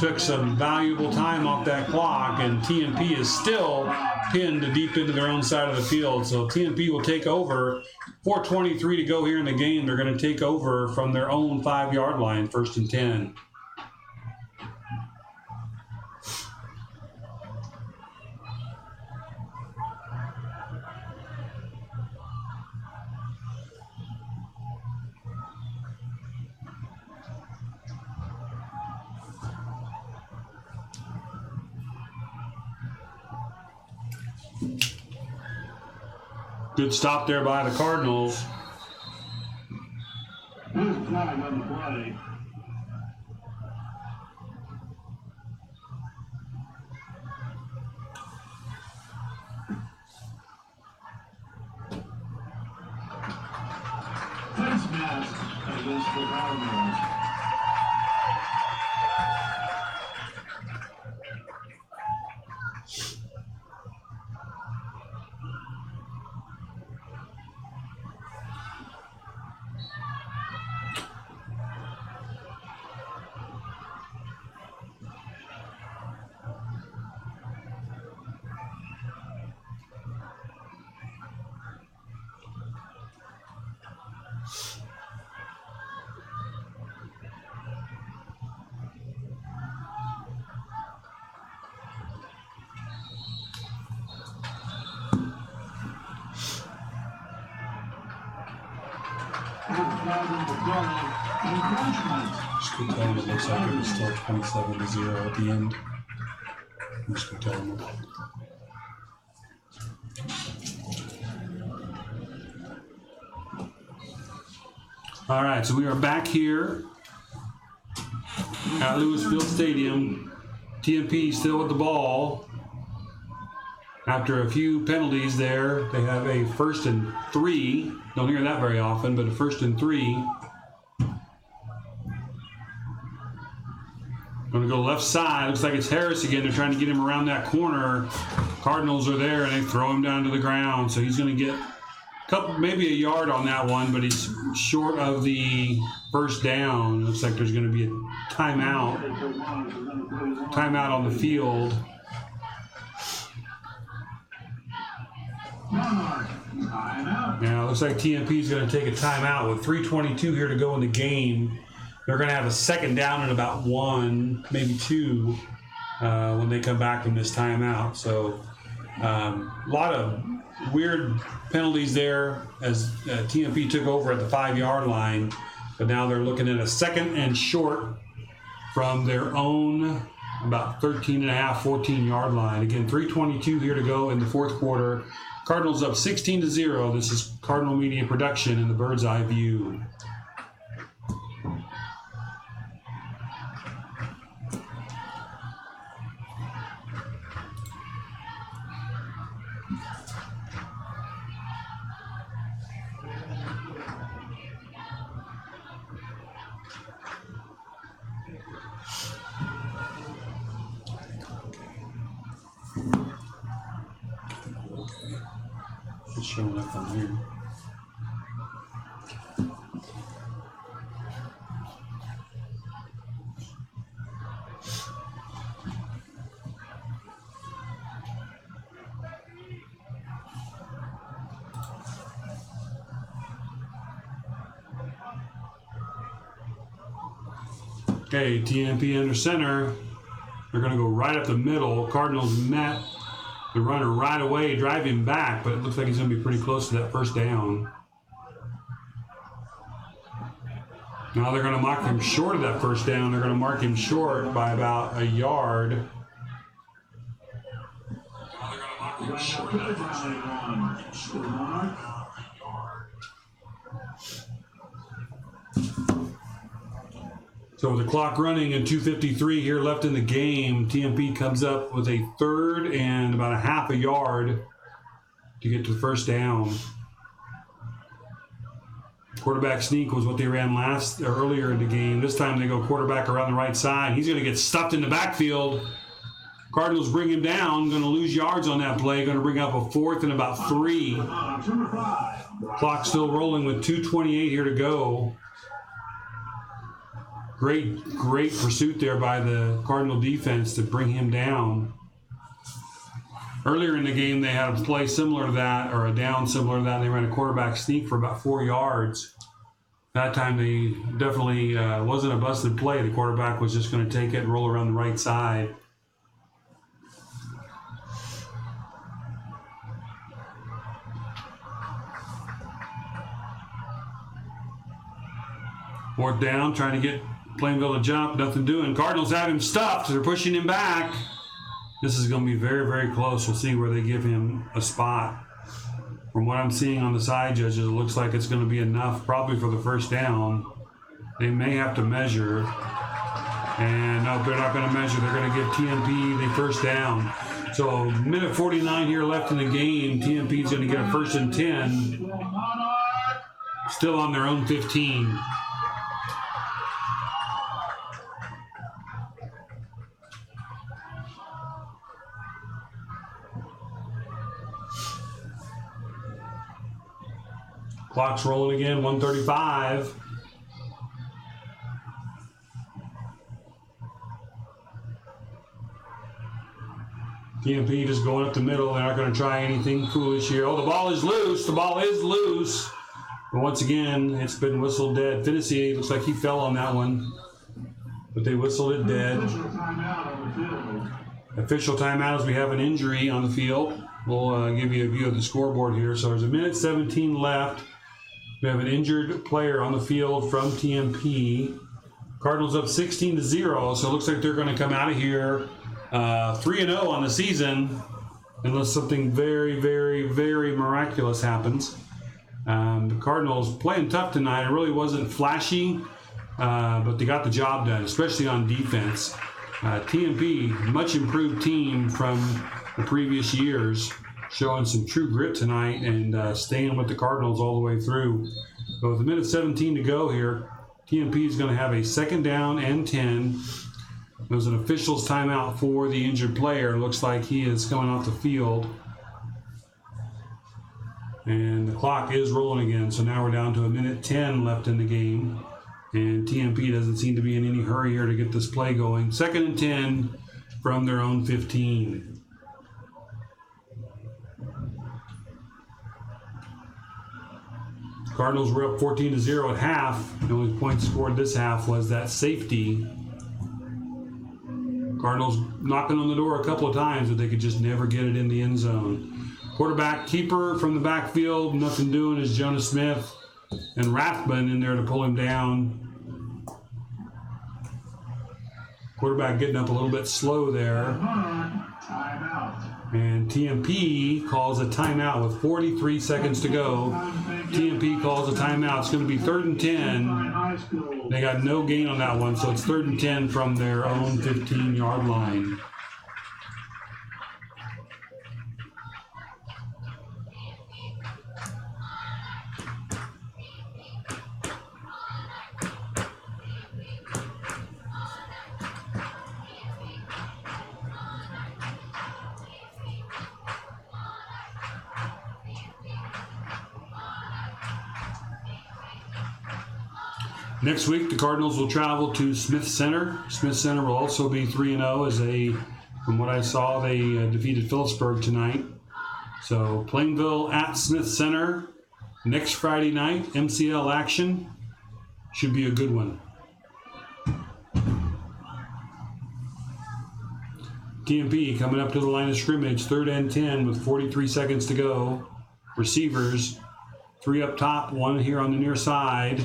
took some valuable time off that clock, and TMP is still pinned deep into their own side of the field. So TMP will take over. 4:23 to go here in the game. They're going to take over from their own 5 yard line, 1st and 10. Good stop there by the Cardinals. There's a flag on the play. Face mask against the Cardinals. Just could tell him it looks like it was still 27-0 at the end. I'm just gonna tell him. All right, so we are back here at Lewis Field Stadium. TMP still with the ball. After a few penalties there, they have a 1st and 3. Don't hear that very often, but a 1st and 3. Going to go left side. Looks like it's Harris again. They're trying to get him around that corner. Cardinals are there, and they throw him down to the ground. So he's going to get maybe a yard on that one, but he's short of the first down. Looks like there's going to be a timeout. Timeout on the field. Now, it looks like TMP is going to take a timeout with 3:22 here to go in the game. They're going to have a second down in about 1, maybe 2, when they come back from this timeout. So, a lot of weird penalties there as TMP took over at the 5-yard line. But now they're looking at a 2nd and short from their own about 13.5, 14-yard line. Again, 3:22 here to go in the 4th quarter. Cardinals up 16-0. This is Cardinal Media Production in the Bird's Eye View. It's showing up on here. Okay, TMP under center. They're going to go right up the middle. Cardinals met the runner right away, drive him back, but it looks like he's going to be pretty close to that first down. Now they're going to mark him short of that first down. They're going to mark him short by about a yard. So with the clock running and 2:53 here left in the game, TMP comes up with a 3rd and about a half a yard to get to the first down. Quarterback sneak was what they ran earlier in the game. This time they go quarterback around the right side. He's going to get stuffed in the backfield. Cardinals bring him down. Going to lose yards on that play. Going to bring up a 4th and about 3. Clock still rolling with 2:28 here to go. Great pursuit there by the Cardinal defense to bring him down. Earlier in the game, they had a play similar to that, or a down similar to that. They ran a quarterback sneak for about 4 yards. That time, they definitely wasn't a busted play. The quarterback was just going to take it and roll around the right side. Fourth down, trying to get Plainville to jump, nothing doing. Cardinals have him stuffed. They're pushing him back. This is going to be very, very close. We'll see where they give him a spot. From what I'm seeing on the side judges, it looks like it's going to be enough probably for the first down. They may have to measure. And no, they're not going to measure. They're going to give TMP the first down. So minute 49 here left in the game. TMP is going to get a 1st and 10. Still on their own 15. Clock's rolling again, 1:35. TMP just going up the middle. They're not going to try anything foolish here. Oh, the ball is loose. The ball is loose. But once again, it's been whistled dead. Finney looks like he fell on that one. But they whistled it dead. Official timeout as we have an injury on the field. We'll give you a view of the scoreboard here. So there's a minute 17 left. We have an injured player on the field from TMP. Cardinals up 16-0, so it looks like they're going to come out of here 3-0 on the season, unless something very, very, very miraculous happens. The Cardinals playing tough tonight. It really wasn't flashy, but they got the job done, especially on defense. TMP, much improved team from the previous years, showing some true grit tonight and staying with the Cardinals all the way through. But with a minute 17 to go here, TMP is going to have a 2nd down and 10. There's an official's timeout for the injured player. Looks like he is coming off the field. And the clock is rolling again, so now we're down to a minute 10 left in the game. And TMP doesn't seem to be in any hurry here to get this play going. 2nd and 10 from their own 15. Cardinals were up 14-0 at half. The only point scored this half was that safety. Cardinals knocking on the door a couple of times, but they could just never get it in the end zone. Quarterback keeper from the backfield, nothing doing, is Jonas Smith and Rathbun in there to pull him down. Quarterback getting up a little bit slow there. Timeout. And TMP calls a timeout with 43 seconds to go. TMP calls a timeout. It's going to be 3rd and 10. They got no gain on that one, so it's 3rd and 10 from their own 15-yard line. Next week, the Cardinals will travel to Smith Center. Smith Center will also be 3-0 as from what I saw, they defeated Phillipsburg tonight. So Plainville at Smith Center next Friday night, MCL action. Should be a good one. TMP coming up to the line of scrimmage, 3rd and 10 with 43 seconds to go. Receivers, 3 up top, 1 here on the near side.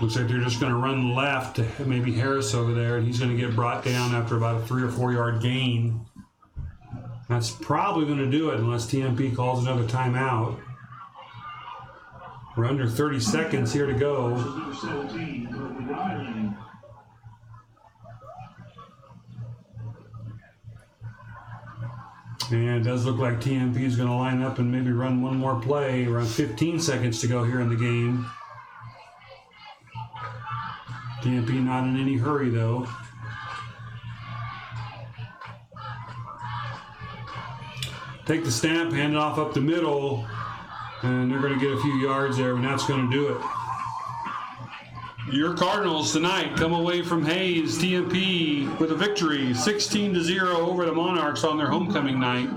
Looks like they're just going to run left to maybe Harris over there, and he's going to get brought down after about a 3 or 4 yard gain. That's probably going to do it unless TMP calls another timeout. We're under 30 seconds here to go. And it does look like TMP is going to line up and maybe run one more play. Around 15 seconds to go here in the game. TMP not in any hurry, though. Take the snap, hand it off up the middle, and they're going to get a few yards there, and that's going to do it. Your Cardinals tonight come away from Hayes, TMP, with a victory, 16-0 over the Monarchs on their homecoming night.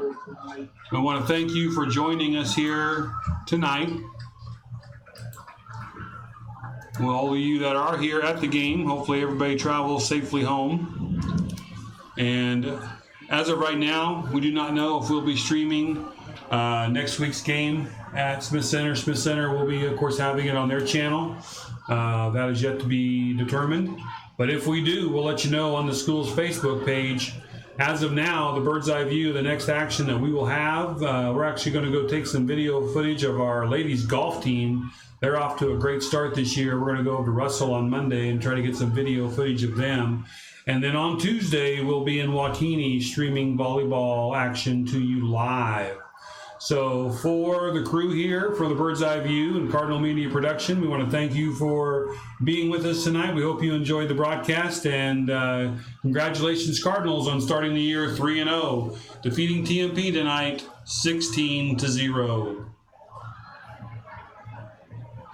I want to thank you for joining us here tonight. Well, all of you that are here at the game, hopefully everybody travels safely home. And as of right now, we do not know if we'll be streaming next week's game at Smith Center. Smith Center will be, of course, having it on their channel. That is yet to be determined. But if we do, we'll let you know on the school's Facebook page. As of now, the bird's eye view, the next action that we will have, we're actually going to go take some video footage of our ladies golf team. They're off to a great start this year. We're going to go over to Russell on Monday and try to get some video footage of them. And then on Tuesday, we'll be in Waukegan streaming volleyball action to you live. So for the crew here, for the Bird's Eye View and Cardinal Media Production, we want to thank you for being with us tonight. We hope you enjoyed the broadcast, and congratulations, Cardinals, on starting the year 3-0, defeating TMP tonight 16-0.